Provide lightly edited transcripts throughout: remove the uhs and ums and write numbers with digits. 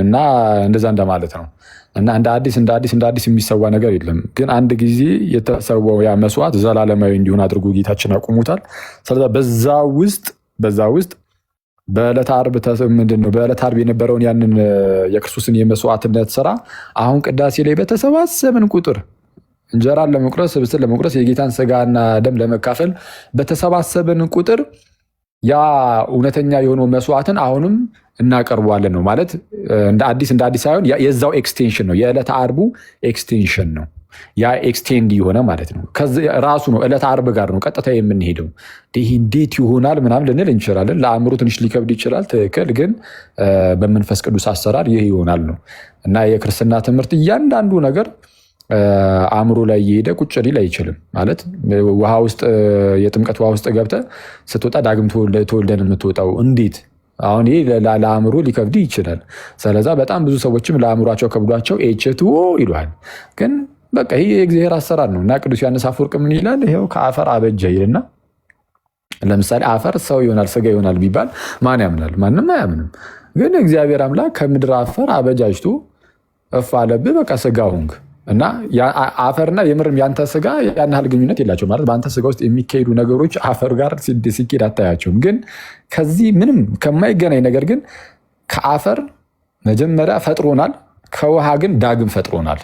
እና እንደዛ እንደማለት ነው። እና እንደ አዲስ የሚሰዋ ነገር የለም። ግን አንድ ጊዜ የተሰዋው ያ መስዋዕት ዘላለማዊ እንዲሆን አድርጎ ጌታችን አቁሙታል። ስለዛ በዛ ውስጥ በዕለተ ዓርብ ምንድነው በዕለተ ዓርብ የነበረውን ያንን የክርስቶስን የመስዋዕትነት ስራ አሁን ቅዳሴ ላይ በተሰባሰብን ቁጥር እንጀራን ለመቁረስ ህብስትን ለመቁረስ የጌታን ስጋና ደም ለመካፈል በተሰባሰብን ቁጥር ያ እውነተኛ የሆነው መስዋዕትን አሁንም እናቀርበዋለን ነው ማለት። እንደ አዲስ ሳይሆን የዛው ኤክስቴንሽን ነው፣ የዕለተ ዓርቡ ኤክስቴንሽን ነው። ያ ኤክስቴንድ የሆነ ማለት ነው። ራሱ ነው ዕለተ ዓርብ ጋር ነው ቀጥታ የምንሄደው። ይህ እንዴት ይሆናል ምናምን ልንል እንችላለን። ለአእምሮ ትንሽ ሊከብድ ይችላል። ትክክል። ግን በመንፈስ ቅዱስ አሰራር ይህ ይሆናል ነው እና የክርስትና ትምህርት እያንዳንዱ ነገር አእምሮ ላይ እየሄደ ቁጭ ሊል አይችልም። ማለት ውሃ ውስጥ የጥምቀት ውሃ ውስጥ ገብተህ ስትወጣ ዳግም ተወልደን የምትወጣው እንዴት? አሁን ይህ ለአእምሮ ሊከብድ ይችላል። ስለዛ በጣም ብዙ ሰዎችም ለአእምሯቸው ከብዷቸው ኤችትዎ ይሏል። ግን በቃ ይህ የእግዚአብሔር አሰራር ነው እና ቅዱስ ዮሐንስ አፈወርቅ ምን ይላል? ይኸው ከአፈር አበጀ ይልና ለምሳሌ አፈር ሰው ይሆናል ስጋ ይሆናል ቢባል ማን ያምናል? ማንም አያምንም። ግን እግዚአብሔር አምላክ ከምድር አፈር አበጃጅቶ እፍ አለብህ፣ በቃ ስጋ ሆንክ እና አፈርና የምርም ያንተ ስጋ ያን ያህል ግንኙነት የላቸው ማለት በአንተ ስጋ ውስጥ የሚካሄዱ ነገሮች አፈር ጋር ሲኬድ አታያቸውም። ግን ከዚህ ምንም ከማይገናኝ ነገር ግን ከአፈር መጀመሪያ ፈጥሮናል፣ ከውሃ ግን ዳግም ፈጥሮናል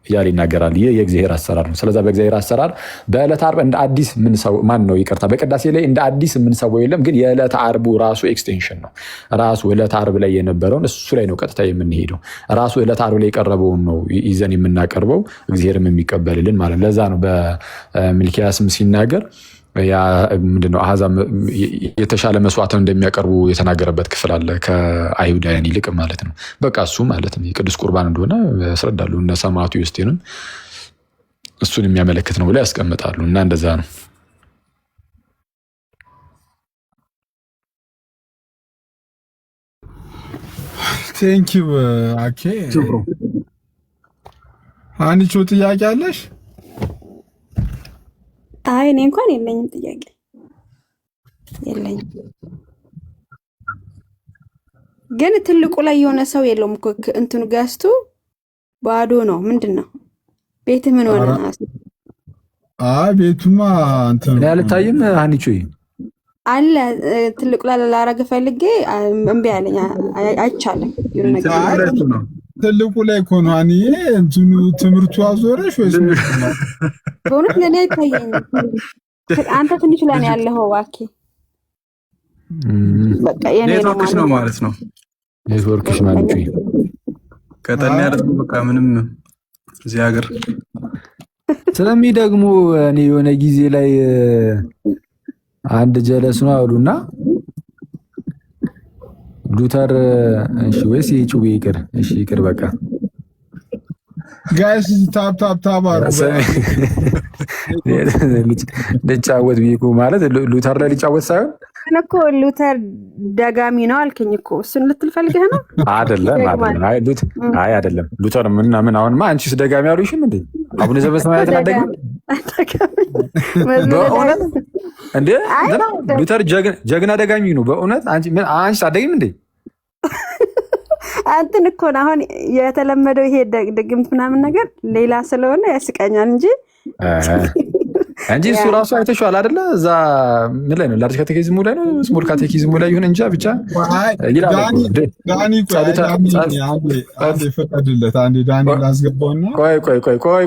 እያለ ይናገራል። ይህ የእግዚአብሔር አሰራር ነው። ስለዛ በእግዚአብሔር አሰራር በዕለተ ዓርብ እንደ አዲስ በቅዳሴ ላይ እንደ አዲስ የምንሰዋው የለም። ግን የዕለተ ዓርቡ ራሱ ኤክስቴንሽን ነው። ራሱ ዕለተ ዓርብ ላይ የነበረውን እሱ ላይ ነው ቀጥታ የምንሄደው። ራሱ ዕለተ ዓርብ ላይ የቀረበውን ነው ይዘን የምናቀርበው፣ እግዚአብሔርም የሚቀበልልን ማለት ነው። ለዛ ነው በሚልክያስም ሲናገር ምንድነው አሕዛብ የተሻለ መስዋዕትን እንደሚያቀርቡ የተናገረበት ክፍል አለ ከአይሁዳውያን ይልቅ ማለት ነው። በቃ እሱ ማለት ነው የቅዱስ ቁርባን እንደሆነ ያስረዳሉ። እነ ሰማዕቱ ዮስቴንም እሱን የሚያመለክት ነው ብለው ያስቀምጣሉ። እና እንደዛ ነው። ቴንኪው አኬ። አንቺ ጥያቄ አለሽ? አይ እኔ እንኳን የለኝም፣ ጥያቄ የለኝም። ግን ትልቁ ላይ የሆነ ሰው የለውም እኮ እንትኑ ገዝቱ ባዶ ነው። ምንድን ነው ቤት ምን ሆነ? አይ ቤቱማ እንትን እኔ አልታይም። አንቺ አለ ትልቁ ላይ ላረገ ፈልጌ እምቢ አለኝ። አይቻልም የሆነ ነገር ነው። ትልቁ ላይ እኮ ነው አንዬ እንትኑ ትምህርቱ አዞረሽ ወይስ ነው? በእውነት ለኔ አይታየኝም። አንተ ትንሽ ላይ ያለኸው ዋኬ በቃ የኔ ኔትወርክሽ ነው ማለት ነው። ኔትወርክሽ ማለት ነው። ቀጠን ያለ በቃ ምንም እዚህ ሀገር ስለሚደግሙ እኔ የሆነ ጊዜ ላይ አንድ ጀለስ ነው አሉና ሉተር እሺ ወይስ ይጩ ይቅር? እሺ ይቅር በቃ ጋይስ ታፕ ልጫወት ቢቁ ማለት ሉተር ላይ ሊጫወት ሳይሆን እኮ ሉተር ደጋሚ ነው አልከኝ እኮ እሱን ልትል ፈልገህ ነው? አይደለም ሉተር ምን አሁንማ አንቺስ ደጋሚ አሉሽም እንዴ? አቡነ ዘበሰማያት አደገ በእውነት እንዴ? ሉተር ጀግና ደጋሚ ነው በእውነት። አንቺስ አደገም እንዴ? አንተን እኮ ነው አሁን የተለመደው ይሄ ድግምት ምናምን ነገር ሌላ ስለሆነ ያስቀኛል እንጂ እሱ ራሱ አይተሽዋል አይደለ? እዛ ምን ላይ ነው? ላርጅ ካቴኪዝሙ ላይ ነው ስሞል ካቴኪዝሙ ላይ ይሁን እንጃ ብቻ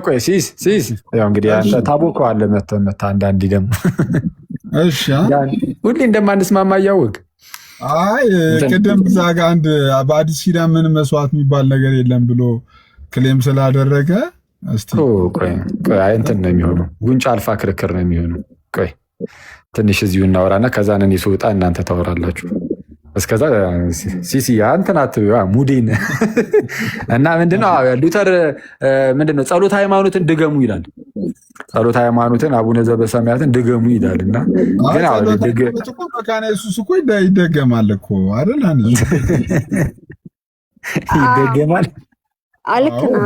ቆይ ሲስ ያው እንግዲህ አንተ ታቦከዋለህ መተህ አንዳንዴ ደግሞ ሁሌ እንደማንስማማ እያወቅ አይ ቅድም እዛ ጋር አንድ በአዲስ ኪዳን ምን መስዋዕት የሚባል ነገር የለም ብሎ ክሌም ስላደረገ ቆይ እንትን ነው የሚሆነው፣ ጉንጫ አልፋ ክርክር ነው የሚሆነው። ቆይ ትንሽ እዚሁ እናወራና ከዛ እኔ ስወጣ እናንተ ታወራላችሁ። እስከዛ ሲሲ አንተን አትበይዋ ሙዴን እና ምንድነው ሉተር ምንድነው ጸሎት ሃይማኖትን ድገሙ ይላል። ጸሎት ሃይማኖትን አቡነ ዘበሰማያትን ድገሙ ይላል። እና ግን መካነ ኢየሱስ እኮ ይደገማል እኮ አይደል? ይደገማል። አልክና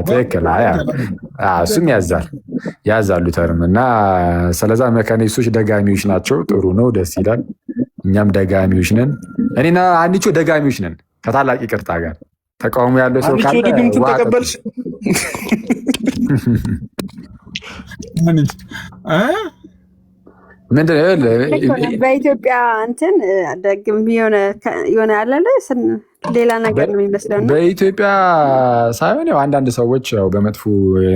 ትክክል። እሱም ያዛል ሉተርም። እና ስለዛ መካነ ኢየሱሶች ደጋሚዎች ናቸው። ጥሩ ነው፣ ደስ ይላል። እኛም ደጋሚዎች ነን። እኔና አንቺ ደጋሚዎች ነን። ከታላቅ ይቅርታ ጋር ተቃውሞ ያለው ሰው አንቺ ካለ ወደ ድምፁ ተቀበልሽ። ምንድን በኢትዮጵያ እንትን ደግም የሆነ ያለለ ሌላ ነገር ነው የሚመስለው። በኢትዮጵያ ሳይሆን ያው አንዳንድ ሰዎች ያው በመጥፎ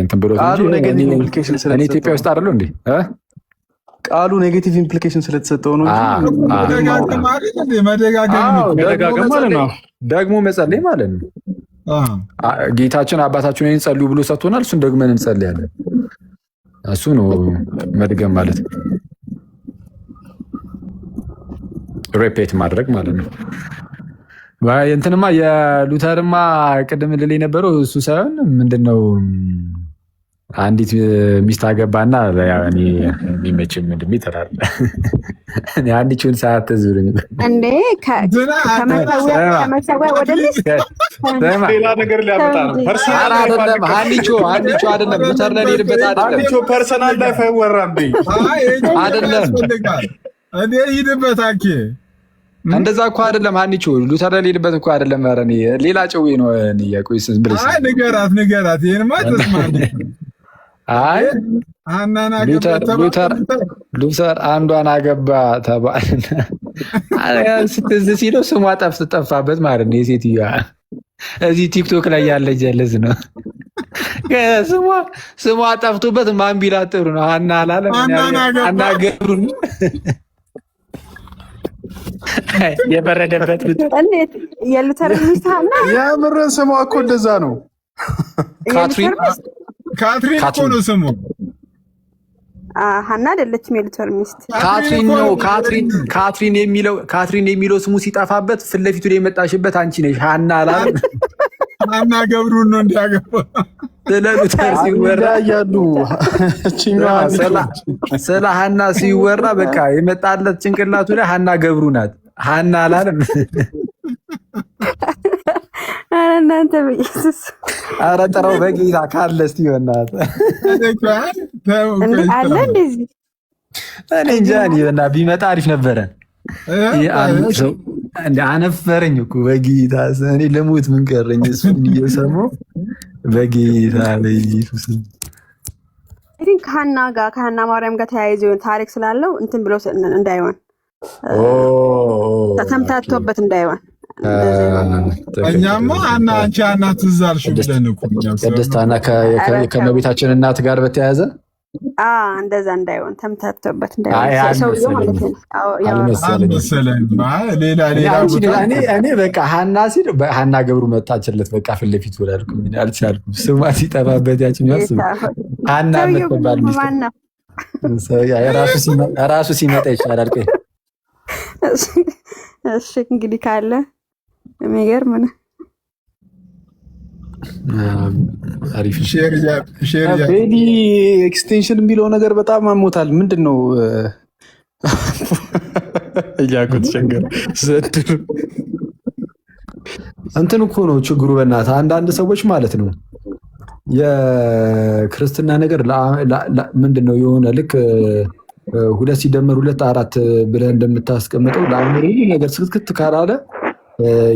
እንትን ብሎ እኔ ኢትዮጵያ ውስጥ አይደለሁ እንዴ? ቃሉ ኔጌቲቭ ኢምፕሊኬሽን ስለተሰጠው ነው መደጋገም ማለት ነው። ደግሞ መጸለይ ማለት ነው። ጌታችን አባታችን ይህን ጸልዩ ብሎ ሰጥቶናል። እሱን ደግመን እንጸልያለን። እሱ ነው መድገም ማለት ነው። ሬፔት ማድረግ ማለት ነው። እንትንማ የሉተርማ ቅድም ልል የነበረው እሱ ሳይሆን ምንድነው አንዲት ሚስት አገባና የሚመችም ምንድም ይተላል አንዲችን ሰዓት ተዝብልኝ እንዴ ከመሰዊያ ወደ ሌላ ነገር ሊያመጣ ነው። አንዲቹ አይደለም ሉተር ላይ ሄድበት አይደለም ፐርሰናል ላይፍ አይወራም አይደለም እኔ ሂድበት አኬ እንደዛ እኮ አይደለም። አንቺ ሉተር ላይ ሄድበት እኮ አይደለም። ኧረ እኔ ሌላ ጨዌ ነው። እኔ ያቆይስ ብለሽ ንገራት ይሄንማ ተስማማ። አይ ሉተር አንዷን አገባ ተባለ። ስትዝ ሲለው ስሟ ጠፋበት ማለት ነው። የሴትዮዋ እዚህ ቲክቶክ ላይ ያለ ጀለስ ነው። ስሟ ጠፍቶበት ማን ቢላት ጥሩ ነው? ሀና አላለም አናገሩን የበረደበት እንዴት የሉተር ሚስት ሀና የምር ስሟ እኮ እንደዛ ነው። ካትሪን እኮ ነው ስሙ። ሀና አይደለችም የሉተር ሚስት ካትሪን ነው። ካትሪን የሚለው ስሙ ሲጠፋበት ፊት ለፊቱ ላይ የመጣሽበት አንቺ ነሽ። ሀና አላለም ሀና ገብሩን ነው እንዲያገባ ስለ ሉተር ሲወራ ያሉ ስለ ሀና ሲወራ በቃ የመጣለት ጭንቅላቱ ላይ ሀና ገብሩ ናት። ሀና አላለም። እናንተ በኢየሱስ ኧረ ጥራው በጌታ ካለ እስቲ በእናትህ አለ እንደዚህ እኔ እንጃ በእናትህ ቢመጣ አሪፍ ነበረ። አነፈረኝ እኮ በጌታ እኔ ለሞት ምን ቀረኝ? እሱን እየሰማሁ በጌታ በኢየሱስ ከሀና ማርያም ጋር ተያይዞ ታሪክ ስላለው እንትን ብሎ እንዳይሆን ተምታቶበት እንዳይሆን እኛማ አንቺ ሀና ትዝ አልሽ ብለን እኮ ቅድስት ሀና ከእመቤታችን እናት ጋር በተያያዘ እንደዛ እንዳይሆን ተምታቶበት እንዳይሆን እኔ በቃ ሀና ሲል ሀና ገብሩ መጣችለት። በቃ ፊት ለፊት ወላልኩኝ አልቻልኩም። ስሟ ሲጠፋበት ያችን ያስብ ሀና የምትባል ራሱ ሲመጣ ይቻላል። ቆይ እሺ እንግዲህ ካለ የሚገርም ነው። ቤሊ ኤክስቴንሽን የሚለው ነገር በጣም አሞታል። ምንድን ነው እያልኩት ቸገር ዘድር እንትን እኮ ነው ችግሩ። በእናትህ አንዳንድ ሰዎች ማለት ነው የክርስትና ነገር ምንድን ነው የሆነ ልክ 2 ሲደመር 2 4 ብለህ እንደምታስቀምጠው ለአእምሮ ሁሉ ነገር ስክትክት ካላለ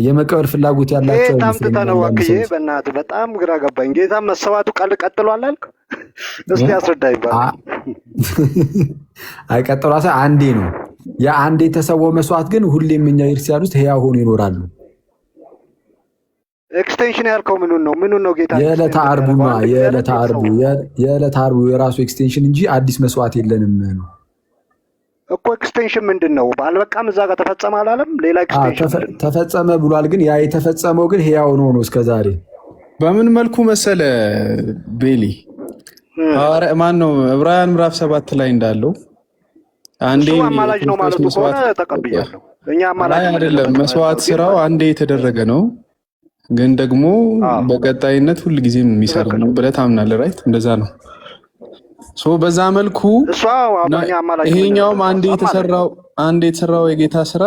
የመቀበል ፍላጎት ያላቸው ታምጥተነው ወክዬ በእናትህ በጣም ግራ ገባኝ። ጌታ መሰዋቱ ቀጥሏል አልክ? እስቲ አስረዳኝ ባል። አይቀጥሏ አንዴ ነው። ያ አንዴ የተሰዋው መስዋዕት ግን ሁሌም እኛ ክርስቲያን ውስጥ ሕያው ሆኖ ይኖራሉ። ኤክስቴንሽን ያልከው ምኑን ነው ጌታ? የዕለተ ዓርቡ የራሱ ኤክስቴንሽን እንጂ አዲስ መስዋዕት የለንም ነው እኮ። ኤክስቴንሽን ምንድን ነው? አልበቃም እዛ ጋር ተፈጸመ አላለም? ሌላ ኤክስቴንሽን ተፈጸመ ብሏል። ግን ያ የተፈጸመው ግን ሕያው ነው እስከዛሬ። በምን መልኩ መሰለ ቤሊ ማን ነው ዕብራውያን ምዕራፍ 7 ላይ እንዳለው አንዴ አማላጅ ነው ማለት ከሆነ ተቀብያለሁ። እኛ አማላጅ አይደለም። መስዋዕት ስራው አንዴ የተደረገ ነው፣ ግን ደግሞ በቀጣይነት ሁል ጊዜም የሚሰራ ነው ብለህ ታምናለህ። ራይት? እንደዛ ነው። በዛ መልኩ ይሄኛውም አንዴ የተሰራው የጌታ ስራ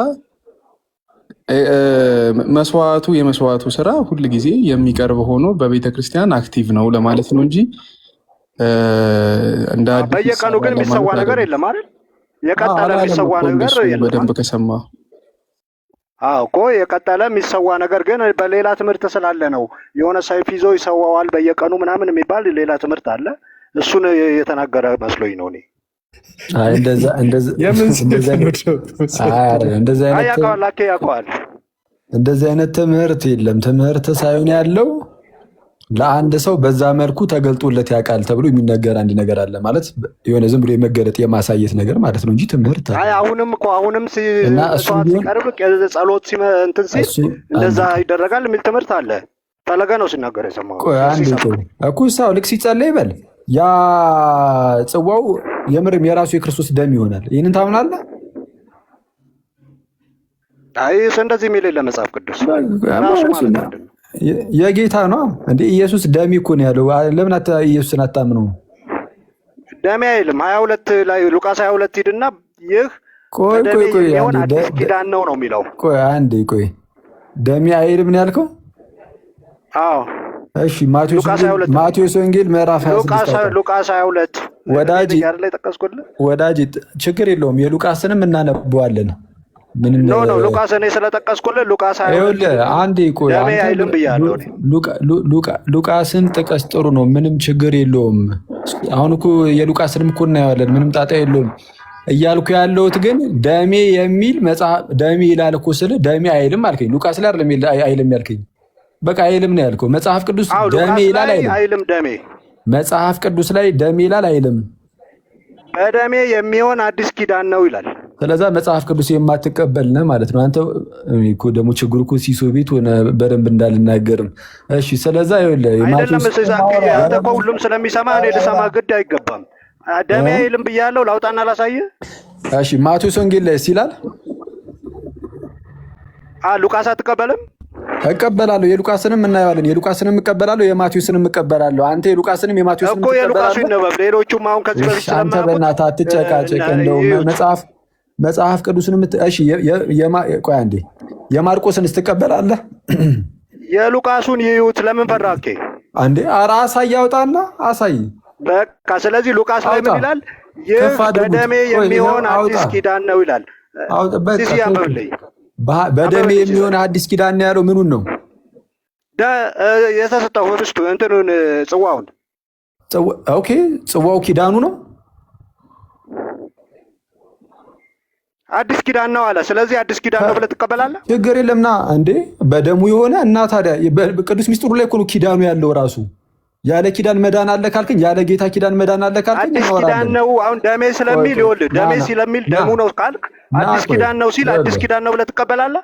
የመስዋዕቱ ስራ ሁል ጊዜ የሚቀርብ ሆኖ በቤተ ክርስቲያን አክቲቭ ነው ለማለት ነው እንጂ እንደ አዲስ በየቀኑ ግን የሚሰዋ ነገር የለም አይደል? የቀጠለ የሚሰዋ ነገር የለም። በደንብ ከሰማ እኮ የቀጠለ የሚሰዋ ነገር ግን በሌላ ትምህርት ስላለ ነው። የሆነ ሰይፍ ይዞ ይሰዋዋል በየቀኑ ምናምን የሚባል ሌላ ትምህርት አለ። እሱን የተናገረ መስሎኝ ነው እኔ። እንደዚህ አይነት ትምህርት የለም። ትምህርት ሳይሆን ያለው ለአንድ ሰው በዛ መልኩ ተገልጦለት ያውቃል ተብሎ የሚነገር አንድ ነገር አለ ማለት የሆነ ዝም ብሎ የመገለጥ የማሳየት ነገር ማለት ነው እንጂ ትምህርት አሁንም ሲቀርብ ጸሎት እንትን ሲል እንደዛ ይደረጋል የሚል ትምህርት አለ። ፈለገ ነው ሲናገር የሰማሁት እኮ ሰው ልክ ሲጸለይ በል ያ ጽዋው የምርም የራሱ የክርስቶስ ደም ይሆናል። ይህንን ታምናለህ? እንደዚህ የሚል የለ መጽሐፍ ቅዱስ ራሱ ማለት ነው። የጌታ ነው እንዴ? ኢየሱስ ደሜ እኮ ነው ያለው። ለምን ኢየሱስን አታምነው? ደሜ አይልም 22 ላይ ሉቃስ 22 ሂድና ይህ ቆይ አዲስ ኪዳን ነው የሚለው። ቆይ ደሜ አይልም ነው ያልከው? አዎ እሺ ማቴዎስ ወንጌል ምዕራፍ 26 ሉቃስ 22 ወዳጅ ችግር የለውም። የሉቃስንም እናነበዋለን። ምንም ነው ሉቃስ እኔ ስለጠቀስኩልህ ሉቃስ 22 አንዴ ቆይ አይልም ብያለሁ። ሉቃስን ጥቀስ ጥሩ ነው፣ ምንም ችግር የለውም። አሁን እኮ የሉቃስንም እኮ እናየዋለን፣ ምንም ጣጣ የለውም እያልኩ ያለሁት ግን ደሜ የሚል መጽሐፍ ደሜ ይላል እኮ ስለ ደሜ አይልም አልከኝ። ሉቃስ ላይ አይደለም አይልም ያልከኝ፣ በቃ አይልም ነው ያልከው። መጽሐፍ ቅዱስ ደሜ ይላል አይልም? ደሜ መጽሐፍ ቅዱስ ላይ ደሜ ይላል አይልም? በደሜ የሚሆን አዲስ ኪዳን ነው ይላል። ስለዛ መጽሐፍ ቅዱስ የማትቀበል ነህ ማለት ነው አንተ። እኮ ደግሞ ችግሩ እኮ ሲሶ ቤት ሆነ በደንብ እንዳልናገርም። እሺ ስለዛ ይኸውልህ አይደለም አንተ እኮ ሁሉም ስለሚሰማ እኔ ልሰማ ግድ አይገባም። ደሜ አይልም ብያለሁ። ላውጣና ላሳየህ። እሺ ማቴዎስ ወንጌል ላይ ይላል። ሉቃስ አትቀበልም? እቀበላለሁ። የሉቃስንም እናየዋለን። የሉቃስንም እቀበላለሁ፣ የማቴዎስንም እቀበላለሁ። አንተ የሉቃስንም የማቴዎስንም እኮ የሉቃሱ ይነበብ። ሌሎቹም አሁን ከዚህ በፊት ስለማያውቁ አንተ በእናትህ አትጨቃጨቅ። እንደው መጽሐፍ ቅዱስንም እሺ ቆይ አንዴ የማርቆስን ትቀበላለህ? የሉቃሱን ይዩት። ለምን ፈራኬ አንዴ አሳይ፣ ያውጣና አሳይ። በቃ ስለዚህ ሉቃስ ላይ ምን ይላል? ይህ በደሜ የሚሆን አዲስ ኪዳን ነው ይላል። እዚህ ያመብልኝ በደሜ የሚሆን አዲስ ኪዳን ያለው ምኑን ነው? የተሰጠው ህብስቱ እንትኑን ጽዋውን። ኦኬ ጽዋው ኪዳኑ ነው። አዲስ ኪዳን ነው አለ። ስለዚህ አዲስ ኪዳን ነው ብለህ ትቀበላለህ? ችግር የለምና እንዴ በደሙ የሆነ እና ታዲያ ቅዱስ ሚስጥሩ ላይ እኮ ነው ኪዳኑ ያለው ራሱ። ያለ ኪዳን መዳን አለ ካልከኝ፣ ያለ ጌታ ኪዳን መዳን አለ ካልከኝ አዲስ ኪዳን ነው። አሁን ደሜ ስለሚል ይኸውልህ፣ ደሜ ስለሚል ደሙ ነው ካልክ አዲስ ኪዳን ነው ሲል አዲስ ኪዳን ነው ብለህ ትቀበላለህ?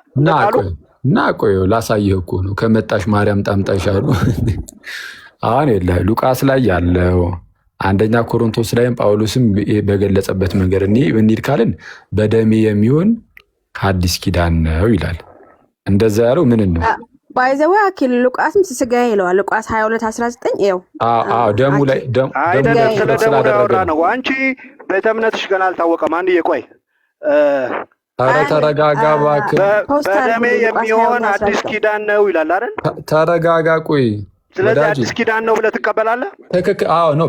እና ቆይ ላሳየህ እኮ ነው። ከመጣሽ ማርያም ጣምጣሽ አሉ። አሁን የለህ ሉቃስ ላይ ያለው አንደኛ ኮሪንቶስ ላይም ጳውሎስም በገለጸበት መንገድ እንሂድ ካልን በደሜ የሚሆን አዲስ ኪዳን ነው ይላል። እንደዛ ያለው ምን ነው? ባይዘው አኪል ሉቃስም ስጋ ይለዋል። ሉቃስ 22:19 ይኸው ደሙ ላይ ስለ ደሙ ያወራ ነው። አንቺ ቤተ እምነትሽ ገና አልታወቀም። አንድ ቆይ ኧረ ተረጋጋ እባክህ። በደሜ የሚሆን አዲስ ኪዳን ነው ይላል አይደል? ተረጋጋ ቆይ። ስለዚህ አዲስ ኪዳን ነው ብለህ ትቀበላለህ? ነው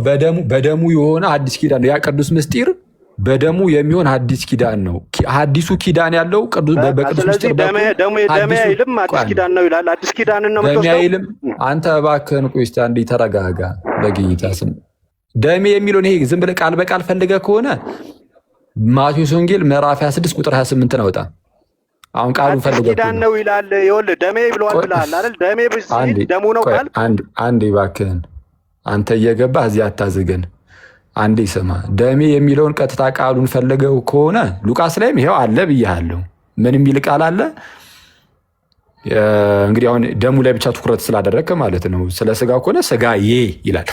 በደሙ የሆነ አዲስ ኪዳን ነው። ያ ቅዱስ ምስጢር በደሙ የሚሆን አዲስ ኪዳን ነው። አዲሱ ኪዳን ያለው በቅዱስ ምስጢር ደሜ አይልም አዲስ ኪዳን ነው ይላል። አዲስ ኪዳን ነው ደሜ አይልም። አንተ እባክህን ቆይ እስኪ አንዴ ተረጋጋ በጌታ ስም። ደሜ የሚለውን ይሄ ዝም ብለህ ቃል በቃል ፈልገህ ከሆነ ማቴዎስ ወንጌል ምዕራፍ 26 ቁጥር 28 አውጣ። አሁን ቃሉን ፈልገህ ኪዳን ነው ይላል። ይኸውልህ ደሜ ብለዋል ብለሃል አይደል? ደሜ ደሙ ነው ካል አንዴ እባክህን አንተ እየገባህ እዚህ አታዝገን። አንዴ ስማ። ደሜ የሚለውን ቀጥታ ቃሉን ፈልገው ከሆነ ሉቃስ ላይም ይሄው አለ ብያለሁ። ምን የሚል ቃል አለ? እንግዲህ አሁን ደሙ ላይ ብቻ ትኩረት ስላደረግክ ማለት ነው። ስለ ስጋ ከሆነ ስጋዬ ይላል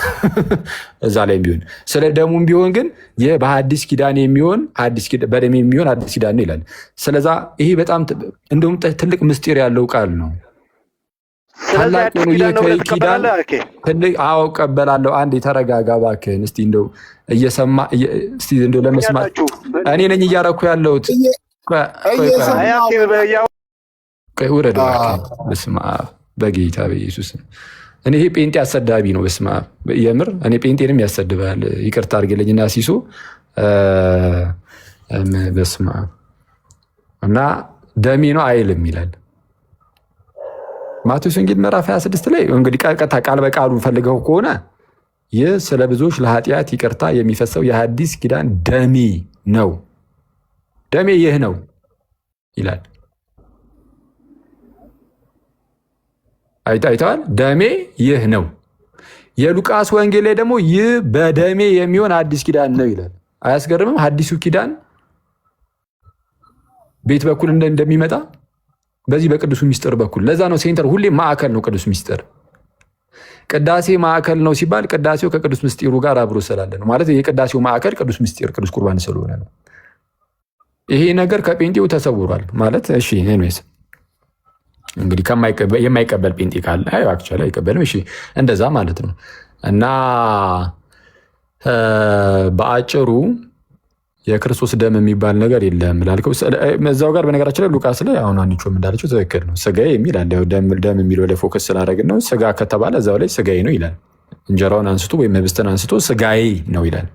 እዛ ላይ ቢሆን፣ ስለ ደሙም ቢሆን ግን ይህ በአዲስ ኪዳን የሚሆን በደም የሚሆን አዲስ ኪዳን ነው ይላል። ስለዛ ይሄ በጣም እንደውም ትልቅ ምስጢር ያለው ቃል ነው። ታላቅ ነው ኪዳን ትልቅ። አዎ እቀበላለሁ። አንድ የተረጋጋ እባክህን። እስቲ እንደው እየሰማ እስቲ እንደው ለመስማት እኔ ነኝ እያረኩ ያለሁት። ውረድ በስመ አብ በጌታ በኢየሱስ። እኔ ይሄ ጴንጤ አሰዳቢ ነው። በስመ አብ የምር እኔ ጴንጤንም ያሰድባል። ይቅርታ አድርግልኝና ሲሶ በስመ አብ እና ደሜ ነው አይልም ይላል። ማቴዎስ ወንጌል ምዕራፍ 26 ላይ እንግዲህ ቀጥታ ቃል በቃሉ ፈልገው ከሆነ ይህ ስለ ብዙዎች ለኃጢአት ይቅርታ የሚፈሰው የሐዲስ ኪዳን ደሜ ነው፣ ደሜ ይህ ነው ይላል። አይተዋል። ደሜ ይህ ነው። የሉቃስ ወንጌል ላይ ደግሞ ይህ በደሜ የሚሆን አዲስ ኪዳን ነው ይላል። አያስገርምም? አዲሱ ኪዳን ቤት በኩል እንደሚመጣ በዚህ በቅዱሱ ሚስጥር በኩል። ለዛ ነው ሴንተር ሁሌ ማዕከል ነው ቅዱስ ሚስጥር። ቅዳሴ ማዕከል ነው ሲባል ቅዳሴው ከቅዱስ ምስጢሩ ጋር አብሮ ስላለ ነው። ማለት የቅዳሴው ማዕከል ቅዱስ ምስጢር ቅዱስ ቁርባን ስለሆነ ነው። ይሄ ነገር ከጴንጤው ተሰውሯል ማለት እሺ። ኤኒዌይስ እንግዲህ የማይቀበል ጴንጤ ካለ አክቹዋሊ አይቀበልም። እሺ እንደዛ ማለት ነው። እና በአጭሩ የክርስቶስ ደም የሚባል ነገር የለም ላልከው እዛው ጋር በነገራችን ላይ ሉቃስ ላይ አሁን አንቺም እንዳለችው ትክክል ነው። ስጋዬ የሚል አለ። ደም የሚለው ላይ ፎከስ ስላደረግን ነው። ስጋ ከተባለ እዛው ላይ ስጋዬ ነው ይላል። እንጀራውን አንስቶ ወይም ህብስትን አንስቶ ስጋዬ ነው ይላል።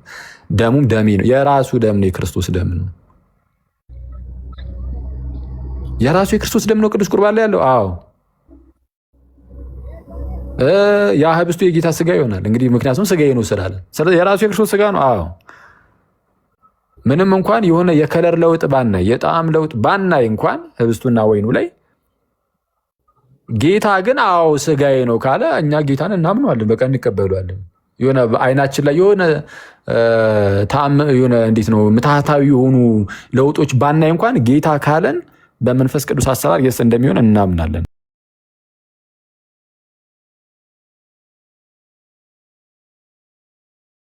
ደሙም ደሜ ነው። የራሱ ደም ነው። የክርስቶስ ደም ነው። የራሱ የክርስቶስ ደም ነው ቅዱስ ቁርባን ላይ ያለው። አዎ ያ ህብስቱ የጌታ ስጋ ይሆናል እንግዲህ ምክንያቱም ስጋዬ ነው ስላለ። ስለዚህ የራሱ የክርስቶስ ስጋ ነው። አዎ ምንም እንኳን የሆነ የከለር ለውጥ ባናይ የጣዕም ለውጥ ባናይ እንኳን ህብስቱና ወይኑ ላይ ጌታ ግን አዎ ስጋዬ ነው ካለ እኛ ጌታን እናምነዋለን፣ በቃ እንቀበሏለን። የሆነ አይናችን ላይ የሆነ እንዴት ነው ምትሃታዊ የሆኑ ለውጦች ባናይ እንኳን ጌታ ካለን በመንፈስ ቅዱስ አሰራር የስ እንደሚሆን እናምናለን።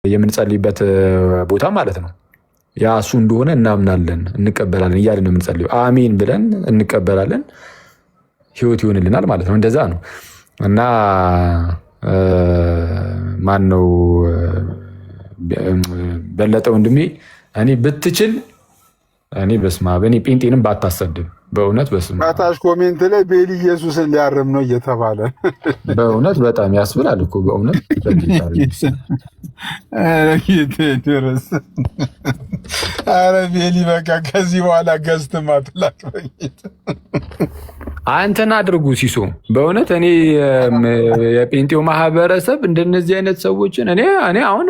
የምንጸልይበት ቦታ ማለት ነው። ያ እሱ እንደሆነ እናምናለን፣ እንቀበላለን እያለን ነው የምንጸልየው። አሜን ብለን እንቀበላለን፣ ህይወት ይሆንልናል ማለት ነው። እንደዛ ነው። እና ማን ነው በለጠ ወንድሜ፣ እኔ ብትችል እኔ በስመ አብ እኔ ጴንጤንም ባታሰድብ በእውነት በስመ አብ። ታች ኮሜንት ላይ ቤሊ ኢየሱስን ሊያርም ነው እየተባለ በእውነት በጣም ያስብላል እኮ በእውነት ድረስ። ኧረ ቤሊ በቃ ከዚህ በኋላ ገዝት ማትላክ አንተን አድርጉ ሲሶ። በእውነት እኔ የጴንጤው ማህበረሰብ እንደነዚህ አይነት ሰዎችን እኔ አሁን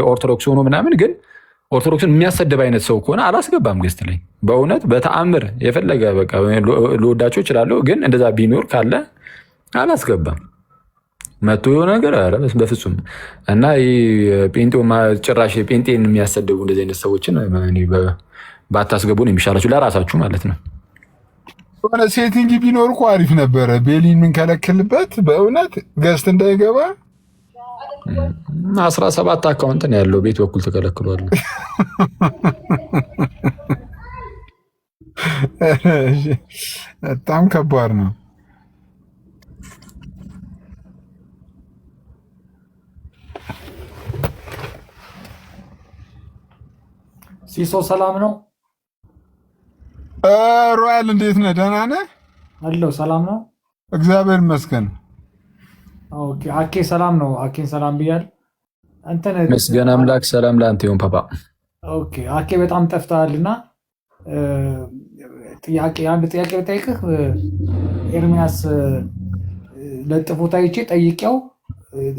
ኦርቶዶክስ ሆኖ ምናምን ግን ኦርቶዶክስን የሚያሰድብ አይነት ሰው ከሆነ አላስገባም ገስት ላይ በእውነት በተአምር የፈለገ በቃ ልወዳቸው እችላለሁ፣ ግን እንደዛ ቢኖር ካለ አላስገባም። መቶ የሆነ ነገር በፍጹም። እና ጴንጤው ጭራሽ ጴንጤን የሚያሰድቡ እንደዚህ አይነት ሰዎችን ባታስገቡ ነው የሚሻላችሁ፣ ለራሳችሁ ማለት ነው። የሆነ ሴቲንግ ቢኖር እኮ አሪፍ ነበረ። ቤሊን የምንከለክልበት በእውነት ገስት እንዳይገባ 17 አካውንት ነው ያለው። ቤት በኩል ተከለክሏል። በጣም ከባድ ነው። ሲሶ ሰላም ነው? ሮያል እንዴት ነህ? ደህና ነህ? አለው ሰላም ነው፣ እግዚአብሔር ይመስገን። ኦኬ አኬ ሰላም ነው። አኬን ሰላም ብያል። መስገን አምላክ ሰላም ለአንተ ይሁን ፓፓ። ኦኬ አኬ በጣም ጠፍተሃልና አንድ ጥያቄ ብጠይቅህ ኤርሚያስ ለጥፎታ ይቼ ጠይቄው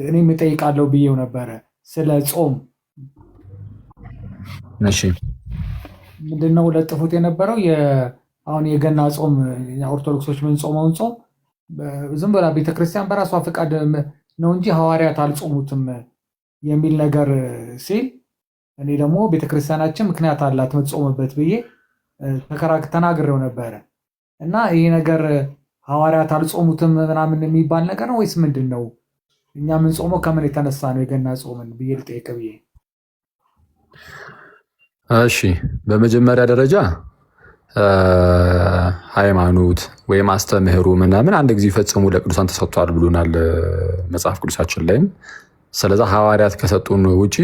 እኔም እጠይቃለሁ ብዬው ነበረ ስለ ጾም። እሺ ምንድነው ለጥፎት የነበረው? አሁን የገና ጾም ኦርቶዶክሶች ምን ጾመውን ጾም ዝም ብላ ቤተክርስቲያን በራሷ ፈቃድ ነው እንጂ ሐዋርያት አልጾሙትም የሚል ነገር ሲል፣ እኔ ደግሞ ቤተክርስቲያናችን ምክንያት አላት የምትጾምበት ብዬ ተናግሬው ነበረ። እና ይሄ ነገር ሐዋርያት አልጾሙትም ምናምን የሚባል ነገር ነው ወይስ ምንድን ነው? እኛ ምን ጾመው ከምን የተነሳ ነው የገና ጾምን ብዬ ልጠይቅ ብዬ። እሺ በመጀመሪያ ደረጃ ሃይማኖት ወይም አስተምህሮ ምናምን አንድ ጊዜ ፈጽሞ ለቅዱሳን ተሰጥቷል ብሎናል መጽሐፍ ቅዱሳችን ላይም። ስለዛ ሐዋርያት ከሰጡን ውጪ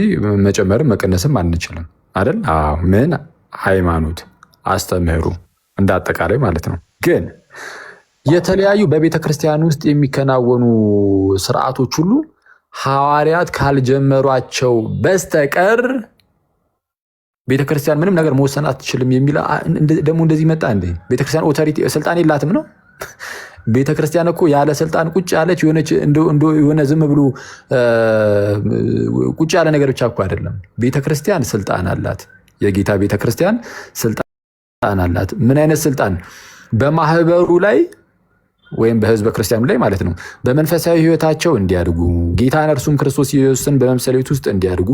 መጨመርም መቀነስም አንችልም አይደል? ምን ሃይማኖት አስተምህሮ እንደ አጠቃላይ ማለት ነው። ግን የተለያዩ በቤተ ክርስቲያን ውስጥ የሚከናወኑ ስርዓቶች ሁሉ ሐዋርያት ካልጀመሯቸው በስተቀር ቤተክርስቲያን ምንም ነገር መወሰን አትችልም የሚል ደግሞ እንደዚህ መጣ እንዴ? ቤተክርስቲያን ኦቶሪቲ ስልጣን የላትም ነው? ቤተክርስቲያን እኮ ያለ ስልጣን ቁጭ ያለች የሆነ ዝም ብሎ ቁጭ ያለ ነገር ብቻ እኮ አይደለም። ቤተክርስቲያን ስልጣን አላት። የጌታ ቤተክርስቲያን ስልጣን አላት። ምን አይነት ስልጣን? በማህበሩ ላይ ወይም በህዝበ ክርስቲያኑ ላይ ማለት ነው። በመንፈሳዊ ህይወታቸው እንዲያድጉ ጌታን እርሱም ክርስቶስ ኢየሱስን በመምሰል ህይወት ውስጥ እንዲያድጉ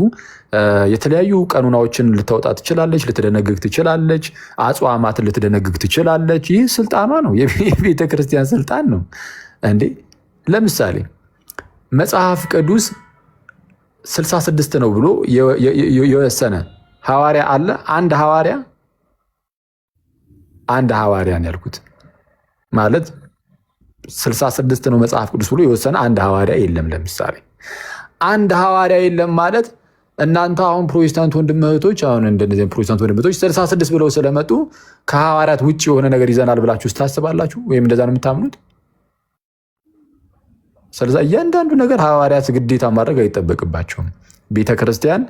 የተለያዩ ቀኖናዎችን ልታወጣ ትችላለች፣ ልትደነግግ ትችላለች፣ አጽዋማትን ልትደነግግ ትችላለች። ይህ ስልጣኗ ነው፣ የቤተ ክርስቲያን ስልጣን ነው እንዴ። ለምሳሌ መጽሐፍ ቅዱስ 66 ነው ብሎ የወሰነ ሐዋርያ አለ? አንድ ሐዋርያ ነው ያልኩት ማለት 66 ነው መጽሐፍ ቅዱስ ብሎ የወሰነ አንድ ሐዋርያ የለም። ለምሳሌ አንድ ሐዋርያ የለም ማለት እናንተ አሁን ፕሮቴስታንት ወንድም እህቶች አሁን እንደነዚህ ፕሮቴስታንት ወንድም እህቶች 66 ብለው ስለመጡ ከሐዋርያት ውጭ የሆነ ነገር ይዘናል ብላችሁ ታስባላችሁ? ወይም እንደዛ ነው የምታምኑት? ስለዚህ እያንዳንዱ ነገር ሐዋርያት ግዴታ ማድረግ አይጠበቅባቸውም። ቤተክርስቲያን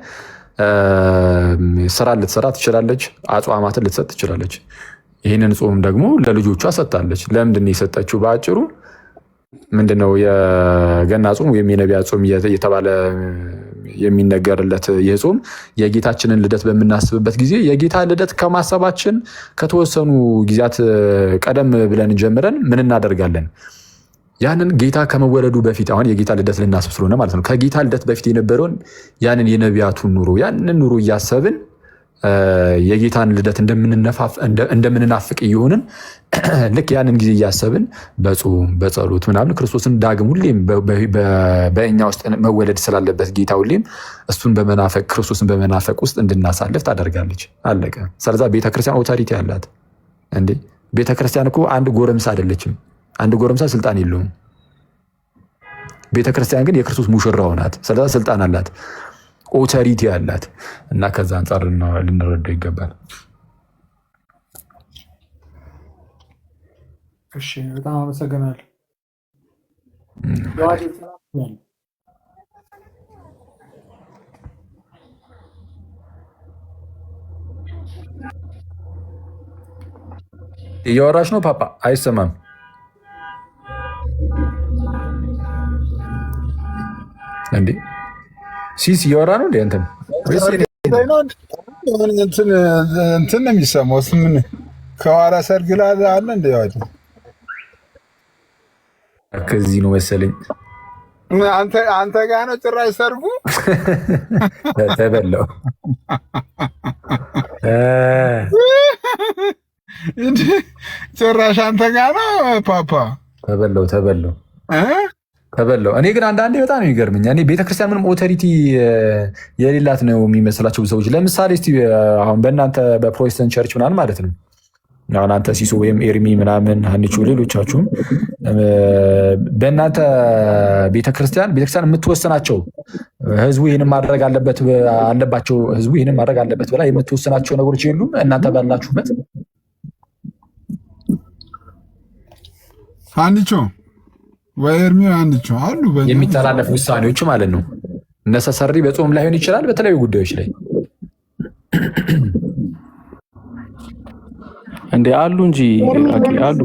ስራ ልትሰራ ትችላለች፣ አጽዋማትን ልትሰጥ ትችላለች። ይህንን ጾም ደግሞ ለልጆቿ ሰጥታለች። ለምንድን ነው የሰጠችው? በአጭሩ ምንድነው የገና ጾም ወይም የነቢያት ጾም እየተባለ የሚነገርለት ይህ ጾም የጌታችንን ልደት በምናስብበት ጊዜ የጌታ ልደት ከማሰባችን ከተወሰኑ ጊዜያት ቀደም ብለን ጀምረን ምን እናደርጋለን? ያንን ጌታ ከመወለዱ በፊት አሁን የጌታ ልደት ልናስብ ስለሆነ ማለት ነው። ከጌታ ልደት በፊት የነበረውን ያንን የነቢያቱን ኑሮ ያንን ኑሮ እያሰብን የጌታን ልደት እንደምንናፍቅ እየሆንን ልክ ያንን ጊዜ እያሰብን በጾም በጸሎት ምናምን ክርስቶስን ዳግም ሁሌም በእኛ ውስጥ መወለድ ስላለበት ጌታ ሁሌም እሱን በመናፈቅ ክርስቶስን በመናፈቅ ውስጥ እንድናሳልፍ ታደርጋለች። አለቀ። ስለዛ ቤተክርስቲያን ኦቶሪቲ አላት እንዴ። ቤተክርስቲያን እኮ አንድ ጎረምሳ አይደለችም። አንድ ጎረምሳ ስልጣን የለውም። ቤተክርስቲያን ግን የክርስቶስ ሙሽራው ናት። ስለዛ ስልጣን አላት፣ ኦቶሪቲ አላት። እና ከዛ አንጻር ልንረዳው ይገባል። እሺ፣ በጣም አመሰግናለሁ። እያወራሽ ነው ፓፓ? አይሰማም። እንዴ ሲስ እያወራ ነው እንዴ? አንተም እንትን ነው የሚሰማው። ምን ከኋላ ሰርግ ላይ አለ እንደ ያው ከዚህ ነው መሰለኝ። አንተ ጋር ነው ጭራሽ ሰርጉ። ተበላው ጭራሽ አንተ ጋር ነው ፓፓ። ተበላው። እኔ ግን አንዳንዴ በጣም የሚገርምኝ እኔ ቤተክርስቲያን ምንም ኦቶሪቲ የሌላት ነው የሚመስላቸው ሰዎች። ለምሳሌ እስቲ አሁን በእናንተ በፕሮቴስታንት ቸርች ምናምን ማለት ነው አሁን አንተ ሲሶ ወይም ኤርሚ ምናምን አንቺ ሌሎቻችሁም በእናንተ ቤተክርስቲያን የምትወስናቸው ህዝቡ ይህንን ማድረግ አለባቸው ህዝቡ ይህንን ማድረግ አለበት ብላ የምትወስናቸው ነገሮች የሉም? እናንተ ባላችሁበት አንቺ ወይ ኤርሚ አንቺ አሉ የሚተላለፉ ውሳኔዎች ማለት ነው። ነሰሰሪ በጾም ላይሆን ይችላል፣ በተለያዩ ጉዳዮች ላይ እንዴ አሉ እንጂ አሉ።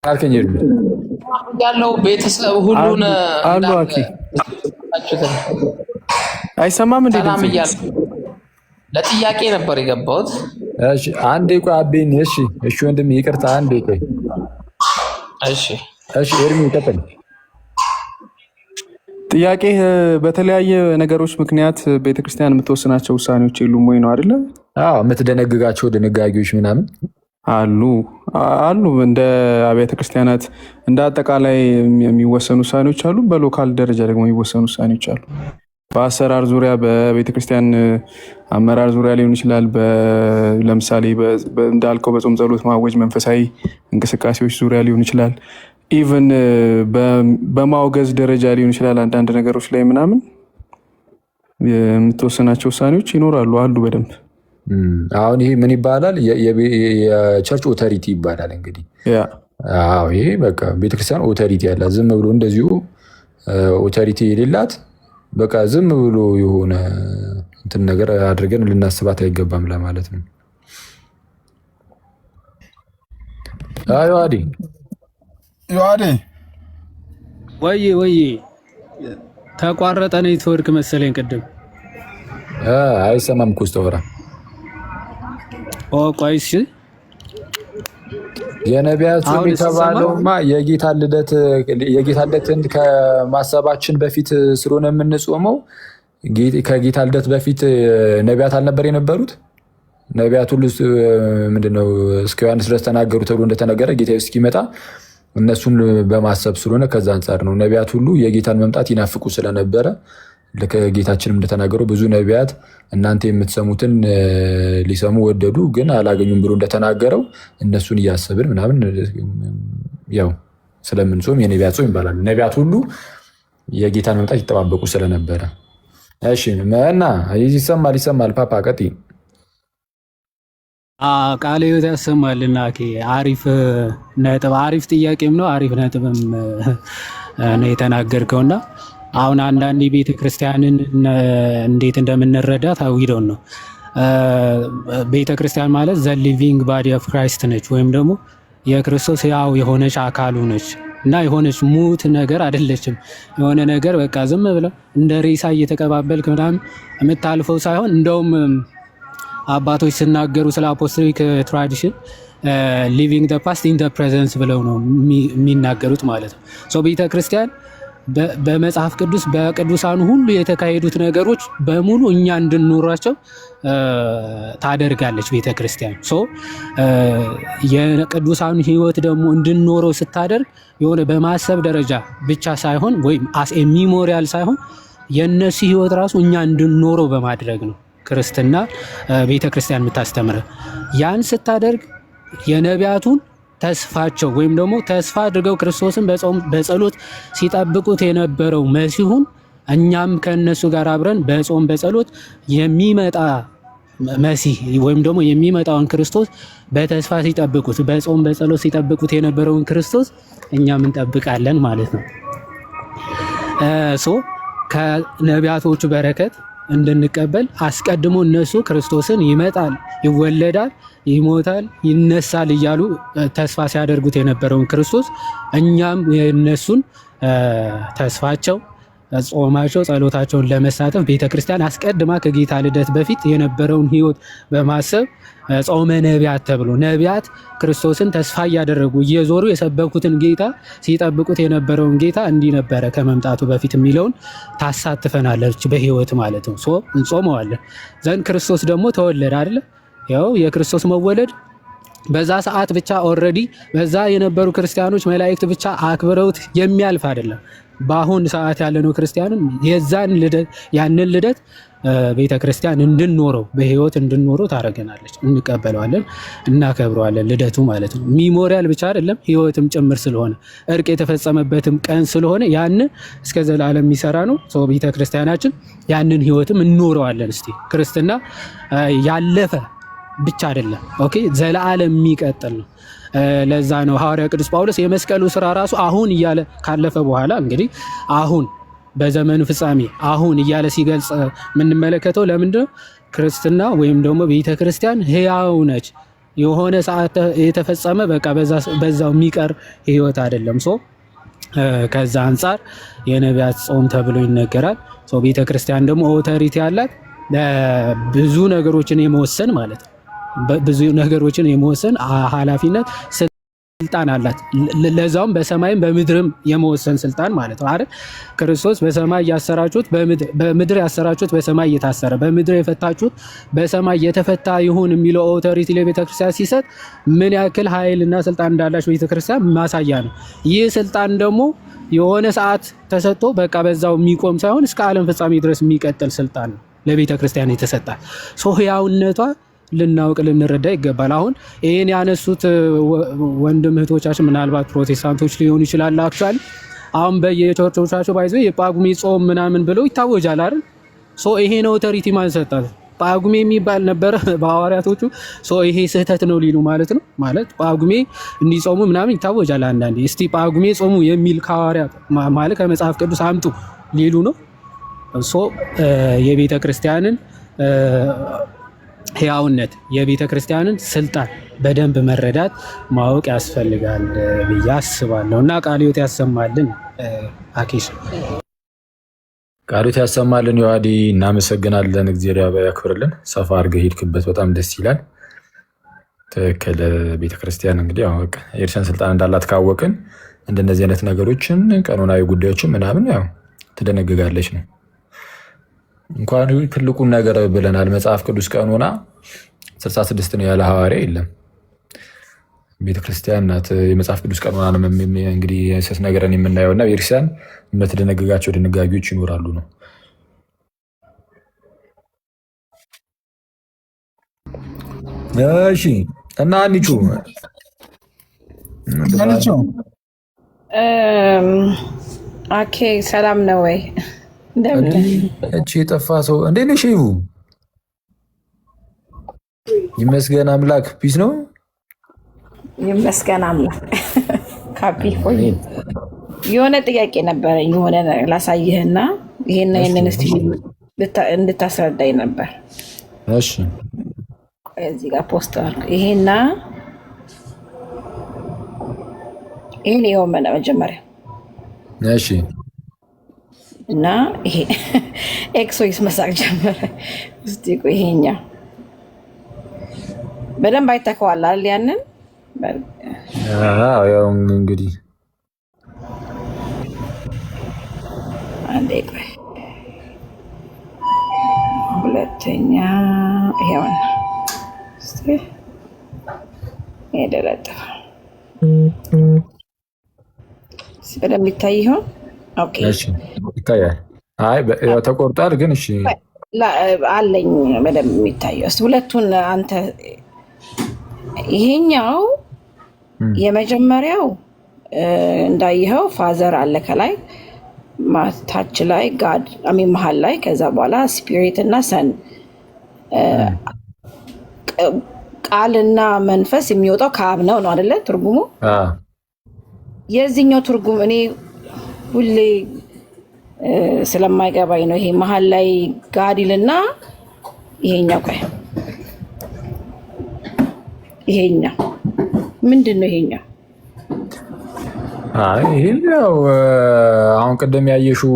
አልከኝ ያለው ቤተሰብ ሁሉን አሉ። አኪ አይሰማም እንዴ? ሰላም እያልኩ ለጥያቄ ነበር የገባሁት። እሺ አንዴ ቆይ አቤን። እሺ ወንድም ይቅርታ አንዴ ቆይ። እሺ ኤርሚ ይቀጥል። ጥያቄ በተለያየ ነገሮች ምክንያት ቤተክርስቲያን የምትወስናቸው ውሳኔዎች የሉም ወይ ነው አይደለ? አዎ የምትደነግጋቸው ድንጋጌዎች ምናምን አሉ። እንደ አብያተ ክርስቲያናት እንደ አጠቃላይ የሚወሰኑ ውሳኔዎች አሉ። በሎካል ደረጃ ደግሞ የሚወሰኑ ውሳኔዎች አሉ። በአሰራር ዙሪያ በቤተክርስቲያን አመራር ዙሪያ ሊሆን ይችላል። ለምሳሌ እንዳልከው በጾም ጸሎት ማወጅ መንፈሳዊ እንቅስቃሴዎች ዙሪያ ሊሆን ይችላል። ኢቨን በማውገዝ ደረጃ ሊሆን ይችላል። አንዳንድ ነገሮች ላይ ምናምን የምትወሰናቸው ውሳኔዎች ይኖራሉ አሉ በደንብ። አሁን ይሄ ምን ይባላል? የቸርች ኦቶሪቲ ይባላል። እንግዲህ አዎ ይሄ በቃ ቤተክርስቲያን ኦቶሪቲ ያላት ዝም ብሎ እንደዚሁ ኦቶሪቲ የሌላት በቃ ዝም ብሎ የሆነ እንትን ነገር አድርገን ልናስባት አይገባም ለማለት ነው። አይ ዋዲ ወይ ተቋረጠ ኔትወርክ መሰለኝ ቅድም። አይሰማም እኮ ስተወራ ቆይስ የነቢያቱ የተባለውማ የጌታ ልደትን ከማሰባችን በፊት ስለሆነ የምንጾመው ከጌታ ልደት በፊት ነቢያት አልነበር የነበሩት? ነቢያት ሁሉ ምንድነው እስከ ዮሐንስ ድረስ ተናገሩ ተብሎ እንደተነገረ ጌታ እስኪመጣ እነሱን በማሰብ ስለሆነ ከዛ አንጻር ነው። ነቢያት ሁሉ የጌታን መምጣት ይናፍቁ ስለነበረ ጌታችንም እንደተናገረው ብዙ ነቢያት እናንተ የምትሰሙትን ሊሰሙ ወደዱ ግን አላገኙም ብሎ እንደተናገረው እነሱን እያሰብን ምናምን ያው ስለምንጾም የነቢያት ጾም ይባላል። ነቢያት ሁሉ የጌታን መምጣት ይጠባበቁ ስለነበረ። እሺ እና ይሰማል ፓፓ ቀጥይ። ቃለ ሕይወት ያሰማልና አሪፍ ነጥብ፣ አሪፍ ጥያቄም ነው፣ አሪፍ ነጥብም ነው የተናገርከውና አሁን አንዳንድ ቤተ ክርስቲያንን እንዴት እንደምንረዳ ታዊዶን ነው። ቤተ ክርስቲያን ማለት ዘ ሊቪንግ ባዲ ኦፍ ክራይስት ነች፣ ወይም ደግሞ የክርስቶስ ያው የሆነች አካሉ ነች እና የሆነች ሙት ነገር አይደለችም። የሆነ ነገር በቃ ዝም ብለህ እንደ ሬሳ እየተቀባበልክ ምናምን የምታልፈው ሳይሆን እንደውም አባቶች ሲናገሩ ስለ አፖስቶሊክ ትራዲሽን ሊቪንግ ዘ ፓስት ኢን ዘ ፕሬዘንስ ብለው ነው የሚናገሩት ማለት ነው። ሶ ቤተ ክርስቲያን በመጽሐፍ ቅዱስ በቅዱሳኑ ሁሉ የተካሄዱት ነገሮች በሙሉ እኛ እንድንኖራቸው ታደርጋለች ቤተ ክርስቲያን። የቅዱሳኑ ሕይወት ደግሞ እንድንኖረው ስታደርግ የሆነ በማሰብ ደረጃ ብቻ ሳይሆን ወይም አስ ኤ ሚሞሪያል ሳይሆን የእነሱ ሕይወት ራሱ እኛ እንድንኖረው በማድረግ ነው ክርስትና ቤተ ክርስቲያን የምታስተምረ። ያን ስታደርግ የነቢያቱን ተስፋቸው ወይም ደግሞ ተስፋ አድርገው ክርስቶስን በጾም በጸሎት ሲጠብቁት የነበረው መሲሁን እኛም ከነሱ ጋር አብረን በጾም በጸሎት የሚመጣ መሲህ ወይም ደግሞ የሚመጣውን ክርስቶስ በተስፋ ሲጠብቁት በጾም በጸሎት ሲጠብቁት የነበረውን ክርስቶስ እኛም እንጠብቃለን ማለት ነው። ከነቢያቶቹ በረከት እንድንቀበል አስቀድሞ እነሱ ክርስቶስን ይመጣል፣ ይወለዳል፣ ይሞታል፣ ይነሳል እያሉ ተስፋ ሲያደርጉት የነበረውን ክርስቶስ እኛም የነሱን ተስፋቸው፣ ጾማቸው፣ ጸሎታቸውን ለመሳተፍ ቤተክርስቲያን አስቀድማ ከጌታ ልደት በፊት የነበረውን ሕይወት በማሰብ ጾመ ነቢያት ተብሎ ነቢያት ክርስቶስን ተስፋ እያደረጉ እየዞሩ የሰበኩትን ጌታ ሲጠብቁት የነበረውን ጌታ እንዲህ ነበረ ከመምጣቱ በፊት የሚለውን ታሳትፈናለች በሕይወት ማለት ነው። እንጾመዋለን ዘንድ ክርስቶስ ደግሞ ተወለደ አይደለ? ያው የክርስቶስ መወለድ በዛ ሰዓት ብቻ ኦልሬዲ በዛ የነበሩ ክርስቲያኖች መላእክት ብቻ አክብረውት የሚያልፍ አይደለም። በአሁን ሰዓት ያለነው ክርስቲያንም ያንን ልደት ቤተ ክርስቲያን እንድንኖረው በህይወት እንድንኖረው ታደርገናለች። እንቀበለዋለን፣ እናከብረዋለን። ልደቱ ማለት ነው ሚሞሪያል ብቻ አይደለም ህይወትም ጭምር ስለሆነ እርቅ የተፈጸመበትም ቀን ስለሆነ ያን እስከ ዘላለም የሚሰራ ነው። ቤተ ክርስቲያናችን ያንን ህይወትም እንኖረዋለን። እስቲ ክርስትና ያለፈ ብቻ አይደለም፣ ኦኬ ዘላለም የሚቀጥል ነው። ለዛ ነው ሐዋርያ ቅዱስ ጳውሎስ የመስቀሉ ስራ ራሱ አሁን እያለ ካለፈ በኋላ እንግዲህ አሁን በዘመኑ ፍጻሜ አሁን እያለ ሲገልጽ የምንመለከተው ለምንድነው? ክርስትና ወይም ደግሞ ቤተ ክርስቲያን ህያው ነች። የሆነ ሰዓት የተፈጸመ በቃ በዛው የሚቀር ህይወት አይደለም። ከዛ አንጻር የነቢያት ጾም ተብሎ ይነገራል። ቤተ ክርስቲያን ደግሞ ኦቶሪቲ ያላት ብዙ ነገሮችን የመወሰን ማለት ነው። ብዙ ነገሮችን የመወሰን ኃላፊነት ስልጣን አላት። ለዛውም በሰማይም በምድርም የመወሰን ስልጣን ማለት ነው አይደል? ክርስቶስ በሰማይ ያሰራችሁት በምድር ያሰራችሁት በሰማይ እየታሰረ በምድር የፈታችሁት በሰማይ የተፈታ ይሁን የሚለው ኦቶሪቲ ለቤተክርስቲያን ሲሰጥ ምን ያክል ኃይልና ስልጣን እንዳላችሁ ቤተክርስቲያን ማሳያ ነው። ይህ ስልጣን ደግሞ የሆነ ሰዓት ተሰጥቶ በቃ በዛው የሚቆም ሳይሆን እስከ ዓለም ፍጻሜ ድረስ የሚቀጥል ስልጣን ነው ለቤተክርስቲያን የተሰጣ። ህያውነቷ ልናውቅ ልንረዳ ይገባል። አሁን ይህን ያነሱት ወንድም እህቶቻችን ምናልባት ፕሮቴስታንቶች ሊሆኑ ይችላል። አክቹዋሊ አሁን በየቸርቾቻቸው ባይዞ የጳጉሜ ጾም ምናምን ብለው ይታወጃል አይደል? ይሄን ኦቶሪቲ ማን ሰጣት? ጳጉሜ የሚባል ነበረ በሐዋርያቶቹ። ይሄ ስህተት ነው ሊሉ ማለት ነው። ማለት ጳጉሜ እንዲጾሙ ምናምን ይታወጃል አንዳንዴ። እስቲ ጳጉሜ ጾሙ የሚል ከሐዋርያት ማለት ከመጽሐፍ ቅዱስ አምጡ ሊሉ ነው። የቤተ ክርስቲያንን ሕያውነት የቤተ ክርስቲያንን ስልጣን በደንብ መረዳት ማወቅ ያስፈልጋል ብዬ አስባለሁ። እና ቃለ ሕይወት ያሰማልን። አኬሽ ቃለ ሕይወት ያሰማልን። ዮሐዲ እናመሰግናለን። እግዚአብሔር ያክብርልን። ሰፋ አድርገህ ሄድክበት፣ በጣም ደስ ይላል። ትክክል። ቤተክርስቲያን እንግዲህ ያው በቃ የእርሻን ስልጣን እንዳላት ካወቅን እንደነዚህ አይነት ነገሮችን ቀኖናዊ ጉዳዮችን ምናምን ያው ትደነግጋለች ነው። እንኳን ትልቁን ነገር ብለናል። መጽሐፍ ቅዱስ ቀኖና 66 ነው ያለ ሐዋርያ የለም። ቤተክርስቲያን ናት የመጽሐፍ ቅዱስ ቀኖና ነው እንግዲህ የሰስ ነገርን የምናየው እና ቤተክርስቲያን የምትደነግጋቸው ድንጋጌዎች ይኖራሉ ነው። እሺ እና አንቺ ኦኬ፣ ሰላም ነው ወይ? እቺ የጠፋ ሰው እንዴት ነሽ? ይቡ ይመስገን አምላክ። ፒስ ነው ይመስገን አምላክ። ካፒ ሆይ የሆነ ጥያቄ ነበረኝ፣ የሆነ ላሳይህና ይሄንን እስቲ እንድታስረዳኝ ነበር። እሺ እዚህ ጋር ፖስት አልኩ። ይሄን የሆነ መጀመሪያ እሺ እና ይሄ ኤክሶይስ መሳቅ ጀመረ። እስቲ ቆይ ይሄኛው በደንብ አይተከዋል አይደል? ያንን ያው እንግዲህ አንዴ ቆይ፣ ሁለተኛ ይሄውን እስቲ የደረጠ በደንብ ይታይ ይሆን? ኦኬ እሺ ይታያል። አይ ተቆርጧል ግን እሺ አለኝ በደንብ የሚታየው። እስቲ ሁለቱን አንተ ይሄኛው የመጀመሪያው እንዳይኸው ፋዘር አለ ከላይ ታች ላይ ጋድ መሀል ላይ ከዛ በኋላ ስፒሪት እና ሰን ቃልና መንፈስ የሚወጣው ከአብ ነው አይደለ? ትርጉሙ የዚህኛው ትርጉም እኔ ሁሌ ስለማይገባኝ ነው። ይሄ መሀል ላይ ጋዲልና ይሄኛው ቆይ ይሄኛው ምንድን ነው? ይሄኛው ይሄኛው አሁን ቅድም ያየሽው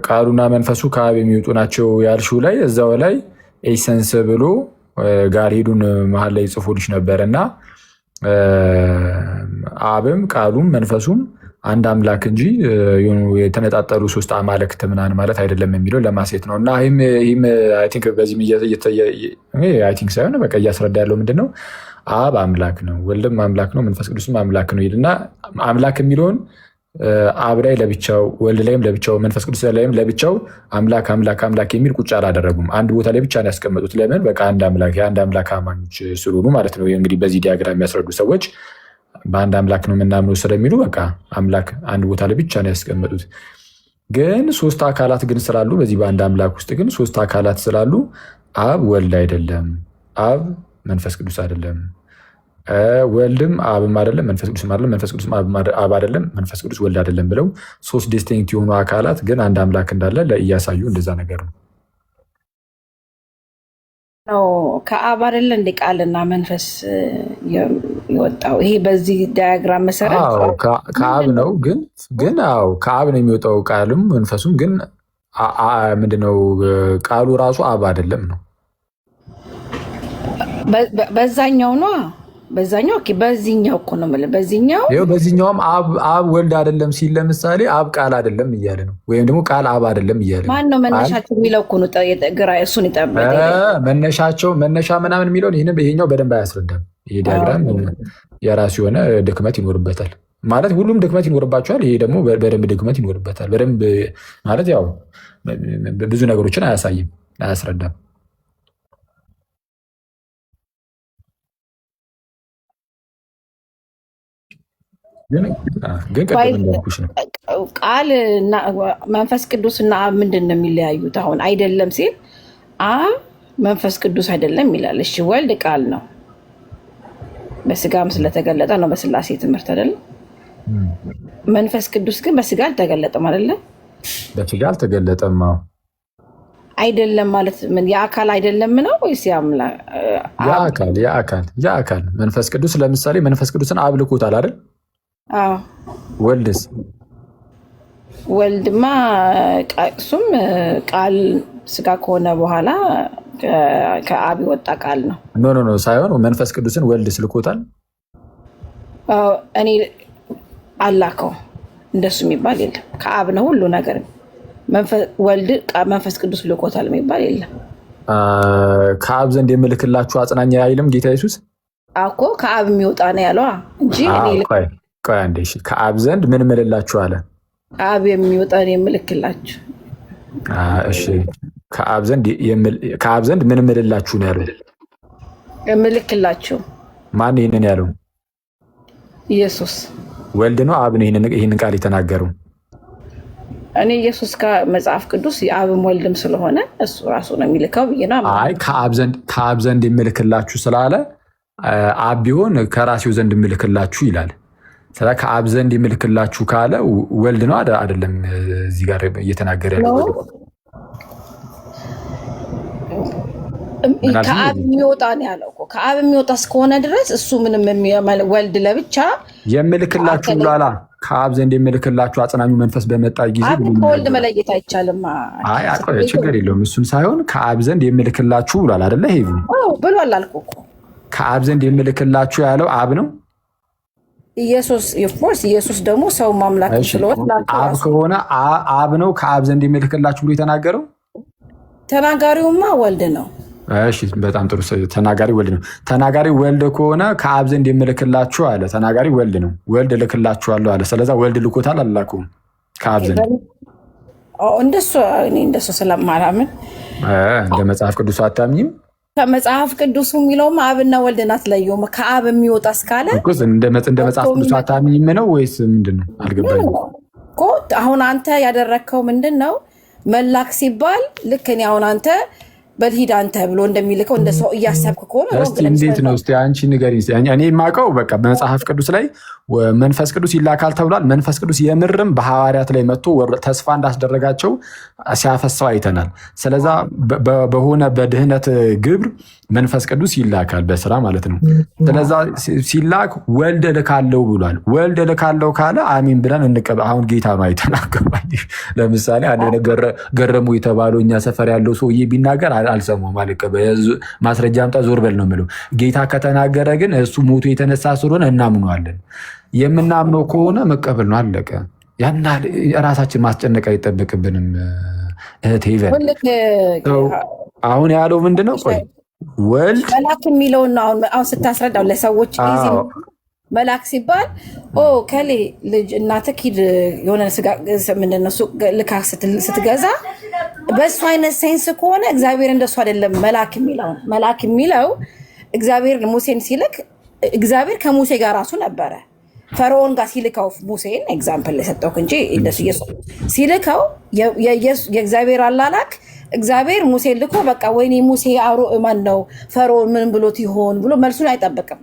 ቃሉና መንፈሱ ከአብ የሚወጡ ናቸው ያልሽው ላይ እዛው ላይ ኤሰንስ ብሎ ጋር ሄዱን መሀል ላይ ጽፎልሽ ነበር እና አብም ቃሉም መንፈሱም አንድ አምላክ እንጂ የተነጣጠሉ ሶስት አማልክት ምናምን ማለት አይደለም የሚለው ለማሴት ነው። እና ይህም አይ ቲንክ በዚህም አይ ቲንክ ሳይሆን በቃ እያስረዳ ያለው ምንድን ነው? አብ አምላክ ነው፣ ወልድም አምላክ ነው፣ መንፈስ ቅዱስም አምላክ ነው ይልና አምላክ የሚለውን አብ ላይ ለብቻው፣ ወልድ ላይም ለብቻው፣ መንፈስ ቅዱስ ላይም ለብቻው አምላክ አምላክ አምላክ የሚል ቁጭ አላደረጉም። አንድ ቦታ ላይ ብቻ ነው ያስቀመጡት። ለምን? በቃ አንድ አምላክ የአንድ አምላክ አማኞች ስለሆኑ ማለት ነው። እንግዲህ በዚህ ዲያግራም የሚያስረዱ ሰዎች በአንድ አምላክ ነው የምናምነው ስለሚሉ በቃ አምላክ አንድ ቦታ ላይ ብቻ ነው ያስቀመጡት። ግን ሶስት አካላት ግን ስላሉ በዚህ በአንድ አምላክ ውስጥ ግን ሶስት አካላት ስላሉ አብ ወልድ አይደለም፣ አብ መንፈስ ቅዱስ አይደለም፣ ወልድም አብም አይደለም፣ መንፈስ ቅዱስም አይደለም፣ መንፈስ ቅዱስም አብ አይደለም፣ መንፈስ ቅዱስ ወልድ አይደለም ብለው ሶስት ዲስቲንክት የሆኑ አካላት ግን አንድ አምላክ እንዳለ እያሳዩ እንደዛ ነገር ነው። ከአብ አይደለ እንደ ቃልና መንፈስ የወጣው ይሄ በዚህ ዳያግራም መሰረት ከአብ ነው። ግን አዎ ከአብ ነው የሚወጣው ቃልም መንፈሱም። ግን ምንድነው ቃሉ ራሱ አብ አይደለም ነው። በዛኛው ነው በዛኛው ኦኬ፣ በዚህኛው እኮ ነው ማለት በዚህኛው ይኸው በዚህኛውም አብ ወልድ አይደለም ሲል ለምሳሌ አብ ቃል አይደለም እያለ ነው፣ ወይም ደግሞ ቃል አብ አይደለም እያለ ነው። ማን ነው መነሻቸው የሚለው እኮ ነው ግራ እሱን ይጠብቅ መነሻ ምናምን የሚለውን ይሄኛው በደንብ አያስረዳም። ይሄ ዲያግራም የራሱ የሆነ ድክመት ይኖርበታል ማለት ሁሉም ድክመት ይኖርባቸዋል። ይሄ ደግሞ በደንብ ድክመት ይኖርበታል። በደንብ ማለት ያው ብዙ ነገሮችን አያሳይም፣ አያስረዳም። ግን ቅድም እንዳልኩሽ ነው ቃል መንፈስ ቅዱስና አብ ምንድን ነው የሚለያዩት? አሁን አይደለም ሲል አብ መንፈስ ቅዱስ አይደለም ይላል። እሺ ወልድ ቃል ነው፣ በስጋም ስለተገለጠ ነው በስላሴ ትምህርት አይደለም። መንፈስ ቅዱስ ግን በስጋ አልተገለጠም አይደለም። በስጋ አልተገለጠም አይደለም ማለት ምን? የአካል አይደለም ነው ወይስ የአካል መንፈስ ቅዱስ ለምሳሌ መንፈስ ቅዱስን አብ ልኮታል አይደል? አዎ። ወልድስ? ወልድማ እሱም ቃል ስጋ ከሆነ በኋላ ከአብ የወጣ ቃል ነው። ኖ ሳይሆን መንፈስ ቅዱስን ወልድስ ልኮታል? እኔ አላከው እንደሱ የሚባል የለም። ከአብ ነው ሁሉ ነገር። ወልድ መንፈስ ቅዱስ ልኮታል የሚባል የለም። ከአብ ዘንድ የምልክላችሁ አጽናኝ አይልም ጌታ ኢየሱስ እኮ ከአብ የሚወጣ ነው ያለው እንጂ ቆይ አንዴ ከአብ ዘንድ ምን ምልላችሁ አለ? ከአብ የሚወጣ ነው የምልክላችሁ። እሺ ከአብ ዘንድ ምን ምልላችሁ ነው ያለው? የምልክላችሁ ማን ይህንን ያለው? ኢየሱስ። ወልድ ነው አብ ነው ይህንን ቃል የተናገረው? እኔ ኢየሱስ ከመጽሐፍ ቅዱስ የአብም ወልድም ስለሆነ እሱ ራሱ ነው የሚልከው ብዬ ነው። አይ ከአብ ዘንድ የምልክላችሁ ስላለ አብ ቢሆን ከራሴው ዘንድ የምልክላችሁ ይላል። ስለ ከአብ ዘንድ የምልክላችሁ ካለ ወልድ ነው አይደለም? እዚህ ጋር እየተናገረ ያለው ከአብ የሚወጣ ነው ያለው እኮ። ከአብ የሚወጣ እስከሆነ ድረስ እሱ ምንም ወልድ ለብቻ የምልክላችሁ ብሏላ። ከአብ ዘንድ የምልክላችሁ አጽናኙ መንፈስ በመጣ ጊዜ ከወልድ መለየት አይቻልም። አይ ችግር የለውም። እሱን ሳይሆን ከአብ ዘንድ የምልክላችሁ ብሏል አይደለ? ይሄ ብሏል አልኩ እኮ። ከአብ ዘንድ የምልክላችሁ ያለው አብ ነው። ኢየሱስ ደግሞ ሰው ማምላክ ስለሆነ አብ ከሆነ አብ ነው ከአብ ዘንድ የምልክላችሁ ብሎ የተናገረው። ተናጋሪውማ ወልድ ነው። እሺ በጣም ጥሩ። ተናጋሪ ወልድ ነው። ተናጋሪ ወልድ ከሆነ ከአብ ዘንድ የምልክላችሁ አለ። ተናጋሪ ወልድ ነው። ወልድ እልክላችኋለሁ አለ። ስለዚህ ወልድ ልኮታል አላኩም ከአብ ዘንድ? እንደሱ ስለማላምን እንደ መጽሐፍ ቅዱስ አታምኝም? ከመጽሐፍ ቅዱስ የሚለውም አብና ወልድን አትለየውም። ከአብ የሚወጣ እስካለ እንደ መጽሐፍ ቅዱስ አታምኝም ነው ወይስ ምንድን ነው? አልገባኝም እኮ። አሁን አንተ ያደረግከው ምንድን ነው? መላክ ሲባል ልክ እኔ አሁን አንተ በልሂድ አንተ ብሎ እንደሚልከው እንደ ሰው እያሰብክ ከሆነ እንዴት ነው? እስኪ አንቺ ንገሪኝ። እኔ የማውቀው በቃ በመጽሐፍ ቅዱስ ላይ መንፈስ ቅዱስ ይላካል ተብሏል። መንፈስ ቅዱስ የምርም በሐዋርያት ላይ መጥቶ ተስፋ እንዳስደረጋቸው ሲያፈሰው አይተናል። ስለዛ በሆነ በድህነት ግብር መንፈስ ቅዱስ ይላካል በስራ ማለት ነው። ስለዛ ሲላክ ወልድ እልካለሁ ብሏል። ወልድ እልካለሁ ካለ አሚን ብለን እንቀበል። አሁን ጌታ ነው አይተናገባኝ። ለምሳሌ አንድ ገረሙ የተባለው እኛ ሰፈር ያለው ሰውዬ ቢናገር አልሰማሁም፣ አልቀበል። ማስረጃ አምጣ ዞር በል ነው የምለው። ጌታ ከተናገረ ግን እሱ ሞቶ የተነሳ ስለሆነ እናምነዋለን። የምናምነው ከሆነ መቀበል ነው፣ አለቀ። ያና ራሳችን ማስጨነቅ አይጠበቅብንም። እህቴ አሁን ያለው ምንድነው? ቆይ ወልድ መላክ የሚለውን አሁን ስታስረዳው ለሰዎች መላክ ሲባል ከሌ ልጅ እናትህ ሂድ የሆነ ስጋ ምንድን ነው ልካ ስትገዛ በእሱ አይነት ሴንስ ከሆነ እግዚአብሔር እንደሱ አይደለም። መላክ የሚለው እግዚአብሔር ሙሴን ሲልክ እግዚአብሔር ከሙሴ ጋር ራሱ ነበረ። ፈርዖን ጋር ሲልከው ሙሴን ኤግዛምፕል የሰጠው እንጂ እንደሱ ኢየሱስ ሲልከው የእግዚአብሔር አላላክ እግዚአብሔር ሙሴን ልኮ በቃ ወይኔ ሙሴ ማን ነው ፈርዖን ምን ብሎት ይሆን ብሎ መልሱን አይጠብቅም።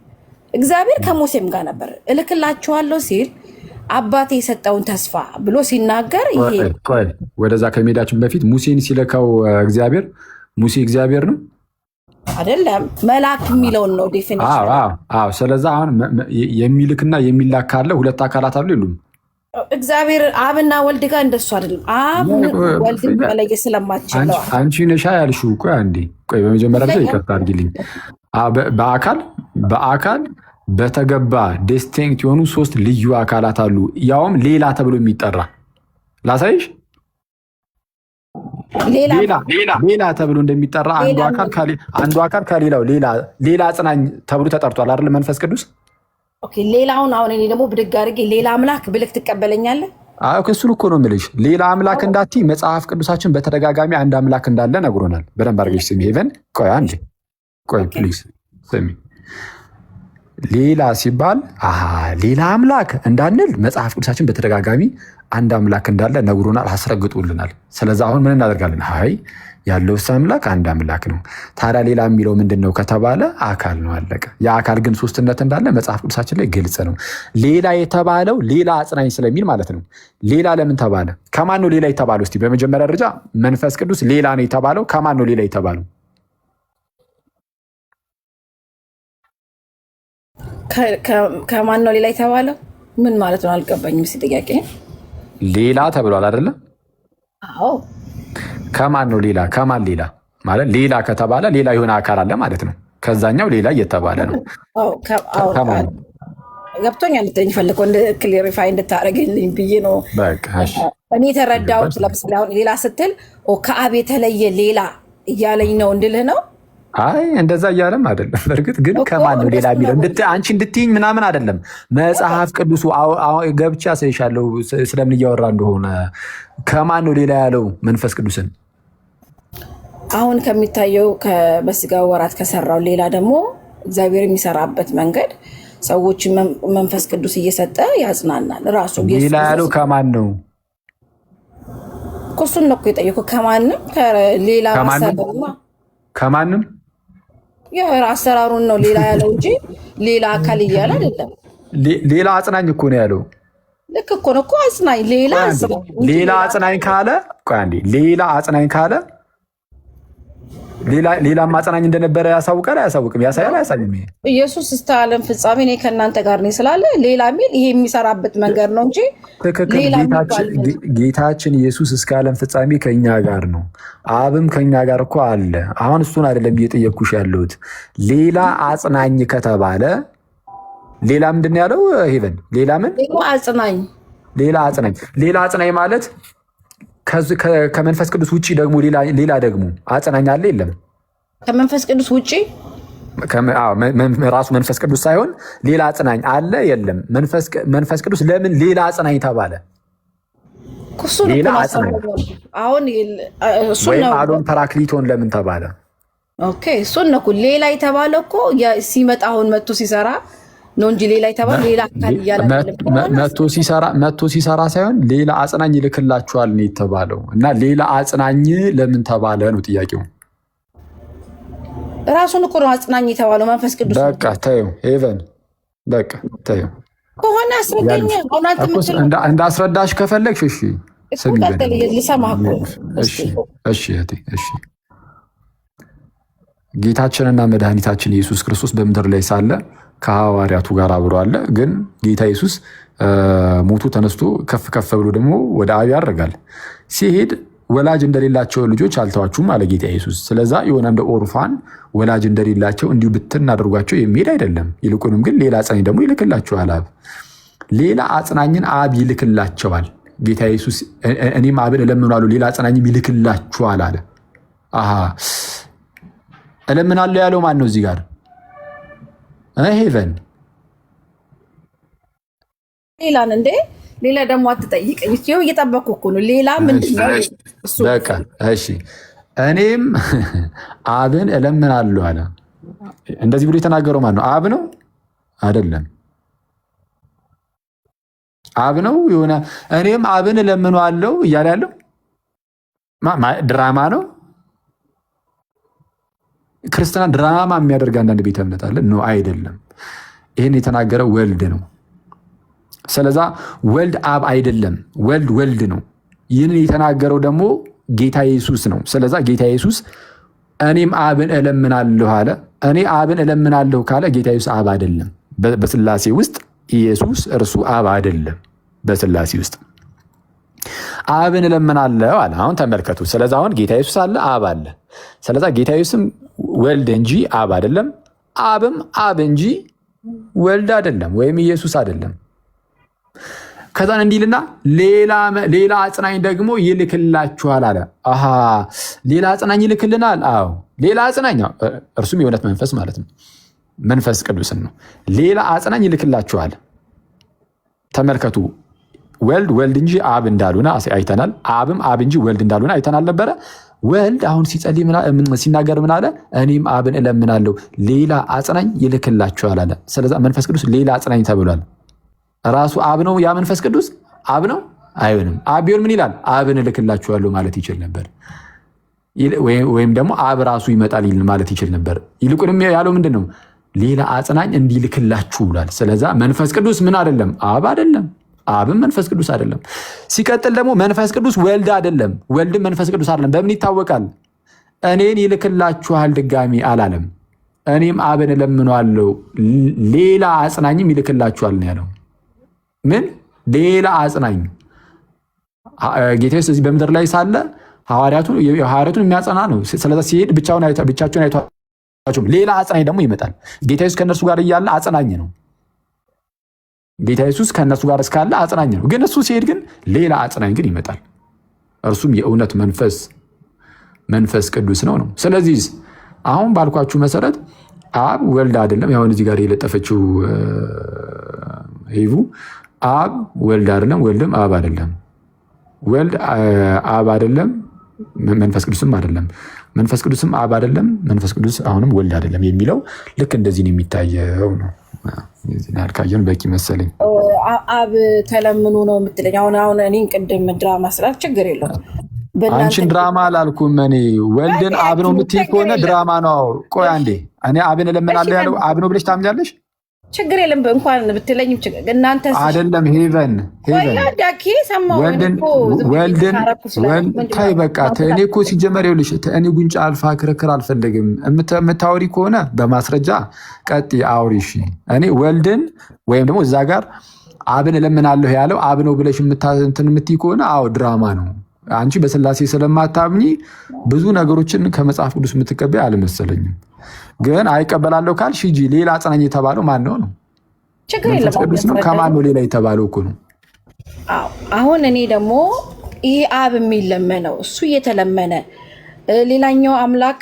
እግዚአብሔር ከሙሴም ጋር ነበር። እልክላችኋለሁ ሲል አባቴ የሰጠውን ተስፋ ብሎ ሲናገር ይሄ ወደዛ ከመሄዳችን በፊት ሙሴን ሲልከው እግዚአብሔር ሙሴ እግዚአብሔር ነው አይደለም፣ መልአክ የሚለውን ነው ዴፊኒሽን። ስለዛ አሁን የሚልክና የሚላክ ካለ ሁለት አካላት አሉ የሉም? እግዚአብሔር አብና ወልድ ጋር እንደሱ አይደለም። አብ ወልድ መለየት ስለማትችል አንቺ ነሻ ያልሽው። ቆይ አንዴ ቆይ፣ በመጀመሪያ ላይ ይቅርታ አድርጊልኝ። በአካል በተገባ ዲስቲንክት የሆኑ 3 ልዩ አካላት አሉ፣ ያውም ሌላ ተብሎ የሚጠራ ላሳይሽ። ሌላ ተብሎ እንደሚጠራ አንዱ አካል ከሌላው ሌላ አጽናኝ ተብሎ ተጠርቷል አይደል? መንፈስ ቅዱስ። ሌላውን አሁን እኔ ደግሞ ብድግ አድርጌ ሌላ አምላክ ብልክ ትቀበለኛለህ? እሱን እኮ ነው የምልሽ። ሌላ አምላክ እንዳትዪ መጽሐፍ ቅዱሳችን በተደጋጋሚ አንድ አምላክ እንዳለ ነግሮናል። በደንብ አድርገሽ ስሚ። ሄቨን ቆይ አንዴ ቆይ ፕሊዝ ስሚ። ሌላ ሲባል ሌላ አምላክ እንዳንል መጽሐፍ ቅዱሳችን በተደጋጋሚ አንድ አምላክ እንዳለ ነግሮናል፣ አስረግጦልናል። ስለዚህ አሁን ምን እናደርጋለን? ያለውስ አምላክ አንድ አምላክ ነው። ታዲያ ሌላ የሚለው ምንድን ነው ከተባለ አካል ነው፣ አለቀ። የአካል ግን ሶስትነት እንዳለ መጽሐፍ ቅዱሳችን ላይ ግልጽ ነው። ሌላ የተባለው ሌላ አጽናኝ ስለሚል ማለት ነው። ሌላ ለምን ተባለ? ከማን ነው ሌላ የተባለው? እስቲ በመጀመሪያ ደረጃ መንፈስ ቅዱስ ሌላ ነው የተባለው ከማን ነው ሌላ የተባለው? ከማን ነው ሌላ የተባለው? ምን ማለት ነው? አልገባኝም። እስኪ ጥያቄ። ሌላ ተብሏል አይደለም? አዎ። ከማን ነው ሌላ? ከማን ሌላ ማለት ሌላ ከተባለ ሌላ የሆነ አካል አለ ማለት ነው። ከዛኛው ሌላ እየተባለ ነው። ገብቶኛል። ልትለኝ ፈልገው ክሊሪፋይ እንድታደርግልኝ ብዬ ነው እኔ የተረዳሁት። ለምሳሌ አሁን ሌላ ስትል ከአብ የተለየ ሌላ እያለኝ ነው እንድልህ ነው። እንደዛ እያለም አይደለም። በእርግጥ ግን ከማን ነው ሌላ የሚለው አንቺ እንድትይኝ ምናምን አይደለም። መጽሐፍ ቅዱሱ ገብቻ ሳይሻለው ስለምን እያወራ እንደሆነ ከማን ነው ሌላ ያለው መንፈስ ቅዱስን? አሁን ከሚታየው በስጋ ወራት ከሰራው ሌላ ደግሞ እግዚአብሔር የሚሰራበት መንገድ ሰዎች መንፈስ ቅዱስ እየሰጠ ያጽናናል። ራሱ ሌላ ያለው ከማን ነው? እሱን ነው እኮ የጠየኩህ። ከማንም ሌላ ከማንም አሰራሩን ነው ሌላ ያለው እንጂ ሌላ አካል እያለ አይደለም። ሌላ አጽናኝ እኮ ነው ያለው። ልክ እኮ ነው እኮ አጽናኝ። ሌላ አጽናኝ ካለ ሌላ አጽናኝ ካለ ሌላም አጽናኝ እንደነበረ ያሳውቃል አያሳውቅም? ያሳያል አያሳይም? ኢየሱስ እስከ ዓለም ፍጻሜ እኔ ከእናንተ ጋር ነኝ ስላለ ሌላ ሚል ይሄ የሚሰራበት መንገድ ነው እንጂ ጌታችን ኢየሱስ እስከ ዓለም ፍጻሜ ከኛ ጋር ነው። አብም ከኛ ጋር እኮ አለ። አሁን እሱን አይደለም እየጠየኩሽ ያለሁት። ሌላ አጽናኝ ከተባለ ሌላ ምንድን ነው ያለው? ሄቨን ሌላ ምን ሌላ አጽናኝ ማለት ከመንፈስ ቅዱስ ውጭ ደግሞ ሌላ ደግሞ አጽናኝ አለ የለም? ከመንፈስ ቅዱስ ውጭ ራሱ መንፈስ ቅዱስ ሳይሆን ሌላ አጽናኝ አለ የለም? መንፈስ ቅዱስ ለምን ሌላ አጽናኝ ተባለ? ሌላ አጽናኝ ወይም አዶን ፐራክሊቶን ለምን ተባለ? እሱን ነው ሌላ የተባለው እኮ ሲመጣ አሁን መጥቶ ሲሰራ ነው እንጂ ሌላ የተባለው ሌላ አካል እያለ መጥቶ ሲሰራ ሳይሆን ሌላ አጽናኝ ይልክላችኋል ነው የተባለው። እና ሌላ አጽናኝ ለምን ተባለ ነው ጥያቄው። ራሱን እኮ ነው አጽናኝ የተባለው መንፈስ ቅዱስ። በቃ ተይው ሄቨን፣ በቃ ተይው ከሆነ አስረዳኝ። እንዳስረዳሽ ከፈለግሽ እሺ። ጌታችንና መድኃኒታችን ኢየሱስ ክርስቶስ በምድር ላይ ሳለ ከሐዋርያቱ ጋር አብሮ አለ። ግን ጌታ ኢየሱስ ሞቱ ተነስቶ ከፍ ከፍ ብሎ ደግሞ ወደ አብ ያደርጋል። ሲሄድ ወላጅ እንደሌላቸው ልጆች አልተዋችሁም አለ ጌታ ኢየሱስ። ስለዛ የሆነ እንደ ኦርፋን ወላጅ እንደሌላቸው እንዲሁ ብትን አድርጓቸው የሚሄድ አይደለም። ይልቁንም ግን ሌላ አጽናኝ ደግሞ ይልክላቸዋል አብ። ሌላ አጽናኝን አብ ይልክላቸዋል። ጌታ ኢየሱስ እኔም አብን እለምናለሁ ሌላ አጽናኝም ይልክላችኋል አለ። እለምናለሁ ያለው ማን ነው እዚህ ጋር? ሄቨን ሌላን እንዴ? ሌላ ደግሞ አትጠይቀኝ። እየጠበኩ እኮ ነው። ሌላ ምንድን ነው? በቃ እሺ፣ እኔም አብን እለምናለሁ አለ። እንደዚህ ብሎ የተናገረው ማን ነው? አብ ነው አይደለም? አብ ነው የሆነ እኔም አብን እለምናለሁ እያለ ያለው ድራማ ነው። ክርስትና ድራማ የሚያደርግ አንዳንድ ቤተ እምነት አለ። ነው አይደለም። ይህን የተናገረው ወልድ ነው። ስለዛ ወልድ አብ አይደለም፣ ወልድ ነው። ይህንን የተናገረው ደግሞ ጌታ ኢየሱስ ነው። ስለዛ ጌታ ኢየሱስ እኔም አብን እለምናለሁ አለ። እኔ አብን እለምናለሁ ካለ ጌታ ኢየሱስ አብ አይደለም። በስላሴ ውስጥ ኢየሱስ እርሱ አብ አይደለም። በስላሴ ውስጥ አብን እለምናለሁ አለ። አሁን ተመልከቱ። ስለዛ አሁን ጌታ ኢየሱስ አለ፣ አብ አለ። ስለዛ ጌታ ኢየሱስም ወልድ እንጂ አብ አይደለም፣ አብም አብ እንጂ ወልድ አይደለም፣ ወይም ኢየሱስ አይደለም። ከዛን እንዲልና ሌላ አጽናኝ ደግሞ ይልክላችኋል አለ። ሌላ አጽናኝ ይልክልናል። አዎ ሌላ አጽናኝ፣ እርሱም የእውነት መንፈስ ማለት ነው፣ መንፈስ ቅዱስን ነው። ሌላ አጽናኝ ይልክላችኋል። ተመልከቱ። ወልድ እንጂ አብ እንዳልሆነ አይተናል። አብም አብ እንጂ ወልድ እንዳልሆነ አይተናል ነበረ። ወልድ አሁን ሲጸልይ ሲናገር ምን አለ? እኔም አብን እለምናለሁ ሌላ አጽናኝ ይልክላችኋል አለ። ስለዛ መንፈስ ቅዱስ ሌላ አጽናኝ ተብሏል። ራሱ አብ ነው ያ መንፈስ ቅዱስ አብ ነው አይሆንም። አብ ቢሆን ምን ይላል? አብን እልክላችኋለሁ ማለት ይችል ነበር። ወይም ደግሞ አብ ራሱ ይመጣል ማለት ይችል ነበር። ይልቁንም ያለው ምንድን ነው? ሌላ አጽናኝ እንዲልክላችሁ ብሏል። ስለዛ መንፈስ ቅዱስ ምን አይደለም? አብ አይደለም። አብም መንፈስ ቅዱስ አይደለም። ሲቀጥል ደግሞ መንፈስ ቅዱስ ወልድ አይደለም። ወልድም መንፈስ ቅዱስ አይደለም። በምን ይታወቃል? እኔን ይልክላችኋል ድጋሚ አላለም። እኔም አብን እለምነዋለሁ ሌላ አጽናኝም ይልክላችኋል ነው ያለው። ምን ሌላ አጽናኝ? ጌታ ኢየሱስ እዚህ በምድር ላይ ሳለ ሐዋርያቱን የሚያጸና ነው። ስለዛ ሲሄድ ብቻቸውን አይቷቸውም። ሌላ አጽናኝ ደግሞ ይመጣል። ጌታ ኢየሱስ ከእነርሱ ጋር እያለ አጽናኝ ነው። ጌታ ኢየሱስ ከእነሱ ጋር እስካለ አጽናኝ ነው። ግን እሱ ሲሄድ ግን ሌላ አጽናኝ ግን ይመጣል። እርሱም የእውነት መንፈስ ቅዱስ ነው። ስለዚህ አሁን ባልኳችሁ መሰረት አብ ወልድ አይደለም። ያሁን እዚህ ጋር የለጠፈችው ሂቡ አብ ወልድ አይደለም፣ ወልድም አብ አይደለም። ወልድ አብ አይደለም፣ መንፈስ ቅዱስም አይደለም። መንፈስ ቅዱስም አብ አይደለም፣ መንፈስ ቅዱስ አሁንም ወልድ አይደለም የሚለው ልክ እንደዚህ ነው የሚታየው ነው። ያልካየን በቂ መሰለኝ። አብ ተለምኑ ነው የምትለኝ? አሁን እኔን ቅድም ድራማ ስላት ችግር የለውም። አንቺን ድራማ አላልኩም እኔ። ወልድን አብ ነው የምትይ ከሆነ ድራማ ነው። ቆይ አንዴ፣ እኔ አብን እለምናለሁ ያለው አብ ነው ብለሽ ታምኛለሽ? ችግር የለም እንኳን ብትለኝም እናንተ አይደለም ሄቨን ታይ በቃ እኔ እኮ ሲጀመር ይኸውልሽ እኔ ጉንጫ አልፋ ክርክር አልፈልግም። የምታወሪ ከሆነ በማስረጃ ቀጥ አውሪ። እሺ እኔ ወልድን ወይም ደግሞ እዛ ጋር አብን እለምናለሁ ያለው አብ ነው ብለሽ እንትን የምትይ ከሆነ አዎ ድራማ ነው። አንቺ በስላሴ ስለማታምኚ ብዙ ነገሮችን ከመጽሐፍ ቅዱስ የምትቀበይ አልመሰለኝም። ግን አይቀበላለሁ ካልሽ ሂጂ። ሌላ አጽናኝ የተባለው ማን ነው? መንፈስ ቅዱስ ነው። ከማን ነው ሌላ የተባለው እኮ ነው። አሁን እኔ ደግሞ ይሄ አብ የሚለመነው እሱ እየተለመነ ሌላኛው አምላክ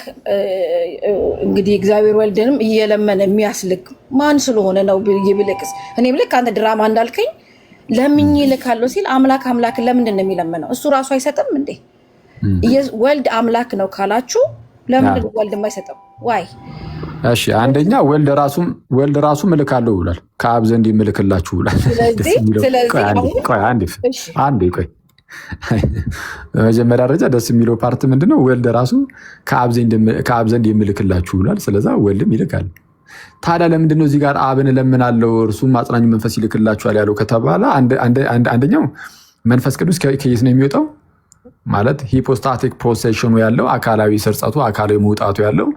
እንግዲህ እግዚአብሔር ወልድንም እየለመነ የሚያስልክ ማን ስለሆነ ነው ብልቅስ? እኔ ብልክ አንተ ድራማ እንዳልከኝ ለምኝ ልካለሁ ሲል አምላክ ለምንድን ነው የሚለምነው? እሱ ራሱ አይሰጥም እንዴ? ወልድ አምላክ ነው ካላችሁ ለምን ወልድ የማይሰጠው? ዋይ እሺ አንደኛ ወልድ ራሱ እልካለሁ ብሏል። ከአብ ዘንድ የምልክላችሁ ብሏል። ቆይ በመጀመሪያ ደረጃ ደስ የሚለው ፓርት ምንድነው? ወልድ ራሱ ከአብ ዘንድ የምልክላችሁ ብሏል። ስለዛ ወልድም ይልካል። ታዲያ ለምንድነው እዚህ ጋር አብን እለምናለሁ እርሱም አጽናኙ መንፈስ ይልክላችኋል ያለው ከተባለ አንደኛው መንፈስ ቅዱስ ከየት ነው የሚወጣው? ማለት ሂፖስታቲክ ፕሮሴሽኑ ያለው አካላዊ ስርጸቱ አካላዊ መውጣቱ ያለው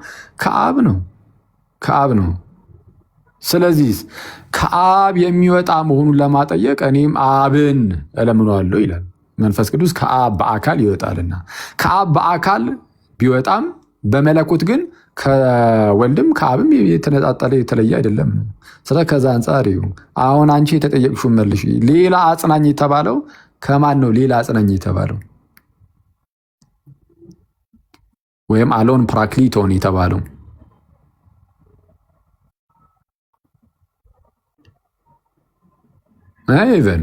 ከአብ ነው። ስለዚህ ከአብ የሚወጣ መሆኑን ለማጠየቅ እኔም አብን እለምነዋለሁ ይላል። መንፈስ ቅዱስ ከአብ በአካል ይወጣልና ከአብ በአካል ቢወጣም በመለኮት ግን ከወልድም ከአብም የተነጣጠለ የተለየ አይደለም ነው። ስለ ከዛ አንጻር አሁን አንቺ የተጠየቅሽውን መልሽ። ሌላ አጽናኝ የተባለው ከማን ነው? ሌላ አጽናኝ የተባለው ወይም አሎን ፓራክሊቶን የተባለው ኤቨን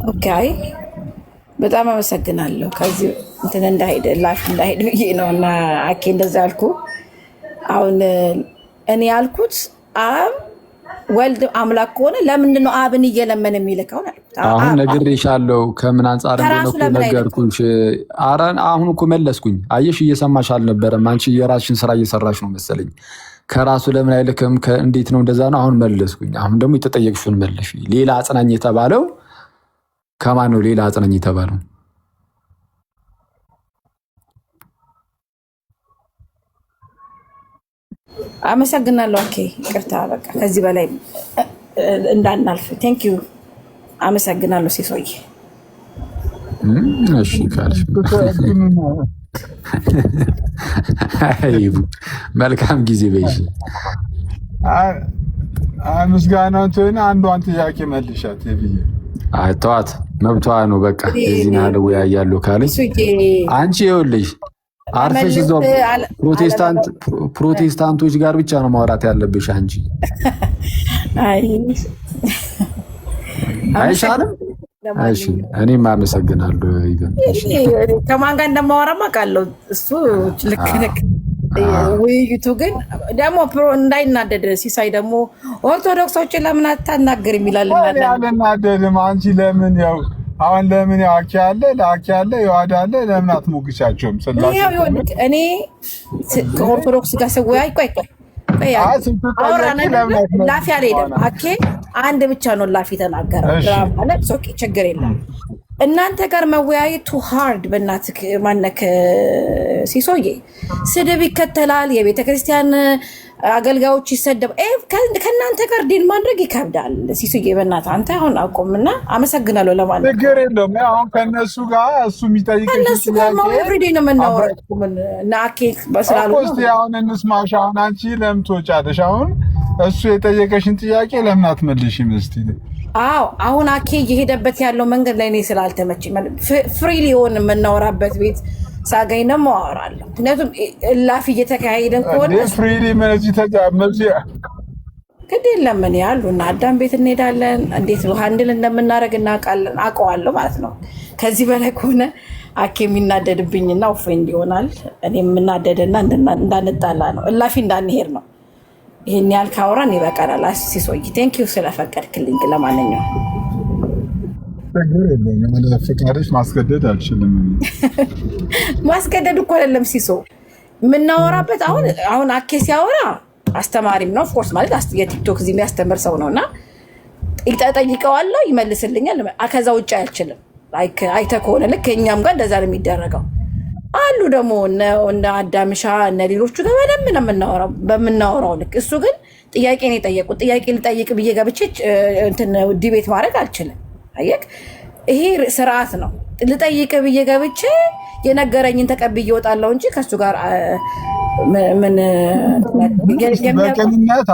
ኦኬ፣ በጣም አመሰግናለሁ። ከዚህ እንትን እንዳሄድ ብዬ ነው እና አኬ እንደዛ አልኩ። አሁን እኔ ያልኩት አብ ወልድ አምላክ ከሆነ ለምንድን ነው አብን እየለመን የሚልከው? አሁን ነግሬሻለሁ። ከምን አንጻር እንደሆነ ነገርኩሽ። አሁን እኮ መለስኩኝ። አየሽ፣ እየሰማሽ አልነበረም። አንቺ የራስሽን ስራ እየሰራሽ ነው መሰለኝ። ከራሱ ለምን አይልክም? እንዴት ነው እንደዛ ነው? አሁን መለስኩኝ። አሁን ደግሞ የተጠየቅሽውን መለሽ። ሌላ አጽናኝ የተባለው ከማን ነው? ሌላ አጽናኝ የተባለው አመሰግናለሁ። ኦኬ ይቅርታ፣ በቃ ከዚህ በላይ እንዳናልፍ። ቴንክ ዩ አመሰግናለሁ ሲሶይ። እሺ ካልሽ መልካም ጊዜ በይሽ። ምስጋናውን ትሆነ አንዷን ጥያቄ መልሻት ብዬ ተዋት፣ መብቷ ነው። በቃ የዚህ ናለ ያያሉ ካለች አንቺ ይኸውልሽ አርፈሽ እዛው ፕሮቴስታንቶች ጋር ብቻ ነው ማውራት ያለብሽ አንቺ። አይሻልም? እሺ እኔም አመሰግናለሁ። ይገን ከማን ጋር እንደማወራማ ቃለው እሱ ልክ ልክ ውይይቱ ግን ደግሞ እንዳይናደድ ሲሳይ ደግሞ ኦርቶዶክሶችን ለምን አታናገርም ይላል። አልናደድም። አንቺ ለምን ያው አሁን ለምን አኪ አለ ለአኪ አለ ይዋዳ አለ ለምን አትሞግቻቸውም? ስላሴ እኔ ከኦርቶዶክስ ጋር ሰውያይ ቆይ ላፊ አልሄደም። አኬ አንድ ብቻ ነው ላፊ ተናገረው ማለት ኦኬ ችግር የለም። እናንተ ጋር መወያየቱ ሃርድ በእናትህ ማነክ ሲሶዬ ስድብ ይከተላል። የቤተ ክርስቲያን አገልጋዮች ይሰደብ ከእናንተ ጋር ዲን ማድረግ ይከብዳል። ሲሶዬ በእናትህ አንተ አሁን አቆምና አመሰግናለሁ ለማለት ችግር የለውም። አሁን ከነሱ ጋር እሱ የሚጠይቀው ከነሱ ጋር ነው ኤቭሪዴ ነው የምናወራው። ምን እና አኬ በስላሉ እስቲ አሁን እንስማሽ። አሁን አንቺ ለምን ትወጫለሽ? አሁን እሱ የጠየቀሽን ጥያቄ ለምን አትመልሺም? እስቲ አዎ አሁን አኬ እየሄደበት ያለው መንገድ ላይ እኔ ስላልተመቸኝ ፍሪሊ ሆን የምናወራበት ቤት ሳገኝ ነው ማወራለሁ። ምክንያቱም ላፊ እየተካሄደን ከሆነ ፍሪሊ መዚህ ተጃመዚ ግድ የለም እኔ ያሉ እና አዳም ቤት እንሄዳለን። እንዴት ነው ሃንድል እንደምናደርግ እናውቃለን፣ አውቀዋለሁ ማለት ነው። ከዚህ በላይ ከሆነ አኬ የሚናደድብኝና ኦፌንድ ይሆናል። እኔ የምናደድና እንዳንጣላ ነው፣ እላፊ እንዳንሄድ ነው። ይሄን ያህል ካወራን ይበቃናል። ሲሶይ ቴንኪዩ ስለፈቀድክልኝ። ለማንኛውም ፈቃድሽ ማስገደድ አልችልም። ማስገደድ እኮ አይደለም ሲሶ የምናወራበት። አሁን አኬ ሲያወራ አስተማሪም ነው ኦፍኮርስ ማለት የቲክቶክ እዚህ የሚያስተምር ሰው ነውና ጠይቀዋለሁ፣ ይመልስልኛል። ከዛ ውጭ አይችልም። አይተህ ከሆነ ልክ እኛም ጋር እንደዛ ነው የሚደረገው። አሉ ደግሞ እነ አዳምሻ እነ ሌሎቹ ጋር በደንብ ነው የምናወራው በምናወራው ልክ። እሱ ግን ጥያቄ ነው የጠየቁት። ጥያቄ ልጠይቅ ብዬ ገብቼ እንትን ዲቤት ማድረግ አልችልም። አየክ፣ ይሄ ስርዓት ነው። ልጠይቅ ብዬ ገብቼ የነገረኝን ተቀብዬ እወጣለሁ እንጂ ከሱ ጋር ምን በቅንነት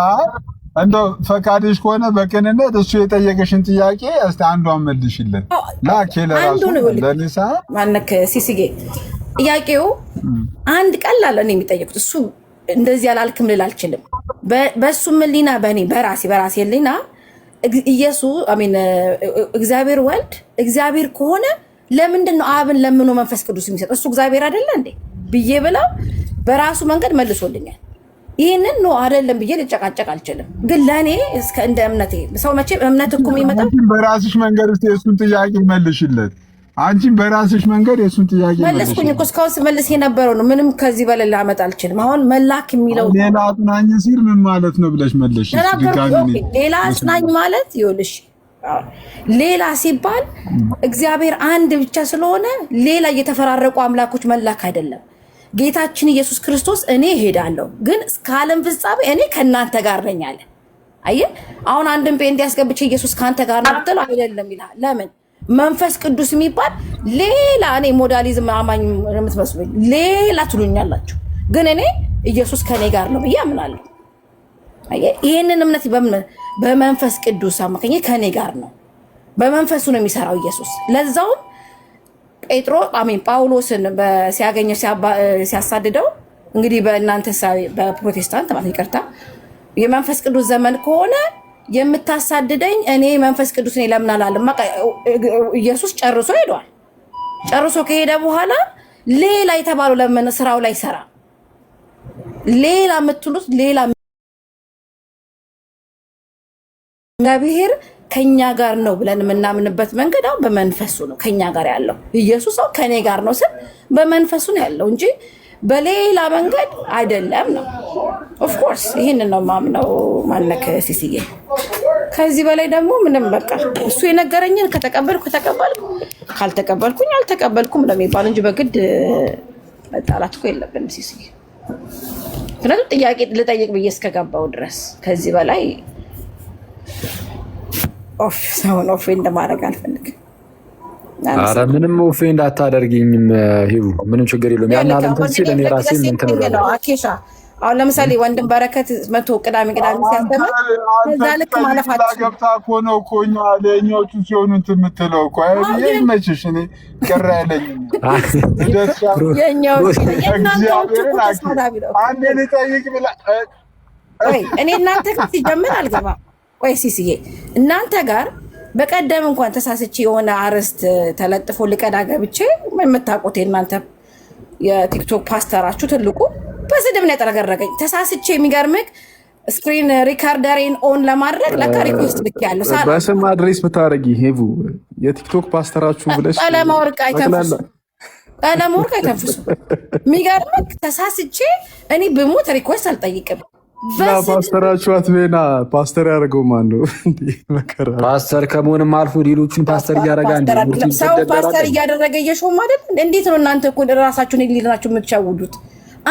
እንደው ፈቃድሽ ከሆነ በቅንነት እሱ የጠየቀሽን ጥያቄ እስቲ አንዷን መልሽልን። ላኬ ለራሱ ለሊሳ ማነክ ሲሲጌ ጥያቄው አንድ ቀላል ነው የሚጠየቁት። እሱ እንደዚህ ያላልክም ልል አልችልም። በሱ ህሊና በእኔ በራሴ ህሊና ኢየሱስ እግዚአብሔር ወልድ እግዚአብሔር ከሆነ ለምንድን ነው አብን ለምኖ መንፈስ ቅዱስ የሚሰጥ? እሱ እግዚአብሔር አይደለ እንዴ ብዬ ብለው በራሱ መንገድ መልሶልኛል። ይህንን ነው አይደለም ብዬ ልጨቃጨቅ አልችልም። ግን ለእኔ እስከ እንደ እምነቴ ሰው መቼም እምነት እኮ የሚመጣው በራስሽ መንገድ ውስጥ የእሱን ጥያቄ መልሽለት። አንቺም በራስሽ መንገድ የእሱን ጥያቄ መለስኩኝ እኮ እስካሁን ስመልስ የነበረው ነው። ምንም ከዚህ በላይ ላመጣ አልችልም። አሁን መላክ የሚለው ሌላ አጽናኝ ሲል ምን ማለት ነው ብለሽ መለሽ። ሌላ አጽናኝ ማለት ይኸውልሽ፣ ሌላ ሲባል እግዚአብሔር አንድ ብቻ ስለሆነ ሌላ እየተፈራረቁ አምላኮች መላክ አይደለም። ጌታችን ኢየሱስ ክርስቶስ እኔ እሄዳለሁ ግን እስከ ዓለም ፍጻሜ እኔ ከእናንተ ጋር ነኝ አለ። አየህ፣ አሁን አንድን ጴንጤ ያስገብቼ ኢየሱስ ከአንተ ጋር ነው ብትለው አይደለም ይላል። ለምን? መንፈስ ቅዱስ የሚባል ሌላ እኔ ሞዳሊዝም አማኝ የምትመስሉኝ ሌላ ትሉኛላችሁ፣ ግን እኔ ኢየሱስ ከኔ ጋር ነው ብዬ አምናለሁ። አየህ፣ ይሄንን እምነት በመንፈስ ቅዱስ አማካኝ ከኔ ጋር ነው። በመንፈሱ ነው የሚሰራው ኢየሱስ። ለዛውም ጳውሎስን ሲያገኘው ሲያሳድደው እንግዲህ በእናንተ በፕሮቴስታንት ማለት ይቅርታ የመንፈስ ቅዱስ ዘመን ከሆነ የምታሳድደኝ እኔ መንፈስ ቅዱስ ነኝ ለምን አላለም? ኢየሱስ ጨርሶ ሄዷል። ጨርሶ ከሄደ በኋላ ሌላ የተባለው ለምን ስራው ላይ ሰራ? ሌላ የምትሉት ሌላ እግዚአብሔር ከኛ ጋር ነው ብለን የምናምንበት መንገድ አሁን በመንፈሱ ነው ከኛ ጋር ያለው። ኢየሱስ አሁን ከኔ ጋር ነው ስል በመንፈሱ ነው ያለው እንጂ በሌላ መንገድ አይደለም ነው። ኦፍ ኮርስ ይሄንን ነው ማምነው። ማነክ ሲሲዬ ከዚህ በላይ ደግሞ ምንም በቃ እሱ የነገረኝን ከተቀበልኩ ካልተቀበልኩኝ አልተቀበልኩም እንደሚባል እንጂ በግድ መጣላት እኮ የለብንም ሲሲዬ። ምክንያቱም ጥያቄ ልጠይቅ ብዬ እስከገባው ድረስ ከዚህ በላይ ሰውን ኦፌንድ ማድረግ አልፈልግም። ኧረ ምንም ኦፌንድ አታደርጊኝም ሂቡ፣ ምንም ችግር የለውም። ያን አለንተን ሲል እኔ ራሴ እንትን ነው አኬሻ። አሁን ለምሳሌ ወንድም በረከት መቶ ቅዳሜ ሲያስተምር እዛ ልክ ማለፋችሁ ገብታ እኮ ነው እኮ እኛ ለእኛዎቹ ሲሆኑ እንትን የምትለው እኮ አይደል? ይመችሽ። እኔ ቅር አይለኝም። አንዴ ልጠይቅ ብላ እኔ እናንተ ሲጀምር አልገባም። ቆይ ሲስዬ እናንተ ጋር በቀደም እንኳን ተሳስቼ የሆነ አርዕስት ተለጥፎ ልቀዳ ገብቼ የምታውቁት የእናንተ የቲክቶክ ፓስተራችሁ ትልቁ በስድብ ነው ያጠረገረገኝ። ተሳስቼ የሚገርምህ ስክሪን ሪካርደሬን ኦን ለማድረግ ለካ ሪኩዌስት ልክ ያለው በስም አድሬስ ብታረጊ ሄቡ የቲክቶክ ፓስተራችሁ ብለሽ ቀለማወርቅ አይተንፍሱ። የሚገርምህ ተሳስቼ እኔ ብሞት ሪኩዌስት አልጠይቅም። ፓስተራችሁ አትቤና ፓስተር ያደርገው ማን ነው? ፓስተር ከመሆንም አልፎ ሌሎችን ፓስተር እያደረገ ሰው ፓስተር እያደረገ እየሾም አይደል? እንዴት ነው እናንተ እኮ ራሳችሁን ሊናችሁ የምትሸውዱት?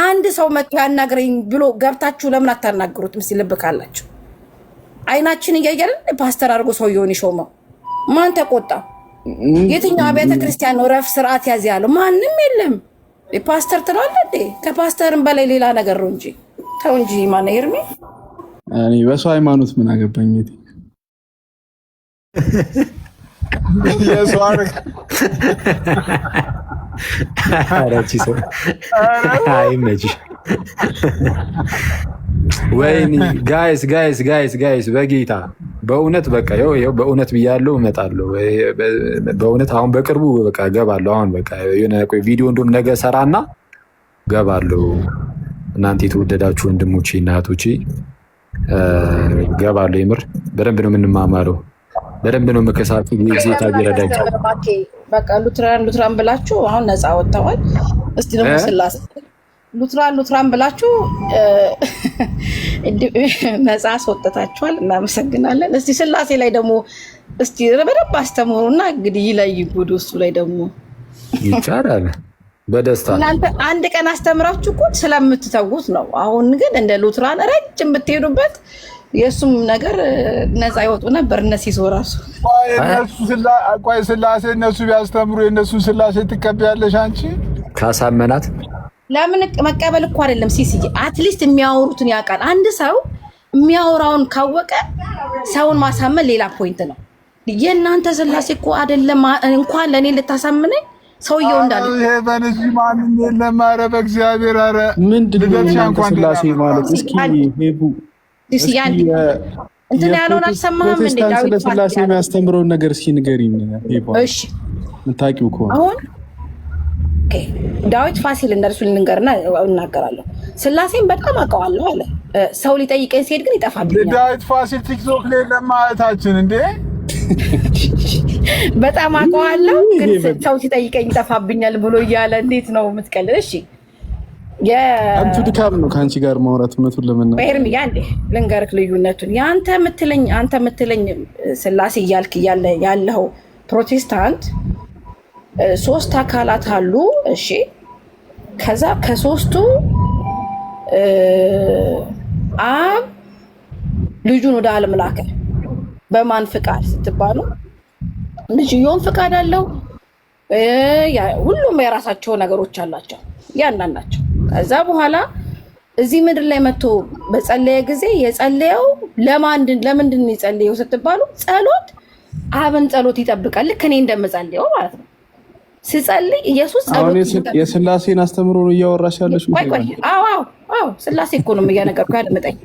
አንድ ሰው መጥቶ ያናግረኝ ብሎ ገብታችሁ ለምን አታናግሩት? ምስል ልብ ካላችሁ አይናችን እያያለን ፓስተር አድርጎ ሰውየውን ይሾመው ማን ተቆጣ? የትኛው አብያተ ክርስቲያን ነው ረፍ ስርዓት ያዝ ያለው? ማንም የለም። ፓስተር ትላለህ እንዴ? ከፓስተርም በላይ ሌላ ነገር ነው እንጂ ተው እንጂ ማን ኤርሚ እኔ በሰው ሃይማኖት ምን አገባኝ? ወይኔ ጋይስ በጌታ በእውነት በቃ ይኸው በእውነት ብያለሁ፣ እመጣለሁ በእውነት አሁን በቅርቡ በቃ ገባለሁ። አሁን በቃ የሆነ ቪዲዮ እንደውም ነገ ሰራና ገባለሁ። እናንተ የተወደዳችሁ ወንድሞቼ እና እህቶቼ ገባለሁ። የምር በደንብ ነው የምንማማረው፣ በደንብ ነው መከሳቱ። ጌታ ይረዳኝ። በቃ ሉትራን ብላችሁ አሁን ነፃ ወጥተዋል። እስቲ ደግሞ ስላሴ ሉትራን ብላችሁ ነፃ አስወጥታችኋል። እናመሰግናለን። እስቲ ስላሴ ላይ ደግሞ እስቲ በደንብ አስተምሩና እንግዲህ ይለይ ጉድ። እሱ ላይ ደግሞ ይቻላል በደስታ እናንተ አንድ ቀን አስተምራችሁ እኮ ስለምትተውት ነው። አሁን ግን እንደ ሉትራን ረጅም ብትሄዱበት የእሱም ነገር ነፃ ይወጡ ነበር። እነሱ ራሱ ቆይ ስላሴ እነሱ ቢያስተምሩ የእነሱን ስላሴ ትቀበያለሽ አንቺ? ካሳመናት ለምን መቀበል እኮ አይደለም ሲስዬ፣ አትሊስት የሚያወሩትን ያውቃል። አንድ ሰው የሚያወራውን ካወቀ ሰውን ማሳመን ሌላ ፖይንት ነው። የእናንተ ስላሴ እኮ አይደለም እንኳን ለእኔ ልታሳምነኝ ሰውየው እንዳለ ይሄ በነዚህ ማንም የለም። ኧረ በእግዚአብሔር ኧረ ምንድን ነው ስላሴ ማለት? እስኪ ሄቡ እንትን ያለውን አልሰማህም እንዴ? ዳዊት ስለ ስላሴ የሚያስተምረውን ነገር እስኪ ንገሪኝ ሄቡ። እሺ የምታውቂው ከሆነ አሁን ዳዊት ፋሲል እንደርሱ ልንገርና እናገራለሁ። ስላሴን በጣም አውቀዋለሁ አለ። ሰው ሊጠይቀኝ ሲሄድ ግን ይጠፋብኛል። ዳዊት ፋሲል ቲክቶክ ላይ ለማለታችን እንዴ በጣም አውቀዋለሁ ግን ሰው ሲጠይቀኝ ይጠፋብኛል ብሎ እያለ እንዴት ነው የምትቀልድ? እሺ አንቱ ድካም ነው ከአንቺ ጋር ማውራት። እውነቱን ለመናገር በኤርሚ ያንዴ ልንገርክ ልዩነቱን። አንተ የምትለኝ ስላሴ እያልክ ያለው ፕሮቴስታንት ሶስት አካላት አሉ። እሺ ከዛ ከሶስቱ አብ ልጁን ወደ ዓለም ላከ። በማን ፍቃድ ስትባሉ ልጅየውን ፍቃድ አለው። ሁሉም የራሳቸው ነገሮች አላቸው ያንዳንዳቸው። ከዛ በኋላ እዚህ ምድር ላይ መጥቶ በጸለየ ጊዜ የጸለየው ለምንድን ነው የጸለየው ስትባሉ ጸሎት አብን ጸሎት ይጠብቃል። ልክ እኔ እንደምጸልየው ማለት ነው። ስጸልይ ኢየሱስ ጸሎት የስላሴን አስተምሮ ነው እያወራሽ ያለሽ? አዎ ስላሴ እኮ ነው እያነገርኩህ። አድምጠኝ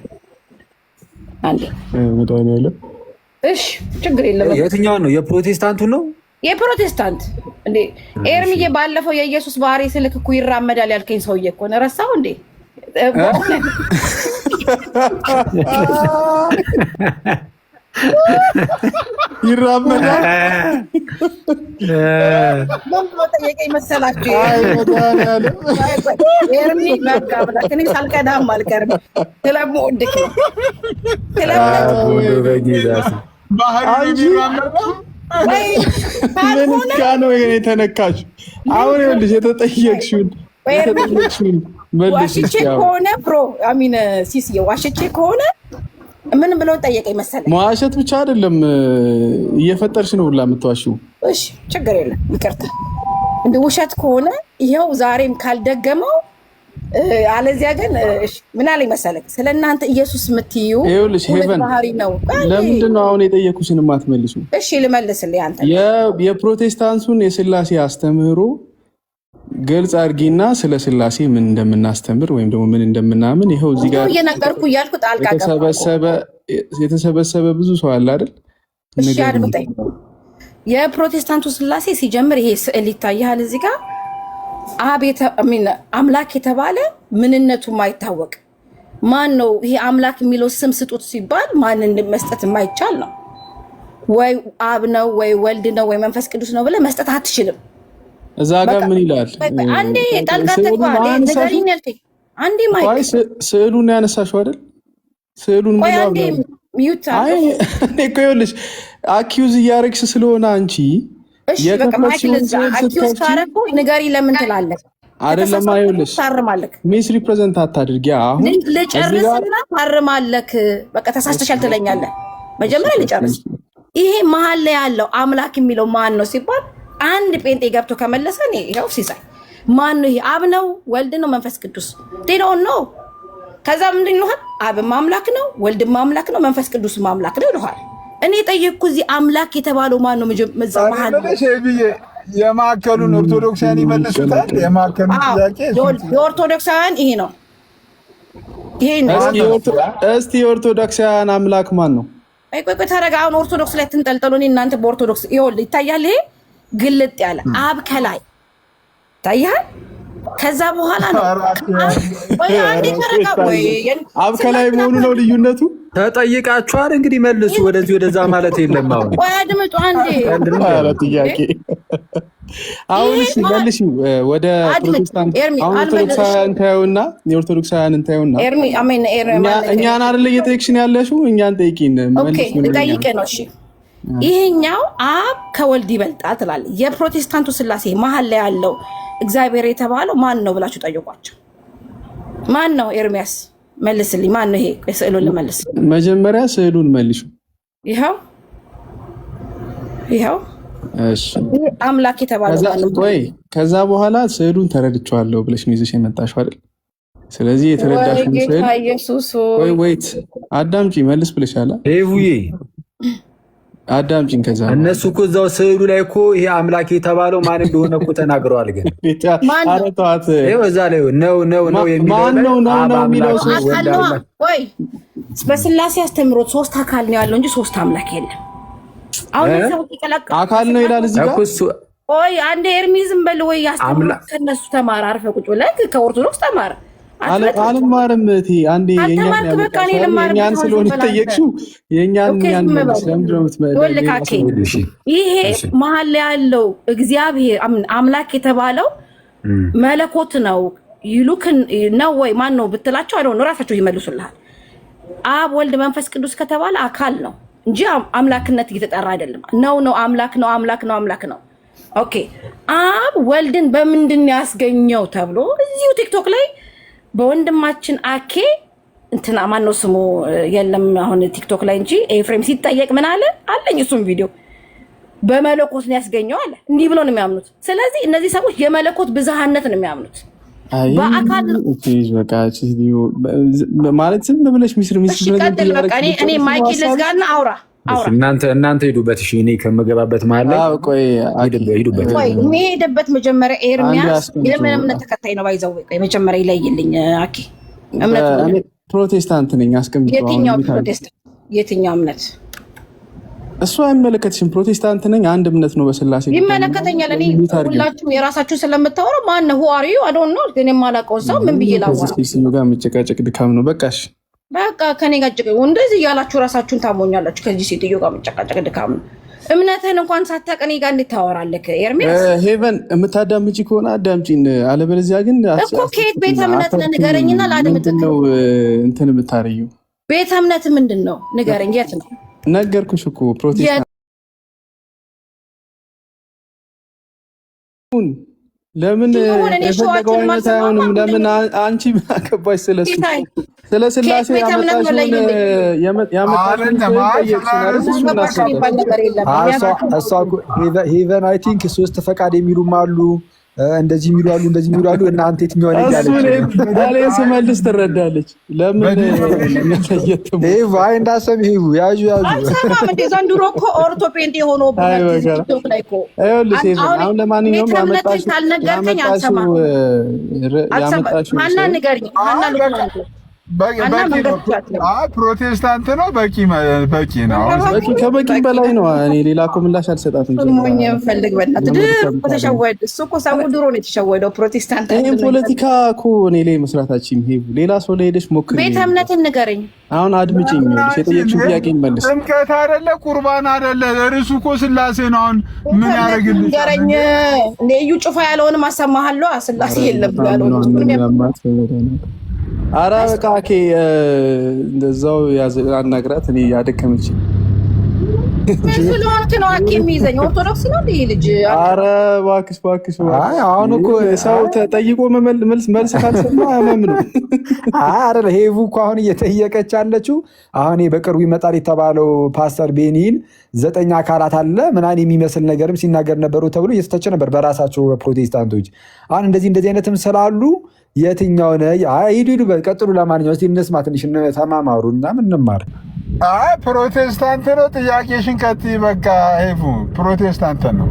አንዴ። እሺ ችግር የለም። የትኛውን ነው? የፕሮቴስታንቱን ነው? የፕሮቴስታንት እንዴ ኤርሚዬ፣ ባለፈው የኢየሱስ ባህሪ ስልክ እኮ ይራመዳል ያልከኝ ሰውዬ እኮ ነው። ረሳው እንዴ? ይራመዳል ጠየቀኝ መሰላችሁ? ኤርሚ በቃ እኔ ሳልቀዳም አልቀርም። ስለምወድክ ነው። ነው ይሄን የተነካችሁ። አሁን ይኸውልሽ የተጠየቅሽውን ዋሽቼ ከሆነ ሲስዬ ዋሽቼ ከሆነ ምን ብለው ጠየቀኝ መሰለኝ? መዋሸት ብቻ አይደለም እየፈጠርሽ ነው ሁላ የምትዋሽው። እሺ ችግር የለም ይቅርታ። እንደ ውሸት ከሆነ ይኸው ዛሬም ካልደገመው አለዚያ ግን ምን አለኝ መሰለኝ? ስለእናንተ ኢየሱስ የምትዩ ባህሪ ነው። ለምንድን ነው አሁን የጠየኩሽን የማትመልሱ? እሺ ልመልስልህ። አንተ የፕሮቴስታንቱን የስላሴ አስተምህሮ ግልጽ አድርጊና ስለ ስላሴ ምን እንደምናስተምር ወይም ደግሞ ምን እንደምናምን ይኸው እዚህ ጋር እየነገርኩ እያልኩ ጣልቃ የተሰበሰበ ብዙ ሰው አለ አይደል? እሺ አድምጠኝ። የፕሮቴስታንቱ ስላሴ ሲጀምር ይሄ ስዕል ይታያል እዚህ ጋር አምላክ የተባለ ምንነቱ ማይታወቅ ማን ነው? ይሄ አምላክ የሚለው ስም ስጡት ሲባል ማንን መስጠት የማይቻል ነው። ወይ አብ ነው ወይ ወልድ ነው ወይ መንፈስ ቅዱስ ነው ብለህ መስጠት አትችልም። እዛ ጋር ምን ይላል? አንዴ ጣልቃተክ አንዴ ማይክ ስዕሉን ያነሳሽው አይደል? ስዕሉን ምን ያው ሚዩት አይ እኮ ይኸውልሽ አኪዩዝ እያረግሽ ስለሆነ አንቺ አኪዩዝ ካረኩ ንገሪ ለምን ትላለህ? አይደለም አይውልሽ ታርማለክ ሚስ ሪፕሬዘንት አታድርጊ። አሁን ልጨርስና ታርማለክ። በቃ ተሳስተሻል ትለኛለህ። መጀመሪያ ልጨርስ። ይሄ መሀል ላይ ያለው አምላክ የሚለው ማን ነው ሲባል አንድ ጴንጤ ገብቶ ከመለሰ እኔ ይኸው ሲሳይ ማን ነው? ይሄ አብ ነው ወልድ ነው መንፈስ ቅዱስ ዴዶን ነው። ከዛ ምንድን ይልሃል? አብም አምላክ ነው ወልድም አምላክ ነው መንፈስ ቅዱስም አምላክ ነው ይልሃል። እኔ ጠየቅኩ እዚህ አምላክ የተባለው ማን ነው? መሀል የማዕከሉን ኦርቶዶክሳውያን ይመልሱታል። የማዕከሉን ጥያቄ የኦርቶዶክሳውያን ይሄ ነው። እስቲ የኦርቶዶክሳውያን አምላክ ማን ነው? ቆይ ተረጋ። አሁን ኦርቶዶክስ ላይ ትንጠልጠሉ። እናንተ በኦርቶዶክስ ይኸውልህ ይታያል። ይሄ ግልጥ ያለ አብ ከላይ ይታያል። ከዛ በኋላ ነው አብ ከላይ መሆኑ ነው ልዩነቱ። ተጠይቃችኋል እንግዲህ መልሱ። ወደዚህ ወደዛ ማለት የለም። አሁን ቆይ አድምጡ አንዴ ጥያቄ አሁን እሺ መልሽ። ወደ ፕሮቴስታንት አሁን ኦርቶዶክሳውያን ታዩና የኦርቶዶክሳውያን ታዩና እኛን አይደል እየጠየቅሽን ያለሽው? እኛን ጠይቂን መልሽ። ጠይቄ ነው እሺ። ይሄኛው አብ ከወልድ ይበልጣል ትላለህ። የፕሮቴስታንቱ ስላሴ መሀል ላይ ያለው እግዚአብሔር የተባለው ማን ነው ብላችሁ ጠይቋቸው። ማን ነው? ኤርሚያስ መልስልኝ። ማን ነው? ይሄ ስዕሉን ልመልስ። መጀመሪያ ስዕሉን መልሹ። ይኸው እሺ አምላክ የተባለው ማን ነው? ወይ ከዛ በኋላ ስዕሉን ተረድቻለሁ ብለሽ ነው ይዘሽ የመጣሽው አይደል? ስለዚህ የተረዳሽው ስዕል ኢየሱስ ወይት አዳምጪ መልስ ብለሻል። ኤቡዬ አዳምጪኝ። ከዛ እነሱ እኮ እዛው ስዕሉ ላይ እኮ ይሄ አምላክ የተባለው ማን እንደሆነ እኮ ተናግረዋል። ግን አረቷት ይኸው እዛ ላይ ነው የሚለው ማን ነው የሚለው ወይ በስላሴ አስተምሮት ሶስት አካል ነው ያለው እንጂ ሶስት አምላክ የለም። አሁን ነው አካል ነው ይላል እዚህ ጋር። ቆይ አንዴ ኤርሚዝም በል ወይ ያስተምሩት ከነሱ ተማር። አርፈ ቁጭ ብለህ ከኦርቶዶክስ ተማር። አልማርም እቴ አንዴ የኛን ስለሆነ ጠየቅሽው የኛን ይሄ መሀል ላይ ያለው እግዚአብሔር አምላክ የተባለው መለኮት ነው ይሉክን ነው ወይ ማን ነው ብትላቸው አይደለም ራሳቸው ይመልሱልሃል። አብ ወልድ መንፈስ ቅዱስ ከተባለ አካል ነው እንጂ አምላክነት እየተጠራ አይደለም። ነው አምላክ ነው። ኦኬ አብ ወልድን በምንድን ያስገኘው ተብሎ እዚሁ ቲክቶክ ላይ በወንድማችን አኬ እንትና ማን ነው ስሙ የለም አሁን ቲክቶክ ላይ እንጂ ኤፍሬም ሲጠየቅ ምን አለ አለኝ እሱም ቪዲዮ በመለኮት ነው ያስገኘው አለ። እንዲህ ብሎ ነው የሚያምኑት። ስለዚህ እነዚህ ሰዎች የመለኮት ብዝሃነት ነው የሚያምኑት። በአካል በቃ ማለት ዝም ብለሽ ሚስር እኔ ማይክ ልዝጋና አውራ እናንተ ሄዱበት። እሺ እኔ ከመገባበት መሀል ላይ ቆይ ሄዱበት። ቆይ የሚሄድበት መጀመሪያ ኤርሚያስ የምን እምነት ተከታይ ነው? ባይዘው ቆይ መጀመሪያ ይለይልኝ። አኬ እምነት ፕሮቴስታንት ነኝ አስቀምጪው። የትኛው እምነት? እሱ አይመለከትሽም። ፕሮቴስታንት ነኝ አንድ እምነት ነው በስላሴ። ይመለከተኛል። እኔ ሁላችሁም የራሳችሁ ስለምታወሩ ማን ነው who are you I don't know ግን የማላውቀው ሰው ምን ብዬ ላወራ? እሱ ጋር መጨቃጨቅ ድካም ነው። በቃሽ በቃ ከኔ ጋር ጭቅ እንደዚህ ያላችሁ ራሳችሁን ታሞኛላችሁ። ከዚህ ሴትዮ ጋር መጨቃጨቅ ድካም ነው። እምነትህን እንኳን ሳታውቅ እኔ ጋር እንዴት ታወራለህ? ኤርሚያስ ሄቨን የምታዳምጪ ከሆነ አዳምጪን፣ አለበለዚያ ግን እኮ ከየት ቤተ እምነት ነህ ንገረኝና ላድምጥ ነው። እንትን የምታረዩ ቤተ እምነት ምንድን ነው ንገረኝ። የት ነው? ነገርኩሽ እኮ ፕሮቴስታንት ለምን የፈለገው አይነት አይሆንም? ለምን አንቺ አከባሽ? ስለ ስላሴ ሄቨን አይ ቲንክ ሶስት ፈቃድ የሚሉም አሉ፣ እንደዚህ የሚሉ አሉ፣ እንደዚህ የሚሉ አሉ። እናንተ የትኛው ነው ያለች? ስመልስ ትረዳለች። ለምን አይ እንዳሰብ ያዙ ዘንድሮ እኮ ኦርቶ ፔንቴ ሆኖ ቲክቶክ ላይ እኮ አሁን ለማንኛውም ካልነገርከኝ አልሰማም። ማና ንገረኝ። ፕሮቴስታንት ነው። በቂ ነው። ከበቂ በላይ ነው። እኔ ሌላ እኮ ምላሽ አልሰጣትም። ሞኝ ፈልግ በእናትህ ተሸወደ። እሱ እኮ ሰው ድሮ ነው የተሸወደው። ፕሮቴስታንት ይሄን ፖለቲካ እኮ እኔ ላይ መስራታችን ይሄ ሌላ ሰው ላይ ሄደሽ ሞክሪ። ቤተ እምነትን ንገረኝ። አሁን አድምጪኝ። የጠየቅሽው ጥያቄ መልስ። ጥምቀት አይደለ ቁርባን አይደለ ርዕሱ እኮ ስላሴ ነው። አሁን ምን ያደርግልሽ? ንገረኝ። እዩ ጩፋ ያለውንም አሰማሃለሁ። ስላሴ የለም ያለውን አረ በቃ እንደዛው አናግራት። እኔ ያደከመች ስለሆንክ ነው የሚይዘኝ። ኦርቶዶክስ ነው እንደ ልጅ። አረ እባክሽ። አሁን እኮ ሰው ተጠይቆ መልስ ካልሰማ ህመም ነው። አረ ሄቡ እኮ አሁን እየጠየቀች ያለችው አሁን በቅርቡ ይመጣል የተባለው ፓስተር ቤኒን 9 አካላት አለ ምናምን የሚመስል ነገርም ሲናገር ነበሩ ተብሎ እየተተቸ ነበር በራሳቸው ፕሮቴስታንቶች። አሁን እንደዚህ አይነትም ስላሉ የትኛው ነው? ሂዱ ቀጥሉ። ለማንኛውም እስቲ እንስማ፣ ትንሽ ተማማሩ እና ምን እንማር። ፕሮቴስታንት ነው። ጥያቄሽን ቀጥይ። በቃ ሄቡ ፕሮቴስታንት ነው።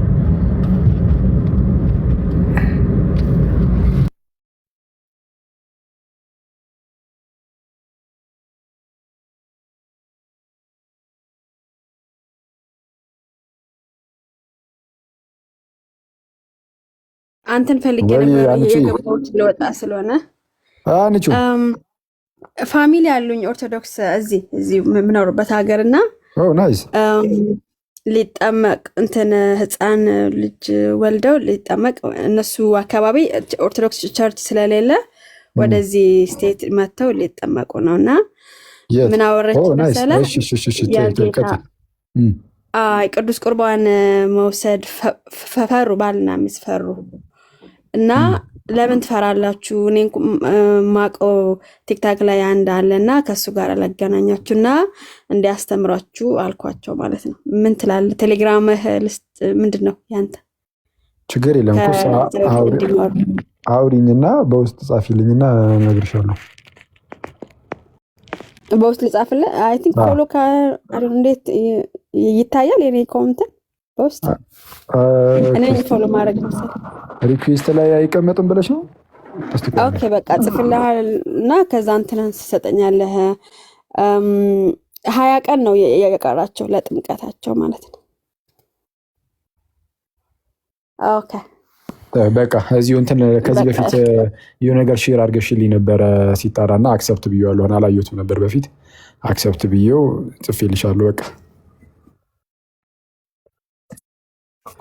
አንተን ፈልጌ ነበር የገባሁት ለወጣ ስለሆነ ፋሚሊ ያሉኝ ኦርቶዶክስ እዚህ የምኖርበት ሀገር እና ሊጠመቅ እንትን ህፃን ልጅ ወልደው ሊጠመቅ እነሱ አካባቢ ኦርቶዶክስ ቸርች ስለሌለ ወደዚህ ስቴት መጥተው ሊጠመቁ ነው እና ምን አወረች መሰለህ ቅዱስ ቁርባን መውሰድ ፈሩ፣ ባልና ሚስት ፈሩ እና ለምን ትፈራላችሁ? እኔ ማቀው ቲክታክ ላይ አንድ አለና ከሱ ጋር ላገናኛችሁና እንዲያስተምራችሁ አልኳቸው ማለት ነው። ምን ትላለህ? ቴሌግራምህ ልስጥ? ምንድን ነው ያንተ? ችግር የለም አውሪኝና በውስጥ ጻፊልኝና እነግርሻለሁ። በውስጥ ልጻፍልህ? አይ ቲንክ ፎሎ እንዴት ይታያል የኔ ኮሜንት በውስጥ እኔ ፎሎ ማድረግ መሰለኝ። ሪኩዌስት ላይ አይቀመጥም ብለሽ ነው? ኦኬ በቃ ጽፍልሃል እና ከዛ እንትናን ትሰጠኛለህ። 20 ቀን ነው የቀራቸው ለጥምቀታቸው ማለት ነው። ኦኬ በቃ እዚሁ እንትን ከዚህ በፊት የሆነ ነገር ሼር አድርገሽልኝ ነበረ ሲጣራና አክሰፕት ብዬዋለሁ። አላየሁትም ነበር በፊት አክሰፕት ብዬው ጽፌልሻለሁ። በቃ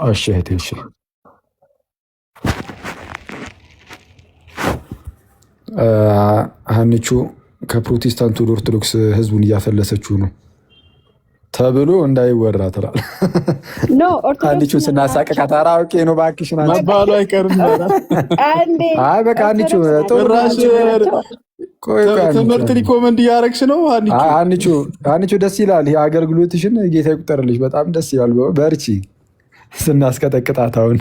እሺ እህቴ እሺ። ሀኒቹ ከፕሮቴስታንት ወደ ኦርቶዶክስ ህዝቡን እያፈለሰችው ነው ተብሎ እንዳይወራ ትላለህ። ሀኒቹን ስናሳቀቃት አውቄ ነው እባክሽን መባሉ አይቀርም። አይ በቃ ሀኒቹ ትምህርት ሪኮመንድ እያደረግሽ ነው። ሀኒቹ ደስ ይላል። ይሄ አገልግሎትሽን ጌታ ይቁጠርልሽ። በጣም ደስ ይላል። በርቺ። ስናስቀጠቅጣት አሁን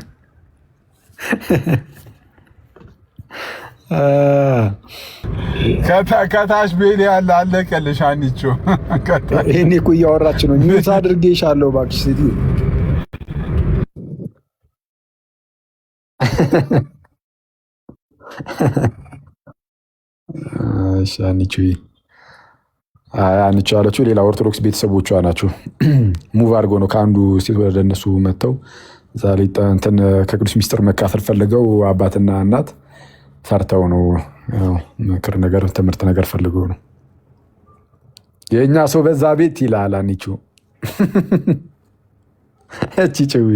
ከታች ቤት ያለ አለቀልሽ። ሀኒቹ ይሄኔ እኮ እያወራች ነው። ሚውት አድርጌሻለሁ እባክሽ ሴትዮ። እሺ ሀኒቹ ያለችው ሌላ ኦርቶዶክስ ቤተሰቦቿ ናቸው። ሙቭ አድርገው ነው ከአንዱ ሴት ወደ እነሱ መጥተው ዛሬ እንትን ከቅዱስ ሚስጥር መካፈል ፈልገው አባትና እናት ፈርተው ነው። ምክር ነገር ትምህርት ነገር ፈልገው ነው። የእኛ ሰው በዛ ቤት ይላል ሀኒቹ። እቺ ጭዊ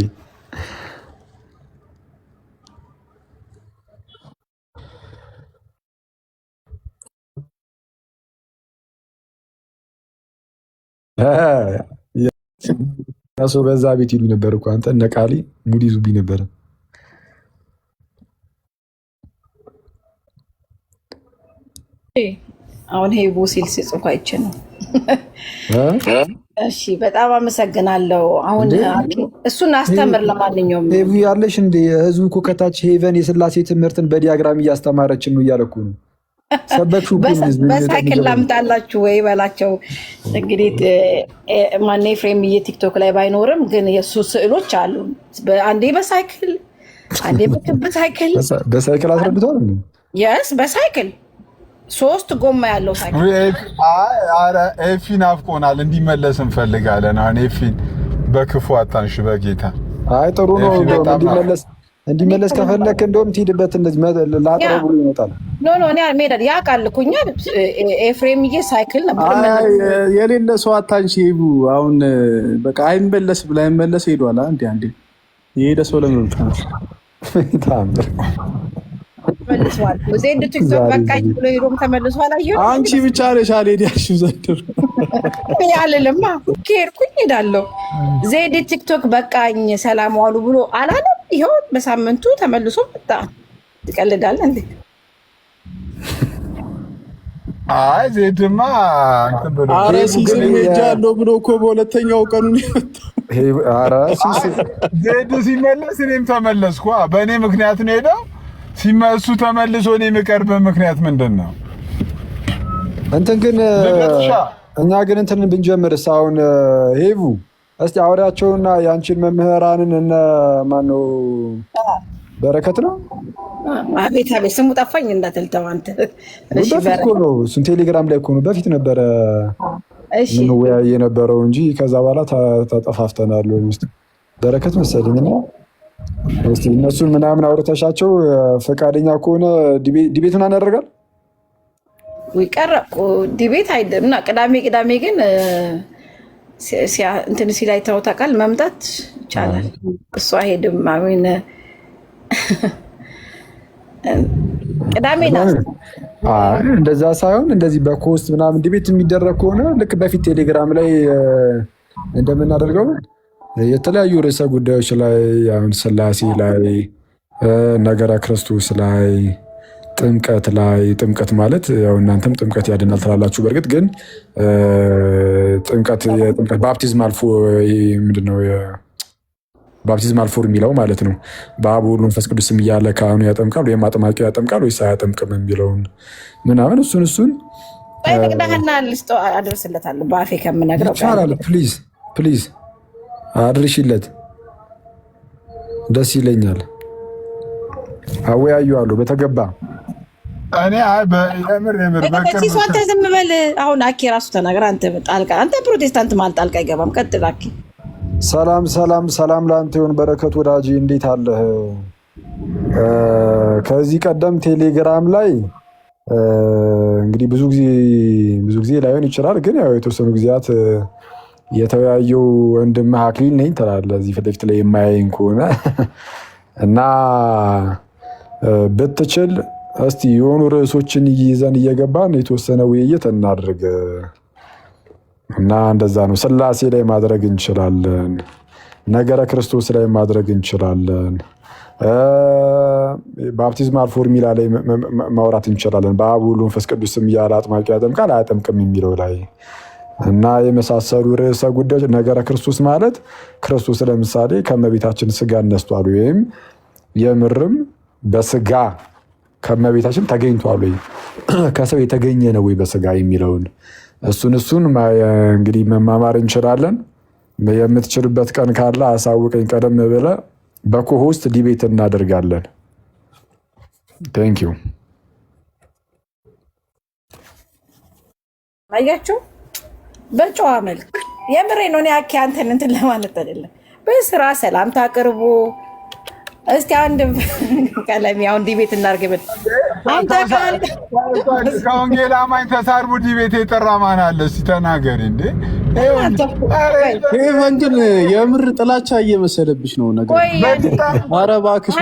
ሰው በዛ ቤት ይሉ ነበር እኮ አንተ እነ ቃሊ ሙድ ይዙብኝ ነበረ። አሁን ሄቡ ሲል ሲጽፍ አይቼ ነው። እሺ በጣም አመሰግናለሁ። አሁን እሱን አስተምር። ለማንኛውም ሄቡ ያለሽ እንደ ህዝቡ እኮ ከታች ሄቨን የስላሴ ትምህርትን በዲያግራም እያስተማረችን ነው እያለ እኮ ነው። በሳይክል ላምጣላችሁ ወይ በላቸው። እንግዲህ ማኔ ፍሬም ቲክቶክ ላይ ባይኖርም ግን የእሱ ስዕሎች አሉ። አንዴ በሳይክል አንዴ በሳይክል አስረድቷል። የስ በሳይክል 3 ጎማ ያለው ሳይክል። ኧረ ኤፊን አፍቆናል፣ እንዲመለስ እንፈልጋለን። አሁን ኤፊን በክፉ አታንሽ በጌታ። አይ ጥሩ ነው እንዲመለስ ከፈለክ እንደውም ትሄድበት እንደዚህ ላጥረው ብሎ ይመጣል። ኖ እኔ ሜዳ ያውቃል እኮ እኛ ኤፍሬምዬ ሳይክል ነበር የሌለ ሰው አታንሽ ይቡ። አሁን በቃ አይመለስ ብላ አይመለስ ሄዷል። አንዴ የሄደ ሰው ለምን ታምር ተመልሷል። ዜድ ቲክቶክ በቃኝ ብሎ ሄዶም ተመልሷል። አየሁ አንቺ ብቻ ነሽ አልሄድሽም ዘንድሮ ያለለማ ከሄድኩኝ ሄዳለሁ። ዜድ ቲክቶክ በቃኝ ሰላም ዋሉ ብሎ አላለም። ይኸው በሳምንቱ ተመልሶ መጣ። ትቀልዳለህ እንዴ? አይ ዜድማ እንትን ብሎ ኧረ ሲስም ሄጃለሁ ብሎ እኮ በሁለተኛው ቀኑ ነው የመጣው። ኧረ ዜድ ሲመለስ እኔም ተመለስኩ። በእኔ ምክንያት ነው ሄደው ሲመሱ ተመልሶ እኔ የምቀርበት ምክንያት ምንድን ነው? እንትን ግን እኛ ግን እንትን ብንጀምርስ አሁን ሄቡ እስቲ አውሪያቸውና የአንቺን መምህራንን እነ ማነው በረከት ነው አቤት ስሙ ጠፋኝ እንዳትልተው አንተ። እሺ በረከት ነው እሱን ቴሌግራም ላይ እኮ ነው በፊት ነበረ ምን ወያየ የነበረው እንጂ ከዛ በኋላ ተጠፋፍተናል። ውስጥ በረከት መሰለኝ እና እስቲ እነሱን ምናምን አውርተሻቸው ፈቃደኛ ከሆነ ዲቤት ምናምን ያደርጋል ወይ ቀረቁ ዲቤት አይደምና ቅዳሜ ግን እንትን ሲላይ ታውቃል መምጣት ይቻላል። እሱ አይሄድም አሜን ቅዳሜ ነው። እንደዛ ሳይሆን እንደዚህ በኮስት ምናምን ዲቤት የሚደረግ ከሆነ ልክ በፊት ቴሌግራም ላይ እንደምናደርገው የተለያዩ ርዕሰ ጉዳዮች ላይ አሁን ስላሴ ላይ ነገረ ክርስቶስ ላይ ጥምቀት ላይ ጥምቀት ማለት ያው እናንተም ጥምቀት ያድናል ትላላችሁ። በእርግጥ ግን ጥምቀት ባፕቲዝማል ምንድነው ባፕቲዝማል ፎር የሚለው ማለት ነው። በአብ ወልድ መንፈስ ቅዱስም እያለ ካህኑ ያጠምቃል ወይም አጥማቂው ያጠምቃል ወይስ አያጠምቅም የሚለውን ምናምን እሱን አይተቅዳህና ልስጦ አደርስለታለሁ በአፌ ከምነግረው ይቻላል። ፕሊዝ አድርሽለት ደስ ይለኛል። አወያዩዋለሁ በተገባ እኔ የምር በከሲስ አንተ ዝም በል። አሁን አኬ ራሱ ተናገር። አንተ ፕሮቴስታንት ማለት ጣልቃ አይገባም። ቀጥል አኬ። ሰላም ለአንተ ይሁን በረከት ወዳጅ፣ እንዴት አለህ? ከዚህ ቀደም ቴሌግራም ላይ እንግዲህ ብዙ ጊዜ ላይሆን ይችላል፣ ግን ያው የተወሰኑ ጊዜያት የተወያየው ወንድምህ አክሊል ነኝ ትላለህ እዚህ ፊት ለፊት ላይ የማያየኝ ከሆነ እና ብትችል እስቲ የሆኑ ርዕሶችን ይዘን እየገባን የተወሰነ ውይይት እናድርግ እና እንደዛ ነው። ስላሴ ላይ ማድረግ እንችላለን፣ ነገረ ክርስቶስ ላይ ማድረግ እንችላለን፣ ባፕቲዝማል ፎርሙላ ላይ ማውራት እንችላለን፣ በአብ ወልድ መንፈስ ቅዱስ ስም እያለ አጥማቂ ያጠምቃል አያጠምቅም የሚለው ላይ እና የመሳሰሉ ርዕሰ ጉዳዮች። ነገረ ክርስቶስ ማለት ክርስቶስ ለምሳሌ ከእመቤታችን ስጋ ነስቷል ወይም የምርም በስጋ ከእመቤታችን ተገኝቷል ወይ ከሰው የተገኘ ነው ወይ በስጋ የሚለውን እሱን እንግዲህ መማማር እንችላለን። የምትችልበት ቀን ካለ አሳውቀኝ ቀደም ብለህ በኮሆስት ዲቤት እናደርጋለን። ቴንኪው። አያችሁ በጨዋ መልክ የምሬ ነው። እኔ አኬ አንተን እንትን ለማለት አይደለም። በስራ ሰላምታ አቅርቦ እስቲ አንድ ቀለሚ አሁን ዲቤት እናድርግ ብል አንተ ከወንጌል አማኝ ተሳርቡ ዲቤት የጠራ ማን አለ? እስቲ ተናገሪ እንዴ። ይሄ እንትን የምር ጥላቻ እየመሰለብሽ ነው ነገር። ኧረ እባክሽ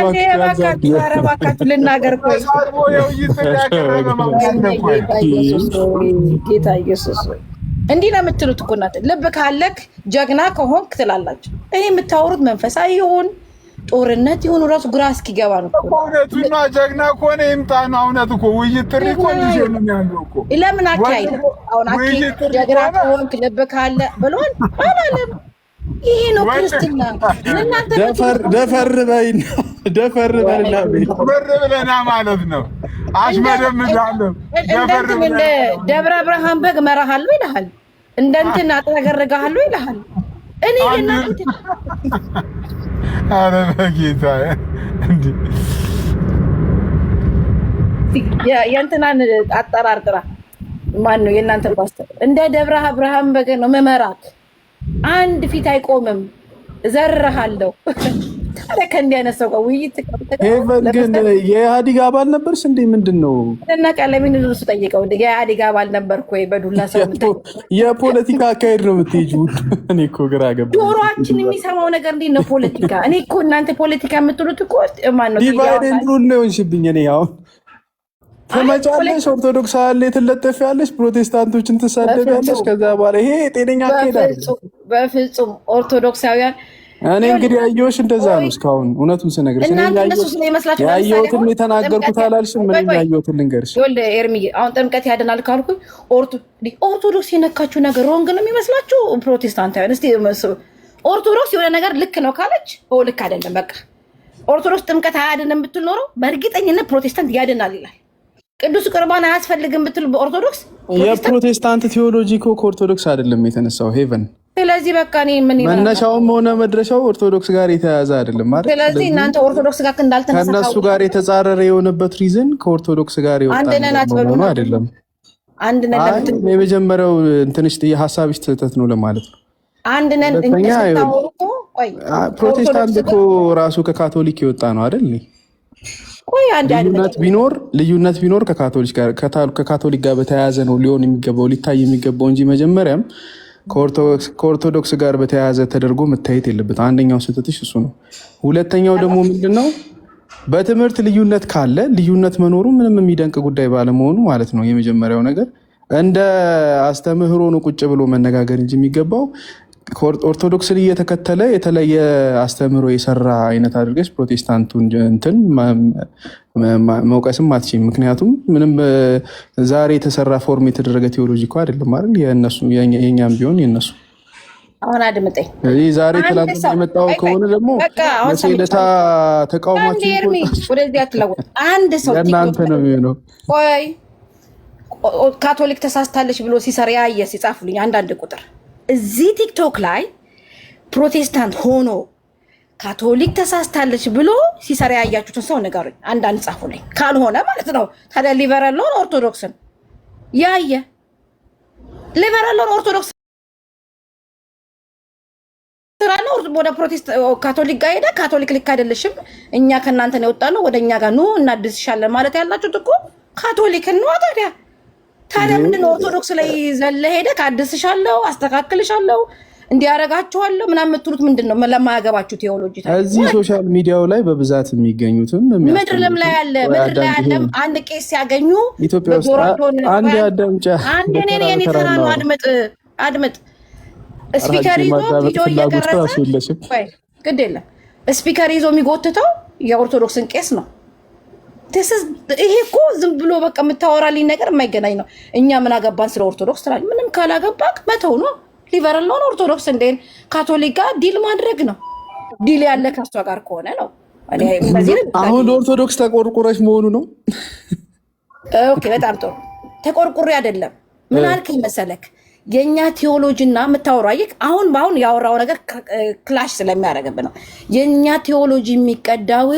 ልናገር ጌታ ኢየሱስ እንዲህ ነው የምትሉት እኮ እናንተ። ልብ ካለክ ጀግና ከሆንክ ትላላችሁ። እኔ የምታወሩት መንፈሳዊ ይሁን ጦርነት ይሁን ራሱ ግራ እስኪገባ ነው እኮ። እውነቱና ጀግና ከሆነ ይምጣ ነው። እውነት እኮ ውይይት ጥሪ እኮ ልጅ ነው ያለው እኮ። ለምን አካይደ አሁን አካይ ጀግና ከሆንክ ልብ ካለ ብሎን አላለም። ይሄ ነው ክርስትና። እናንተ ደፈር በይና ብለና ማለት ነው። አሽመደምዳለሁ እንደ ደብረ ብርሃን በግ መራሃለሁ ይልሃል። እንደ እንትን አጥረገርጋለሁ ይልሃል። እኔ እናንተ አረ በጌታ እንዴ የእንትናን አጠራር ጥራ። ማን ነው የእናንተ ፓስተር? እንደ ደብረ አብርሃም በገን ነው መመራክ። አንድ ፊት አይቆምም። ዘርሃለሁ። ታዲያ ከእንዲህ አይነት ሰው ጋር ውይይት ሄቨን ግን የኢህአዴግ አባል ነበርሽ እንዴ? ምንድን ነው እና ቀለሚን እሱ ጠይቀው። የኢህአዴግ አባል ነበርኩ ወይ? በዱላ ሰው የፖለቲካ አካሄድ ነው የምትሄጂው? እኔ እኮ ግራ ገባኝ። ጆሮአችን የሚሰማው ነገር እንዴት ነው ፖለቲካ? እኔ እኮ እናንተ ፖለቲካ የምትሉት እኮ ማን ነው? ዲቫይድ ኤንድ ሩል ነው የሆንሽብኝ። እኔ አሁን ትመጫለሽ፣ ኦርቶዶክስ አለ ትለጠፊያለሽ፣ ፕሮቴስታንቶችን ትሳደቢያለሽ። ከዛ በኋላ ይሄ ጤነኛ አካሄድ አይደለም በፍጹም። ኦርቶዶክሳውያን እኔ እንግዲህ ያየሁሽ እንደዛ ነው እስካሁን። እውነቱን ስነግርሽ ያየሁትን የተናገርኩት አላልሽም? ምን ያየሁትን ልንገርሽ። ኤርሚዬ አሁን ጥምቀት ያድናል ካልኩ ኦርቶዶክስ የነካችሁ ነገር ሮንግ ነው የሚመስላችሁ ፕሮቴስታንታውያን? እስኪ ኦርቶዶክስ የሆነ ነገር ልክ ነው ካለች ልክ አይደለም በቃ። ኦርቶዶክስ ጥምቀት አያድንም ብትል ኖሮ በእርግጠኝነት ፕሮቴስታንት ያድናል ይላል። ቅዱስ ቁርባን አያስፈልግም ብትል በኦርቶዶክስ የፕሮቴስታንት ቴዎሎጂ እኮ ከኦርቶዶክስ አይደለም የተነሳው ሄቨን። ስለዚህ በቃ እኔ ምን መነሻውም ሆነ መድረሻው ኦርቶዶክስ ጋር የተያያዘ አይደለም ማለት። ስለዚህ እናንተ ኦርቶዶክስ ጋር እንዳልተነሳው ከነሱ ጋር የተጻረረ የሆነበት ሪዝን ከኦርቶዶክስ ጋር ይወጣል ነው አይደለም። አንድ ነን የመጀመሪያው እንትንሽ ሀሳብሽ ትህተት ነው ለማለት ነው። አንድ ነን ፕሮቴስታንት እኮ ራሱ ከካቶሊክ የወጣ ነው አይደል? ልዩነት ቢኖር ከካቶሊክ ጋር በተያያዘ ነው ሊሆን የሚገባው ሊታይ የሚገባው እንጂ መጀመሪያም ከኦርቶዶክስ ጋር በተያያዘ ተደርጎ መታየት የለበት። አንደኛው ስህተትሽ እሱ ነው። ሁለተኛው ደግሞ ምንድነው በትምህርት ልዩነት ካለ ልዩነት መኖሩ ምንም የሚደንቅ ጉዳይ ባለመሆኑ ማለት ነው። የመጀመሪያው ነገር እንደ አስተምህሮ ነው ቁጭ ብሎ መነጋገር እንጂ የሚገባው ኦርቶዶክስን እየተከተለ የተለየ አስተምህሮ የሰራ አይነት አድርገሽ ፕሮቴስታንቱን እንትን መውቀስም አትችይም። ምክንያቱም ምንም ዛሬ የተሰራ ፎርም የተደረገ ቴዎሎጂ እኮ አይደለም አይደል? የእነሱ የእኛም ቢሆን የእነሱ አሁን አድምጠኝ። ዛሬ ትላንት የመጣው ከሆነ ደግሞ መሴለታ ተቃውሟችን ወደዚህ አትለወጥ። አንድ ሰው ለእናንተ ነው የሚሆነው። ቆይ ካቶሊክ ተሳስታለች ብሎ ሲሰራ ያየ ሲጻፉልኝ አንዳንድ ቁጥር እዚህ ቲክቶክ ላይ ፕሮቴስታንት ሆኖ ካቶሊክ ተሳስታለች ብሎ ሲሰራ ያያችሁትን ሰው ንገሩኝ። አንዳንድ ጻፉልኝ። ካልሆነ ማለት ነው ታዲያ ሊበራለውን ኦርቶዶክስን ያየ ሊበራለውን ኦርቶዶክስ ስራና ወደ ካቶሊክ ጋር ሄደ ካቶሊክ ልክ አይደለሽም እኛ ከእናንተ ነው የወጣነው ወደ እኛ ጋር ኑ እናድስሻለን ማለት ያላችሁት እኮ ካቶሊክን ነው። ታዲያ ምንድነው ኦርቶዶክስ ላይ ዘለ ሄደ ካድስሻለሁ አስተካክልሻለሁ እንዲያረጋችኋለሁ ምናምን የምትሉት ምንድነው? ለማያገባችሁ ቴዎሎጂ እዚህ ሶሻል ሚዲያው ላይ በብዛት የሚገኙትም ምድርም ላይ ያለ አንድ ቄስ ሲያገኙ ኢትዮጵያ ውስጥ አንድ አዳምጫ አንድ እኔ ተራ ነው። አድምጥ ስፒከር ይዞ ቪዲዮ እየቀረጸ ግድ የለም ስፒከር ይዞ የሚጎትተው የኦርቶዶክስን ቄስ ነው። ይሄ እኮ ዝም ብሎ በቃ የምታወራልኝ ነገር የማይገናኝ ነው። እኛ ምን አገባን ስለ ኦርቶዶክስ ትላለህ? ምንም ካላገባክ መተው ነው። ሊበራል ነው ኦርቶዶክስ እንዴን ካቶሊክ ጋር ዲል ማድረግ ነው። ዲል ያለ ከሷ ጋር ከሆነ ነው። አሁን ለኦርቶዶክስ ተቆርቁረሽ መሆኑ ነው። ኦኬ በጣም ጥሩ። ተቆርቁሬ አይደለም። ምን አልከኝ መሰለክ? የኛ ቴዎሎጂና የምታወራው አይክ አሁን ያወራው ነገር ክላሽ ስለሚያደርግብን ነው። የኛ ቴዎሎጂ የሚቀዳው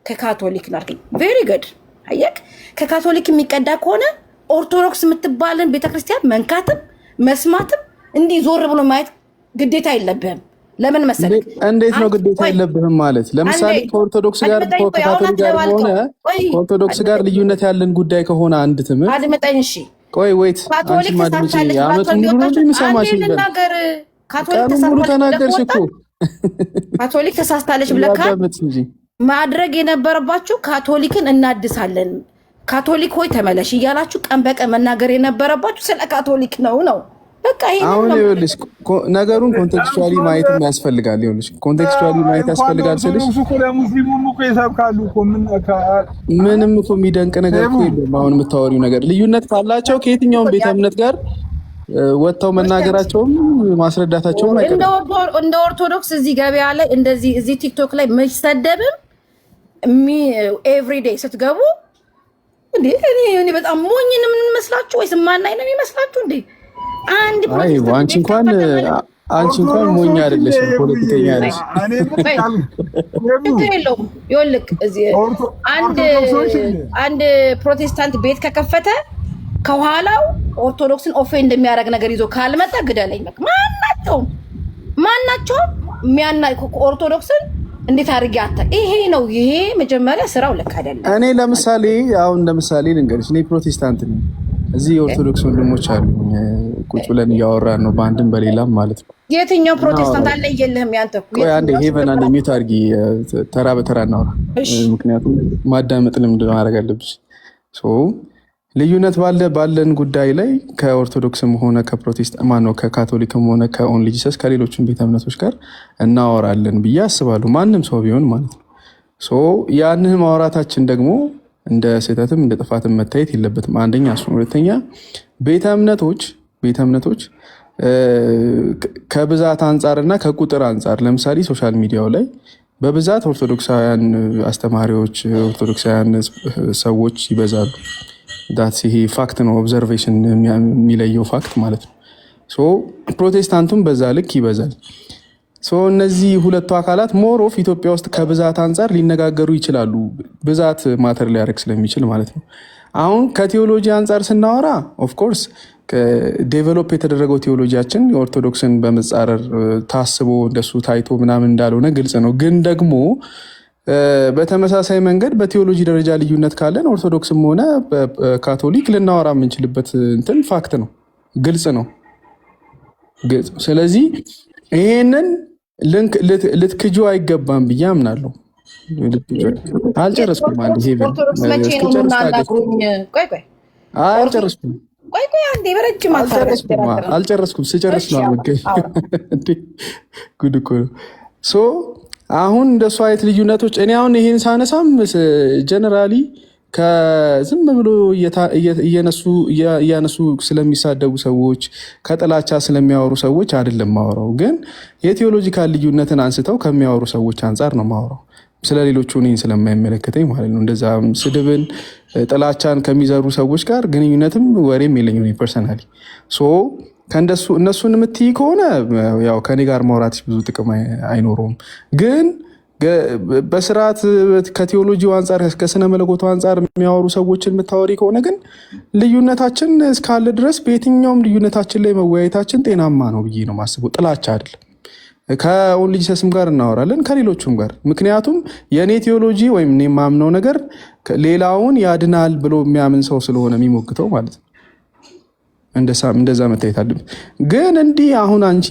ከካቶሊክ ነው አልከኝ። ቬሪ ጉድ አየክ። ከካቶሊክ የሚቀዳ ከሆነ ኦርቶዶክስ የምትባልን ቤተክርስቲያን መንካትም መስማትም እንዲህ ዞር ብሎ ማየት ግዴታ የለብህም። ለምን መሰለክ? እንዴት ነው ግዴታ የለብህም ማለት? ለምሳሌ ከኦርቶዶክስ ጋር ከካቶሊክ ጋር ሆነ ከኦርቶዶክስ ጋር ልዩነት ያለን ጉዳይ ከሆነ አንድ ትምህርት አድምጠኝ እሺ። ቆይ ወይት አንቺ ማድመጪ አመት ሙሉ ነው የሚሰማሽ ይላል። ካቶሊክ ተናገርሽ እኮ ካቶሊክ ተሳስታለች ብለካ ማድረግ የነበረባችሁ ካቶሊክን እናድሳለን ካቶሊክ ሆይ ተመለሽ እያላችሁ ቀን በቀን መናገር የነበረባችሁ ስለ ካቶሊክ ነው። በቃ ይሄ አሁን ይኸውልሽ ነገሩን ኮንቴክስቹዋሊ ማየት ያስፈልጋል። ይኸውልሽ ኮንቴክስቹዋሊ ማየት ያስፈልጋል ስልሽ ሙስሊሙም እኮ ይሰብካሉ እኮ ምንም እኮ የሚደንቅ ነገር እኮ የለም። አሁን የምታወሪው ነገር ልዩነት ካላቸው ከየትኛውም ቤተ እምነት ጋር ወጥተው መናገራቸውም ማስረዳታቸውም አይቀርም። እንደ ኦርቶዶክስ እዚህ ገበያ ላይ እንደዚህ እዚህ ቲክቶክ ላይ መሰደብም ኤቭሪዴይ ስትገቡ እንዴ እኔ በጣም ሞኝን ምን መስላችሁ ወይስ ማናይ ነው የሚመስላችሁ እንዴ? አንድ አንቺ እንኳን አንቺ እንኳን ሞኝ አይደለሽም፣ ፖለቲከኛ ነሽ። ችግር የለውም። ይኸውልህ አንድ ፕሮቴስታንት ቤት ከከፈተ ከኋላው ኦርቶዶክስን ኦፌንድ እንደሚያደርግ ነገር ይዞ ካልመጣ ግደለኝ። ማናቸውም ኦርቶዶክስን እንዴት አድርጌ ይሄ ነው። ይሄ መጀመሪያ ስራው ልክ አይደለም። እኔ ለምሳሌ ልንገርሽ፣ እኔ ፕሮቴስታንት ነኝ። እዚህ የኦርቶዶክስ ወንድሞች አሉ። ቁጭ ብለን እያወራን ነው፣ በአንድም በሌላም ማለት ነው። የትኛው ፕሮቴስታንት አለየልህም? ያንተ አንዴ ሄቨን አንዴ ሚዩት አድርጊ፣ ተራ በተራ እናውራ። ምክንያቱም ማዳመጥ ልምድ ማድረግ አለብሽ። ልዩነት ባለን ጉዳይ ላይ ከኦርቶዶክስም ሆነ ከካቶሊክም ሆነ ከኦንሊ ጂሰስ ከሌሎችም ቤተ እምነቶች ጋር እናወራለን ብዬ አስባለሁ። ማንም ሰው ቢሆን ማለት ነው። ያንን ማውራታችን ደግሞ እንደ ስህተትም እንደ ጥፋትም መታየት የለበትም። አንደኛ እሱ። ሁለተኛ ቤተ እምነቶች ከብዛት አንጻርና ከቁጥር አንጻር ለምሳሌ ሶሻል ሚዲያው ላይ በብዛት ኦርቶዶክሳውያን አስተማሪዎች፣ ኦርቶዶክሳውያን ሰዎች ይበዛሉ። ይሄ ፋክት ነው። ኦብዘርቬሽን የሚለየው ፋክት ማለት ነው። ፕሮቴስታንቱም በዛ ልክ ይበዛል። እነዚህ ሁለቱ አካላት ሞሮፍ ኢትዮጵያ ውስጥ ከብዛት አንጻር ሊነጋገሩ ይችላሉ። ብዛት ማተር ሊያደርግ ስለሚችል ማለት ነው። አሁን ከቴዎሎጂ አንጻር ስናወራ ኦፍኮርስ ዴቨሎፕ የተደረገው ቴዎሎጂያችን የኦርቶዶክስን በመጻረር ታስቦ እንደሱ ታይቶ ምናምን እንዳልሆነ ግልጽ ነው። ግን ደግሞ በተመሳሳይ መንገድ በቴዎሎጂ ደረጃ ልዩነት ካለን ኦርቶዶክስም ሆነ ካቶሊክ ልናወራ የምንችልበት እንትን ፋክት ነው፣ ግልጽ ነው። ስለዚህ ይሄንን ልትክጁ አይገባም ብዬ አምናለሁ። አልጨረስኩም። አልጨረስኩም። ስጨርስ ነው ጉድ እኮ ነው። አሁን እንደሱ አይነት ልዩነቶች እኔ አሁን ይሄን ሳነሳም ጀነራሊ ከዝም ብሎ እያነሱ ስለሚሳደቡ ሰዎች ከጥላቻ ስለሚያወሩ ሰዎች አይደለም ማወራው። ግን የቴዎሎጂካል ልዩነትን አንስተው ከሚያወሩ ሰዎች አንጻር ነው ማወራው። ስለሌሎቹ እኔን ስለማይመለከተኝ ማለት ነው። እንደዛ ስድብን፣ ጥላቻን ከሚዘሩ ሰዎች ጋር ግንኙነትም ወሬም የለኝም ፐርሰናሊ። እነሱን የምትይ ከሆነ ያው ከኔ ጋር ማውራት ብዙ ጥቅም አይኖረውም። ግን በስርዓት ከቴዎሎጂው አንጻር ከስነ መለኮቱ አንጻር የሚያወሩ ሰዎችን የምታወሪ ከሆነ ግን ልዩነታችን እስካለ ድረስ በየትኛውም ልዩነታችን ላይ መወያየታችን ጤናማ ነው ብዬ ነው ማስበው። ጥላቻ አይደለም። ከኦንሊ ጂሰስም ጋር እናወራለን ከሌሎቹም ጋር። ምክንያቱም የእኔ ቴዎሎጂ ወይም እኔ የማምነው ነገር ሌላውን ያድናል ብሎ የሚያምን ሰው ስለሆነ የሚሞግተው ማለት ነው። እንደዛ መታየት አለብን። ግን እንዲህ አሁን አንቺ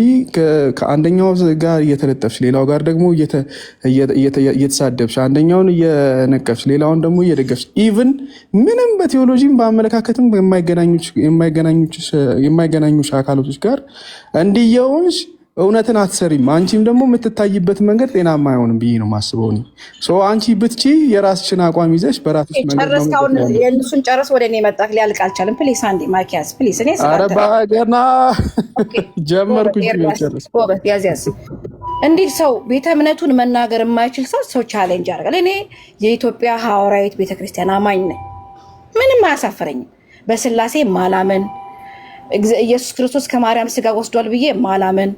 ከአንደኛው ጋር እየተለጠፍሽ ሌላው ጋር ደግሞ እየተሳደብሽ አንደኛውን እየነቀፍሽ ሌላውን ደግሞ እየደገፍሽ ኢቭን ምንም በቴዎሎጂም በአመለካከትም የማይገናኙሽ አካላቶች ጋር እንዲየውንሽ እውነትን አትሰሪም። አንቺም ደግሞ የምትታይበት መንገድ ጤናማ አይሆንም ብዬ ነው ማስበው። አንቺ ብትቺ የራስሽን አቋም ይዘሽ በራስሽ መንገድ ነው። የእነሱን ጨርስ ወደ እኔ መጣክ ሊያልቅ አልቻለም። ፕሊስ አንዴ ማኪያስ ፕሊስ። እኔ ገና ጀመርኩኝ። ያዝ እንዲህ ሰው ቤተ እምነቱን መናገር የማይችል ሰው ቻሌንጅ ያደርጋል። እኔ የኢትዮጵያ ሐዋርያዊት ቤተክርስቲያን አማኝ ነኝ። ምንም አያሳፍረኝም። በስላሴ ማላመን፣ ኢየሱስ ክርስቶስ ከማርያም ስጋ ወስዷል ብዬ ማላመን፣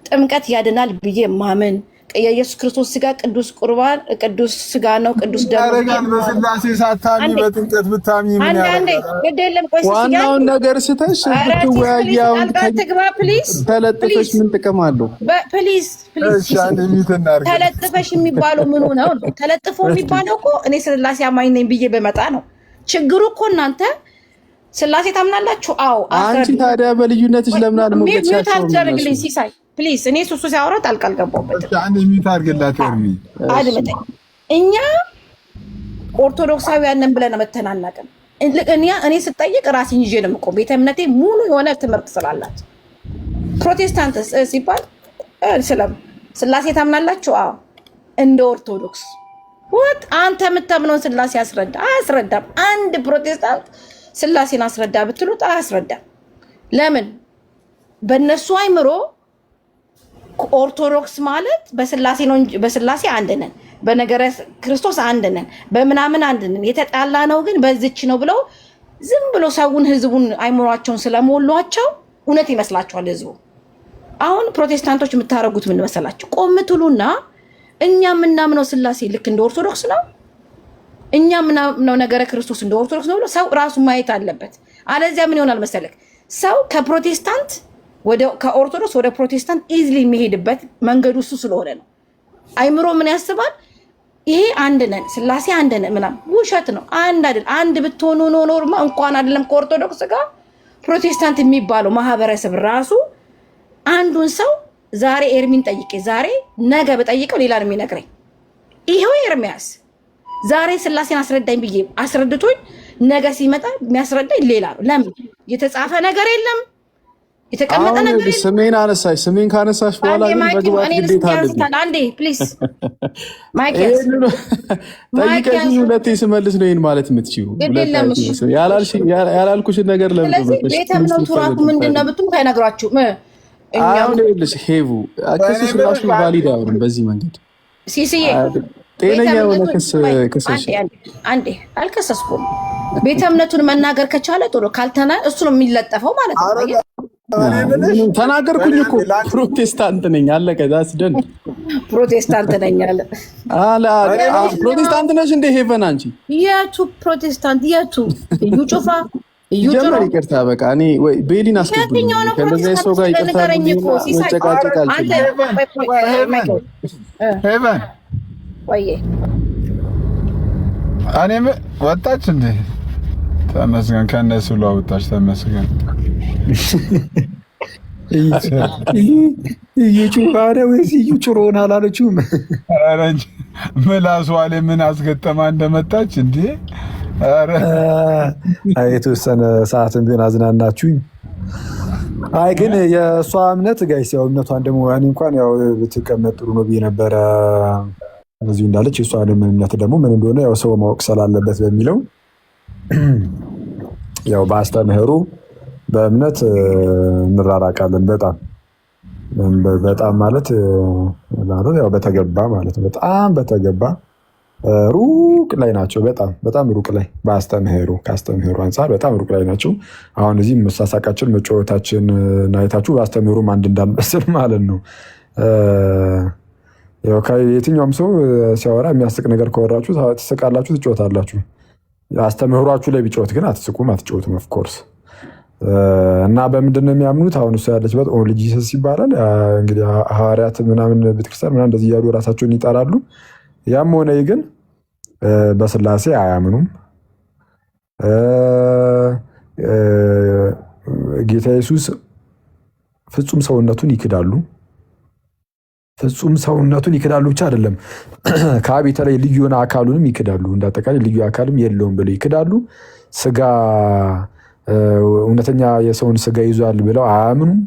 ጥምቀት ያድናል ብዬ ማመን፣ የኢየሱስ ክርስቶስ ስጋ ቅዱስ ቁርባን ቅዱስ ስጋ ነው፣ ቅዱስ ደም ያረጋል። በስላሴ ሳታሚ በጥምቀት ብታሚ ምን ያደርጋል? ዋናውን ነገር ስተሽ ብትወያያው ተለጥፈሽ ምን ጥቅም አለው? ፕሊዝ ተለጥፈሽ የሚባለው ምኑ ነው? ተለጥፎ የሚባለው እኮ እኔ ስላሴ አማኝ ነኝ ብዬ በመጣ ነው። ችግሩ እኮ እናንተ ስላሴ ታምናላችሁ? አዎ። አንቺ ታዲያ በልዩነትሽ ለምን አልሞገቻቸው? ታደርግልኝ ሲሳይ ፕሊዝ። እኔ ሱሱ ሲያወራ ጣልቃ አልገባሁበትም። አንድ ሚት አድርግላት ወርሚ አድምጠኝ። እኛ ኦርቶዶክሳውያንን ብለን መተናናቅም እኔ ስጠይቅ ራሴን ይዤ ነው የምቆም። ቤተ እምነቴ ሙሉ የሆነ ትምህርት ስላላት። ፕሮቴስታንት ሲባል ስላሴ ታምናላችሁ? አዎ። እንደ ኦርቶዶክስ አንተ የምታምነውን ስላሴ አያስረዳም። አንድ ፕሮቴስታንት ስላሴን አስረዳ ብትሉት አያስረዳም። ለምን? በእነሱ አይምሮ ኦርቶዶክስ ማለት በስላሴ ነው እንጂ በስላሴ አንድ ነን፣ በነገረ ክርስቶስ አንድ ነን፣ በምናምን አንድ ነን፣ የተጣላ ነው ግን በዚች ነው ብለው ዝም ብሎ ሰውን ህዝቡን አይምሯቸውን ስለሞሏቸው እውነት ይመስላቸዋል ህዝቡ። አሁን ፕሮቴስታንቶች የምታረጉት ምን መሰላችሁ? ቆም ትሉና እኛ የምናምነው ስላሴ ልክ እንደ ኦርቶዶክስ ነው፣ እኛ የምናምነው ነገረ ክርስቶስ እንደ ኦርቶዶክስ ነው ብሎ ሰው ራሱ ማየት አለበት። አለዚያ ምን ይሆናል መሰለክ? ሰው ከኦርቶዶክስ ወደ ፕሮቴስታንት ኢዝሊ የሚሄድበት መንገዱ እሱ ስለሆነ ነው። አይምሮ ምን ያስባል? ይሄ አንድ ነን፣ ስላሴ አንድ ነን ምናምን። ውሸት ነው። አንድ አይደል። አንድ ብትሆኑ ኖርማ እንኳን አይደለም ከኦርቶዶክስ ጋር ፕሮቴስታንት የሚባለው ማህበረሰብ ራሱ አንዱን ሰው ዛሬ ኤርሚን ጠይቄ ዛሬ ነገ በጠይቀው ሌላ ነው የሚነግረኝ። ይሄው ኤርሚያስ ዛሬ ስላሴን አስረዳኝ ብዬ አስረድቶኝ ነገ ሲመጣ የሚያስረዳኝ ሌላ ነው። ለምን? የተጻፈ ነገር የለም፣ የተቀመጠ ነገር የለም። ስሜን አነሳሽ። ስሜን ካነሳሽ በኋላ ግን በግባት ግዴታ አለብኝ። አንዴ ፕሊዝ ማይክ ጠይቀሽኝ ሁለቴ ስመልስ ነው ይሄን ማለት የምትችይው። ያላልኩሽን ነገር ለምን? ስለዚህ ቤተ እምነቱ ራሱ ምንድን ነው ብትሉ አይነግራችሁም። አሁን ይኸውልሽ ሄቡ ክስሽ ራሱ ቫሊድ አይሆንም በዚህ መንገድ። ሲሲዬ ጤነኛ የሆነ ክስሽ አንዴ አልከሰስኩም። ቤተ እምነቱን መናገር ከቻለ ጥሩ፣ ካልተና እሱ ነው የሚለጠፈው ማለት ነው። ተናገርኩኝ እኮ ፕሮቴስታንት ነኝ አለቀ። ዳስደን ፕሮቴስታንት ነኝ አለ። ፕሮቴስታንት ነሽ እንደ ሄቨን አንቺ? የቱ ፕሮቴስታንት የቱ? እዩ ጩፋ ጀመር ይቅርታ፣ በቃ እኔ ወይ ቤሊን አስገብኝ ከነዚህ ሰው ጋር ይቅርታ መጨቃጨቅ አልችልም። ሄቨን ወይ እኔም ወጣች እንዴ? ተመስገን፣ ከእነሱ ለወጣች ተመስገን። እዩ ጩፋ ነው ወይስ እዩ ጭሮን አላለችውም? ኧረ እንጂ ምላሷ ላይ ምን አስገጠማ እንደመጣች እንዴ! የተወሰነ ሰዓትን ቢሆን አዝናናችሁኝ። አይ ግን የእሷ እምነት ጋይስ ያው እምነቷን ደግሞ እኔ እንኳን ያው ብትቀመጥ ጥሩ ነው ብዬ ነበረ። እዚሁ እንዳለች የእሷ እምነት ደግሞ ምን እንደሆነ ያው ሰው ማወቅ ስላለበት በሚለው ያው በአስተምህሩ በእምነት እንራራቃለን። በጣም ማለት ያው በተገባ ማለት ነው። በጣም በተገባ ሩቅ ላይ ናቸው። በጣም ሩቅ ላይ ከአስተምህሩ አንጻር በጣም ሩቅ ላይ ናቸው። አሁን እዚህ መሳሳቃችን መጫወታችን ናይታችሁ በአስተምህሩም አንድ እንዳንመስል ማለት ነው። የትኛውም ሰው ሲያወራ የሚያስቅ ነገር ከወራችሁ ትስቃላችሁ፣ ትጫወታላችሁ። አስተምህሯችሁ ላይ ቢጫወት ግን አትስቁም፣ አትጫወቱም ኦፍኮርስ። እና በምንድን ነው የሚያምኑት? አሁን እሱ ያለችበት ኦንሊ ጂሰስ ይባላል። እንግዲህ ሐዋርያት ምናምን ቤተክርስቲያን ምናምን እንደዚህ እያሉ ራሳቸውን ይጠራሉ። ያም ሆነ ግን በስላሴ አያምኑም። ጌታ ኢየሱስ ፍጹም ሰውነቱን ይክዳሉ። ፍጹም ሰውነቱን ይክዳሉ ብቻ አይደለም፣ ከአብ የተለየ ልዩ የሆነ አካሉንም ይክዳሉ። እንዳጠቃላይ ልዩ አካልም የለውም ብለው ይክዳሉ። ስጋ እውነተኛ የሰውን ስጋ ይዟል ብለው አያምኑም።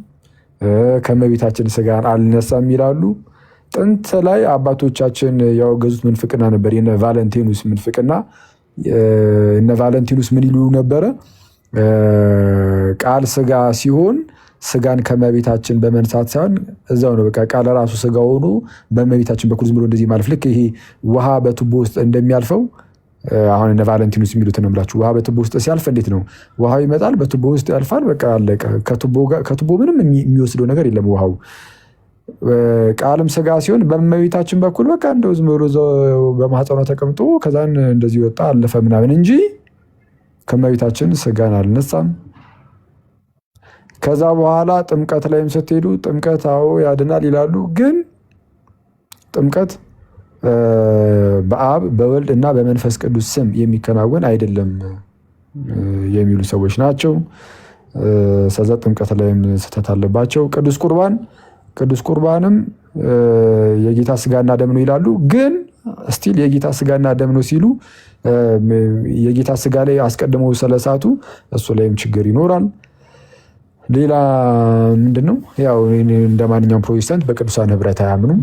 ከእመቤታችን ስጋን አልነሳም ይላሉ። ጥንት ላይ አባቶቻችን ያወገዙት ምንፍቅና ነበር፣ የነ ቫለንቲኑስ ምንፍቅና። እነ ቫለንቲኑስ ምን ይሉ ነበረ? ቃል ስጋ ሲሆን ስጋን ከእመቤታችን በመንሳት ሳይሆን እዛው ነው በቃ ቃል ራሱ ስጋ ሆኖ በእመቤታችን በኩል ዝም ብሎ እንደዚህ ማለፍ፣ ልክ ይሄ ውሃ በቱቦ ውስጥ እንደሚያልፈው። አሁን እነ ቫለንቲኑስ የሚሉት ነው የምላችሁ። ውሃ በቱቦ ውስጥ ሲያልፍ እንዴት ነው? ውሃው ይመጣል፣ በቱቦ ውስጥ ያልፋል፣ በቃ አለቀ። ከቱቦ ምንም የሚወስደው ነገር የለም ውሃው። ቃልም ስጋ ሲሆን በእመቤታችን በኩል በቃ እንደው ዝም ብሎ በማህፀኗ ተቀምጦ ከዛን እንደዚህ ወጣ አለፈ ምናምን እንጂ ከእመቤታችን ስጋን አልነሳም። ከዛ በኋላ ጥምቀት ላይም ስትሄዱ ጥምቀት አዎ ያድናል ይላሉ። ግን ጥምቀት በአብ በወልድ እና በመንፈስ ቅዱስ ስም የሚከናወን አይደለም የሚሉ ሰዎች ናቸው። ሰዛ ጥምቀት ላይም ስህተት አለባቸው። ቅዱስ ቁርባንም የጌታ ስጋና ደም ነው ይላሉ። ግን ስቲል የጌታ ስጋና ደም ነው ሲሉ የጌታ ስጋ ላይ አስቀድመው ስለሳቱ እሱ ላይም ችግር ይኖራል። ሌላ ምንድነው? ያው እንደ ማንኛውም ፕሮቴስታንት በቅዱሳን ህብረት አያምኑም።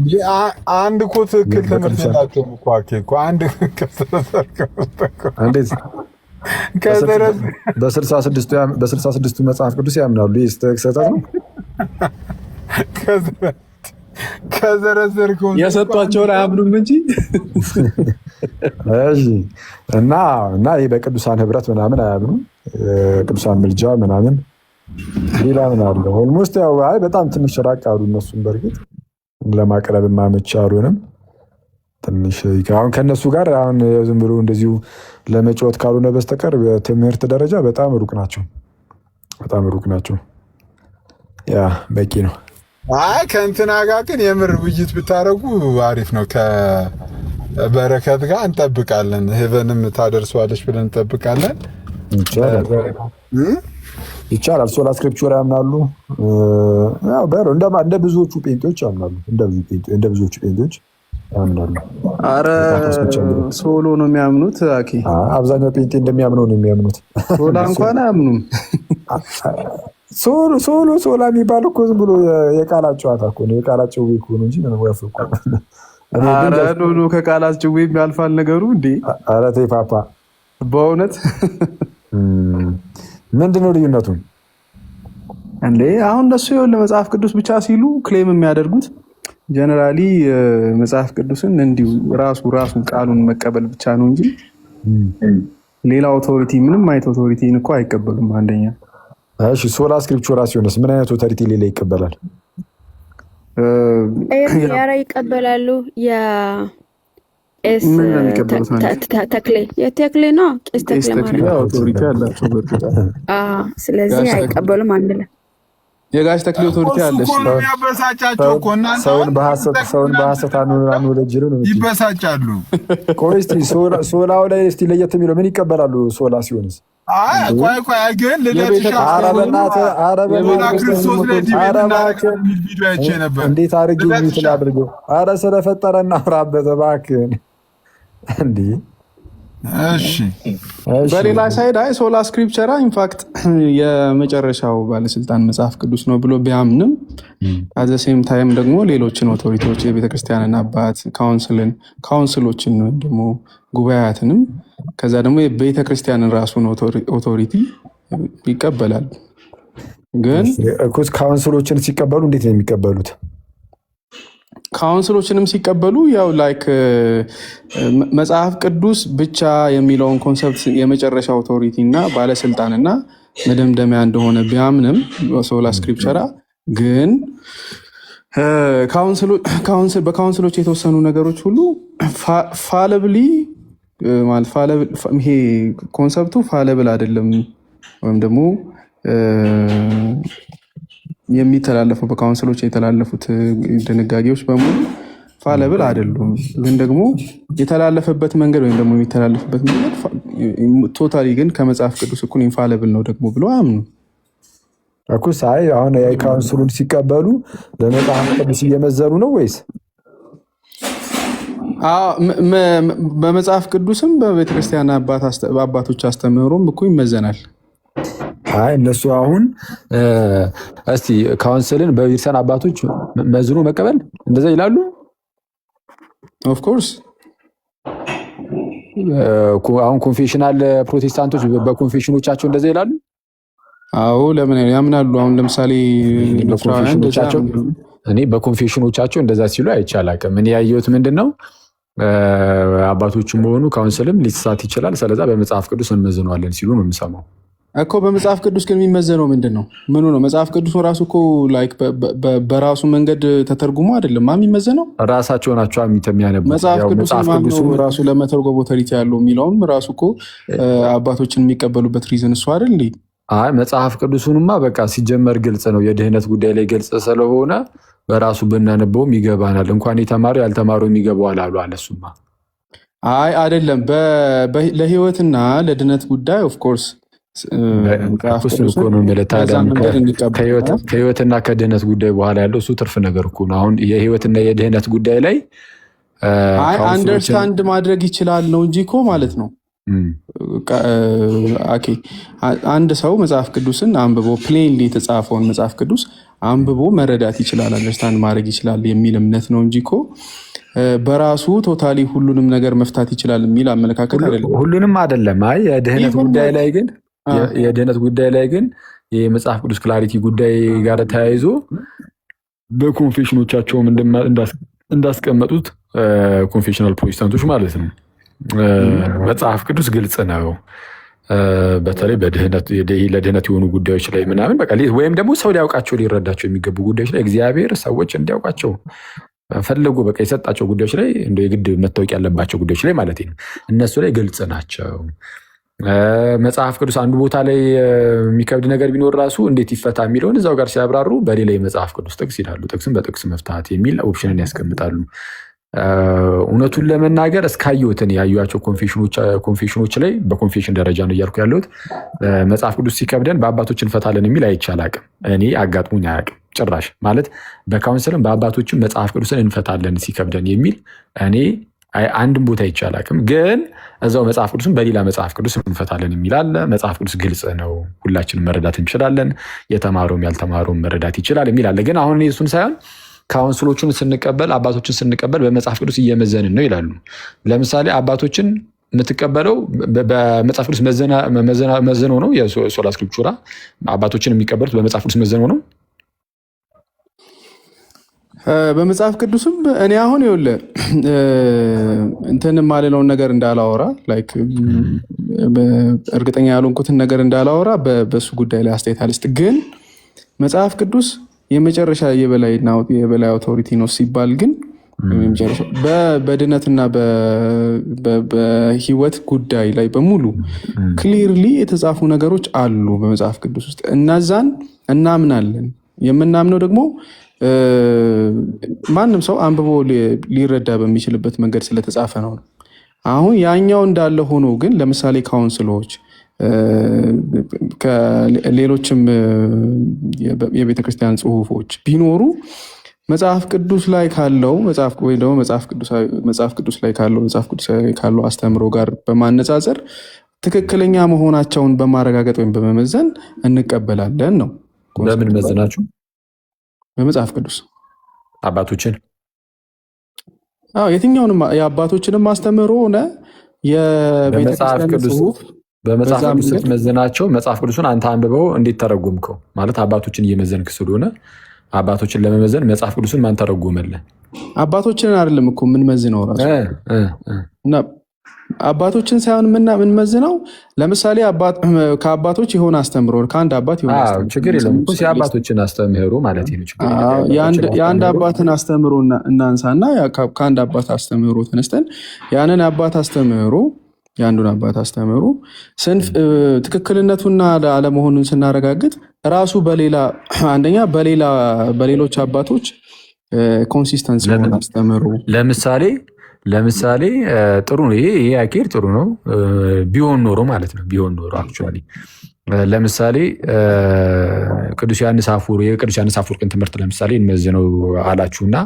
አንድ እኮ ትክክል ትምህርት የላቸውም እኮ አንድ በ66ቱ መጽሐፍ ቅዱስ ያምናሉ። ይህ ስህተት ነው። ከዘረዘርከው የሰጧቸውን አያምኑም እንጂ እና ይህ በቅዱሳን ህብረት ምናምን አያምኑም። ቅዱሳን ምልጃ ምናምን ሌላ ምን አለ? ኦልሞስት ያው አይ በጣም ትንሽ ራቅ አሉ እነሱም በእርግጥ ለማቅረብ ማመች አሉንም ትንሽ አሁን ከነሱ ጋር አሁን ዝም ብሎ እንደዚሁ ለመጫወት ካልሆነ በስተቀር በትምህርት ደረጃ በጣም ሩቅ ናቸው። ያ በቂ ነው። አይ ከእንትና ጋር ግን የምር ውይይት ብታደርጉ አሪፍ ነው። ከበረከት ጋር እንጠብቃለን። ሄቨንም ታደርሰዋለች ብለን እንጠብቃለን። ይቻላል። ሶላ ስክሪፕቹር ያምናሉ። ያው በሮ እንደ ብዙዎቹ ጴንጤዎች ያምናሉ። እንደ ብዙዎቹ ጴንጤዎች ያምናሉ። አረ ሶሎ ነው የሚያምኑት። አኪ አብዛኛው ጴንጤ እንደሚያምነው ነው የሚያምኑት። ሶላ እንኳን አያምኑም። ሶላ የሚባል እኮ ዝም ብሎ የቃላት ጨዋታ እኮ ነው። የቃላት ጭዌ እኮ ነው እንጂ ምንም ያፈቁ። አረ ኖ ከቃላት ጭዌ ያልፋል ነገሩ እንዴ! አረ ተይ ፓፓ በእውነት ምንድነው ልዩነቱ እንዴ? አሁን እነሱ ይኸውልህ መጽሐፍ ቅዱስ ብቻ ሲሉ ክሌም የሚያደርጉት ጀነራሊ መጽሐፍ ቅዱስን እንዲሁ ራሱ ቃሉን መቀበል ብቻ ነው እንጂ ሌላ ኦቶሪቲ ምንም አይነት ኦቶሪቲን እኮ አይቀበሉም። አንደኛ እሺ ሶላ ስክሪፕቹራ ሲሆንስ ምን አይነት ኦቶሪቲ ሌላ ይቀበላል? ያራ ይቀበላሉ። ቄስ ተክሌ ነው። ቄስ ተክሌ ኦቶሪቲ አላቸው በርግጥ። ስለዚህ አይቀበሉም። አንድ ላይ የጋሽ ተክሌ ኦቶሪቲ አለሽ። ሰውን በሐሰት አንወለጅሉ ነው ይበሳጫሉ። ቆይ እስቲ ሶላው ላይ እስቲ ለየት የሚለው ምን ይቀበላሉ? ሶላ ሲሆንስ ቆይ ግን እንዴት አድርጌ ሚትል አድርገው አረ ስለፈጠረ እናውራበት እባክህን። እንዴ እሺ በሌላ ሳይድ አይ ሶላ ስክሪፕቸራ ኢንፋክት የመጨረሻው ባለስልጣን መጽሐፍ ቅዱስ ነው ብሎ ቢያምንም አዘ ሴም ታይም ደግሞ ሌሎችን ኦቶሪቲዎች የቤተክርስቲያንን አባት ካውንስሎችን ወይም ደግሞ ጉባኤያትንም ከዛ ደግሞ የቤተክርስቲያንን ራሱን ኦቶሪቲ ይቀበላል። ግን ካውንስሎችን ሲቀበሉ እንዴት ነው የሚቀበሉት? ካውንስሎችንም ሲቀበሉ ያው ላይክ መጽሐፍ ቅዱስ ብቻ የሚለውን ኮንሰፕት የመጨረሻ ኦቶሪቲ እና ባለስልጣንና መደምደሚያ እንደሆነ ቢያምንም ሶላ ስክሪፕቸራ ግን በካውንስሎች የተወሰኑ ነገሮች ሁሉ ፋለብሊ ይሄ ኮንሰፕቱ ፋለብል አይደለም ወይም ደግሞ የሚተላለፈው በካውንስሎች የተላለፉት ድንጋጌዎች በሙሉ ፋለብል አይደሉም። ግን ደግሞ የተላለፈበት መንገድ ወይም ደግሞ የሚተላለፍበት መንገድ ቶታሊ ግን ከመጽሐፍ ቅዱስ እኩል ኢንፋለብል ነው ደግሞ ብሎ አምኑ እኮ ሳይ አሁን የካውንስሉን ሲቀበሉ በመጽሐፍ ቅዱስ እየመዘኑ ነው ወይስ በመጽሐፍ ቅዱስም በቤተክርስቲያን አባቶች አስተምህሮም እኮ ይመዘናል? አይ እነሱ አሁን እስቲ ካውንስልን በቤተክርስቲያን አባቶች መዝኖ መቀበል እንደዛ ይላሉ። ኦፍኮርስ አሁን ኮንፌሽናል ፕሮቴስታንቶች በኮንፌሽኖቻቸው እንደዛ ይላሉ። አዎ ለምን ያምናሉ? አሁን ለምሳሌ እኔ በኮንፌሽኖቻቸው እንደዛ ሲሉ አይቻላቅም። እኔ ያየሁት ምንድን ነው አባቶችም በሆኑ ካውንስልም ሊሳት ይችላል። ስለዛ በመጽሐፍ ቅዱስ እንመዝነዋለን ሲሉ ነው የምሰማው እኮ። በመጽሐፍ ቅዱስ ግን የሚመዘነው ምንድን ነው? ምኑ ነው? መጽሐፍ ቅዱስ ራሱ እኮ ላይክ በራሱ መንገድ ተተርጉሞ አይደለም የሚመዘነው። ራሳቸው ናቸው የሚያነቡት መጽሐፍ ቅዱስ ራሱ ለመተርጎም ኦቶሪቲ ያለው የሚለውም ራሱ እኮ አባቶችን የሚቀበሉበት ሪዝን እሱ አይደል እንዴ? አይ መጽሐፍ ቅዱሱንማ በቃ ሲጀመር ግልጽ ነው። የድህነት ጉዳይ ላይ ግልጽ ስለሆነ በራሱ ብናነበውም ይገባናል። እንኳን የተማረው ያልተማረው የሚገባዋል አሉ አለ። እሱማ አይ አይደለም። ለህይወትና ለድህነት ጉዳይ ኦፍኮርስ ከህይወትና ከድህነት ጉዳይ በኋላ ያለው እሱ ትርፍ ነገር እኮ ነው። አሁን የህይወትና የድህነት ጉዳይ ላይ አንደርስታንድ ማድረግ ይችላል ነው እንጂ እኮ ማለት ነው። አንድ ሰው መጽሐፍ ቅዱስን አንብቦ ፕሌንሊ የተጻፈውን መጽሐፍ ቅዱስ አንብቦ መረዳት ይችላል፣ አንደርስታንድ ማድረግ ይችላል የሚል እምነት ነው እንጂ እኮ በራሱ ቶታሊ ሁሉንም ነገር መፍታት ይችላል የሚል አመለካከት አይደለም። ሁሉንም አይደለም። አይ የድህነት ጉዳይ ላይ ግን የመጽሐፍ ቅዱስ ክላሪቲ ጉዳይ ጋር ተያይዞ በኮንፌሽኖቻቸውም እንዳስቀመጡት ኮንፌሽናል ፕሮቴስታንቶች ማለት ነው መጽሐፍ ቅዱስ ግልጽ ነው። በተለይ ለድህነት የሆኑ ጉዳዮች ላይ ምናምን በቃ ወይም ደግሞ ሰው ሊያውቃቸው ሊረዳቸው የሚገቡ ጉዳዮች ላይ እግዚአብሔር ሰዎች እንዲያውቃቸው ፈልጎ በቃ የሰጣቸው ጉዳዮች ላይ እንደ የግድ መታወቅ ያለባቸው ጉዳዮች ላይ ማለት ነው። እነሱ ላይ ግልጽ ናቸው። መጽሐፍ ቅዱስ አንዱ ቦታ ላይ የሚከብድ ነገር ቢኖር ራሱ እንዴት ይፈታ የሚለውን እዛው ጋር ሲያብራሩ በሌላ የመጽሐፍ ቅዱስ ጥቅስ ይላሉ። ጥቅስን በጥቅስ መፍታት የሚል ኦፕሽንን ያስቀምጣሉ። እውነቱን ለመናገር እስካየሁትን ያዩቸው ኮንፌሽኖች ላይ በኮንፌሽን ደረጃ ነው እያልኩ ያለሁት መጽሐፍ ቅዱስ ሲከብደን በአባቶች እንፈታለን የሚል አይቼ አላቅም። እኔ አጋጥሞኝ አያውቅም ጭራሽ። ማለት በካውንስልም በአባቶችም መጽሐፍ ቅዱስን እንፈታለን ሲከብደን የሚል እኔ አንድም ቦታ አይቼ አላቅም። ግን እዛው መጽሐፍ ቅዱስም በሌላ መጽሐፍ ቅዱስ እንፈታለን የሚል አለ። መጽሐፍ ቅዱስ ግልጽ ነው፣ ሁላችንም መረዳት እንችላለን፣ የተማረውም ያልተማረውም መረዳት ይችላል የሚል አለ። ግን አሁን እሱን ሳይሆን ካውንስሎቹን ስንቀበል አባቶችን ስንቀበል በመጽሐፍ ቅዱስ እየመዘንን ነው ይላሉ። ለምሳሌ አባቶችን የምትቀበለው በመጽሐፍ ቅዱስ መዘነው ነው። የሶላ ስክሪፕቹራ አባቶችን የሚቀበሉት በመጽሐፍ ቅዱስ መዘነው ነው። በመጽሐፍ ቅዱስም እኔ አሁን ይኸውልህ እንትን ማለለውን ነገር እንዳላወራ ላይክ እርግጠኛ ያልሆንኩትን ነገር እንዳላወራ በሱ ጉዳይ ላይ አስተያየት አልስጥ። ግን መጽሐፍ ቅዱስ የመጨረሻ የበላይ አውቶሪቲ ነው ሲባል ግን በድነትና በህይወት ጉዳይ ላይ በሙሉ ክሊርሊ የተጻፉ ነገሮች አሉ በመጽሐፍ ቅዱስ ውስጥ። እነዛን እናምናለን። የምናምነው ደግሞ ማንም ሰው አንብቦ ሊረዳ በሚችልበት መንገድ ስለተጻፈ ነው። አሁን ያኛው እንዳለ ሆኖ ግን ለምሳሌ ካውንስሎች ከሌሎችም የቤተክርስቲያን ጽሁፎች ቢኖሩ መጽሐፍ ቅዱስ ላይ ካለው ወይ ደግሞ መጽሐፍ ቅዱስ ላይ ካለው አስተምሮ ጋር በማነጻጸር ትክክለኛ መሆናቸውን በማረጋገጥ ወይም በመመዘን እንቀበላለን ነው። በምን መዘናችሁ? በመጽሐፍ ቅዱስ አባቶችን የትኛውንም የአባቶችንም አስተምሮ ሆነ የቤተክርስቲያን ጽሁፍ በመጽሐፍ ቅዱስ ስትመዝናቸው መጽሐፍ ቅዱስን አንተ አንብበው እንዴት ተረጎምከው? ማለት አባቶችን እየመዘንክ ስለሆነ አባቶችን ለመመዘን መጽሐፍ ቅዱስን ማን ተረጎመልህ? አባቶችን አይደለም እኮ የምንመዝነው ራሱ እና አባቶችን ሳይሆን የምንመዝነው ለምሳሌ ከአባቶች የሆነ አስተምሮ ከአንድ አባት የሆነ አስተምሮ ችግር የለም እኮ የአባቶችን አስተምህሮ ማለት ነው። የአንድ አባትን አስተምሮ እናንሳና ከአንድ አባት አስተምህሮ ተነስተን ያንን አባት አስተምህሮ የአንዱን አባት አስተምህሮ ትክክልነቱና አለመሆኑን ስናረጋግጥ ራሱ አንደኛ በሌሎች አባቶች ኮንሲስተንስ ሆነ አስተምህሮ ለምሳሌ ጥሩ ነው። ይሄ አኬር ጥሩ ነው ቢሆን ኖሮ ማለት ነው። ቢሆን ኖሮ አክቹዋሊ ለምሳሌ የቅዱስ ዮሐንስ አፈወርቅን ትምህርት ለምሳሌ እንመዝነው አላችሁና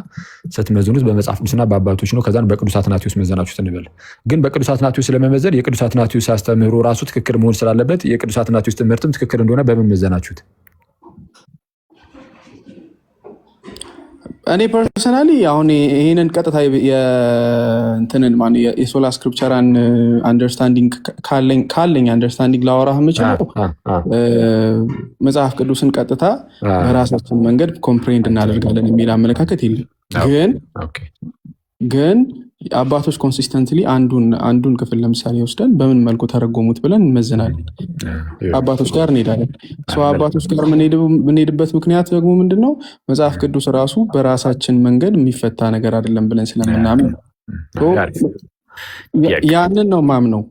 ስትመዝኑት በመጽሐፍ ቅዱስና በአባቶች ነው። ከዛን በቅዱስ አትናቴዎስ መዘናችሁት እንበል። ግን በቅዱስ አትናቴዎስ ለመመዘን የቅዱስ አትናቴዎስ አስተምህሮ ራሱ ትክክል መሆን ስላለበት የቅዱስ አትናቴዎስ ትምህርትም ትክክል እንደሆነ በምን መዘናችሁት? እኔ ፐርሰናሊ አሁን ይህንን ቀጥታ የሶላ ስክሪፕቸራን አንደርስታንዲንግ ካለኝ አንደርስታንዲንግ ላወራህ የምችለው መጽሐፍ ቅዱስን ቀጥታ በራሳችን መንገድ ኮምፕሬንድ እናደርጋለን የሚል አመለካከት የለም። ግን አባቶች ኮንሲስተንትሊ አንዱን ክፍል ለምሳሌ ወስደን በምን መልኩ ተረጎሙት ብለን እንመዝናለን። አባቶች ጋር እንሄዳለን። አባቶች ጋር የምንሄድበት ምክንያት ደግሞ ምንድነው? መጽሐፍ ቅዱስ ራሱ በራሳችን መንገድ የሚፈታ ነገር አይደለም ብለን ስለምናምን ያንን ነው ማምነው።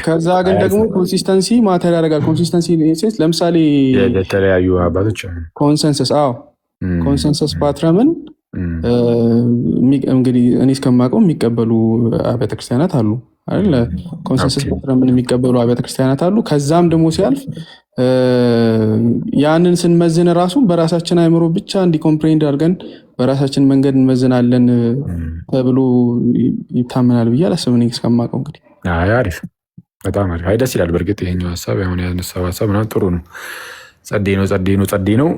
ከዛ ግን ደግሞ ኮንሲስተንሲ ማተር ያደርጋል። ኮንሲስተንሲ ለምሳሌ የተለያዩ አባቶች ኮንሰንሰስ ፓትረምን እንግዲህ እኔ እስከማውቀው የሚቀበሉ አብያተ ክርስቲያናት አሉ አይደል? ኮንሰንሰስ ፓትረምን የሚቀበሉ አብያተ ክርስቲያናት አሉ። ከዛም ደግሞ ሲያልፍ ያንን ስንመዝን ራሱ በራሳችን አይምሮ ብቻ እንዲኮምፕሬንድ አድርገን በራሳችን መንገድ እንመዝናለን ተብሎ ይታመናል ብዬ አላስብም። እኔ እስከማውቀው እንግዲህ አሪፍ፣ በጣም አሪፍ። ደስ ይላል። በእርግጥ ይሄኛው ሀሳብ ያሁን ያነሳው ሀሳብ ምናምን ጥሩ ነው። ጸዴ ነው።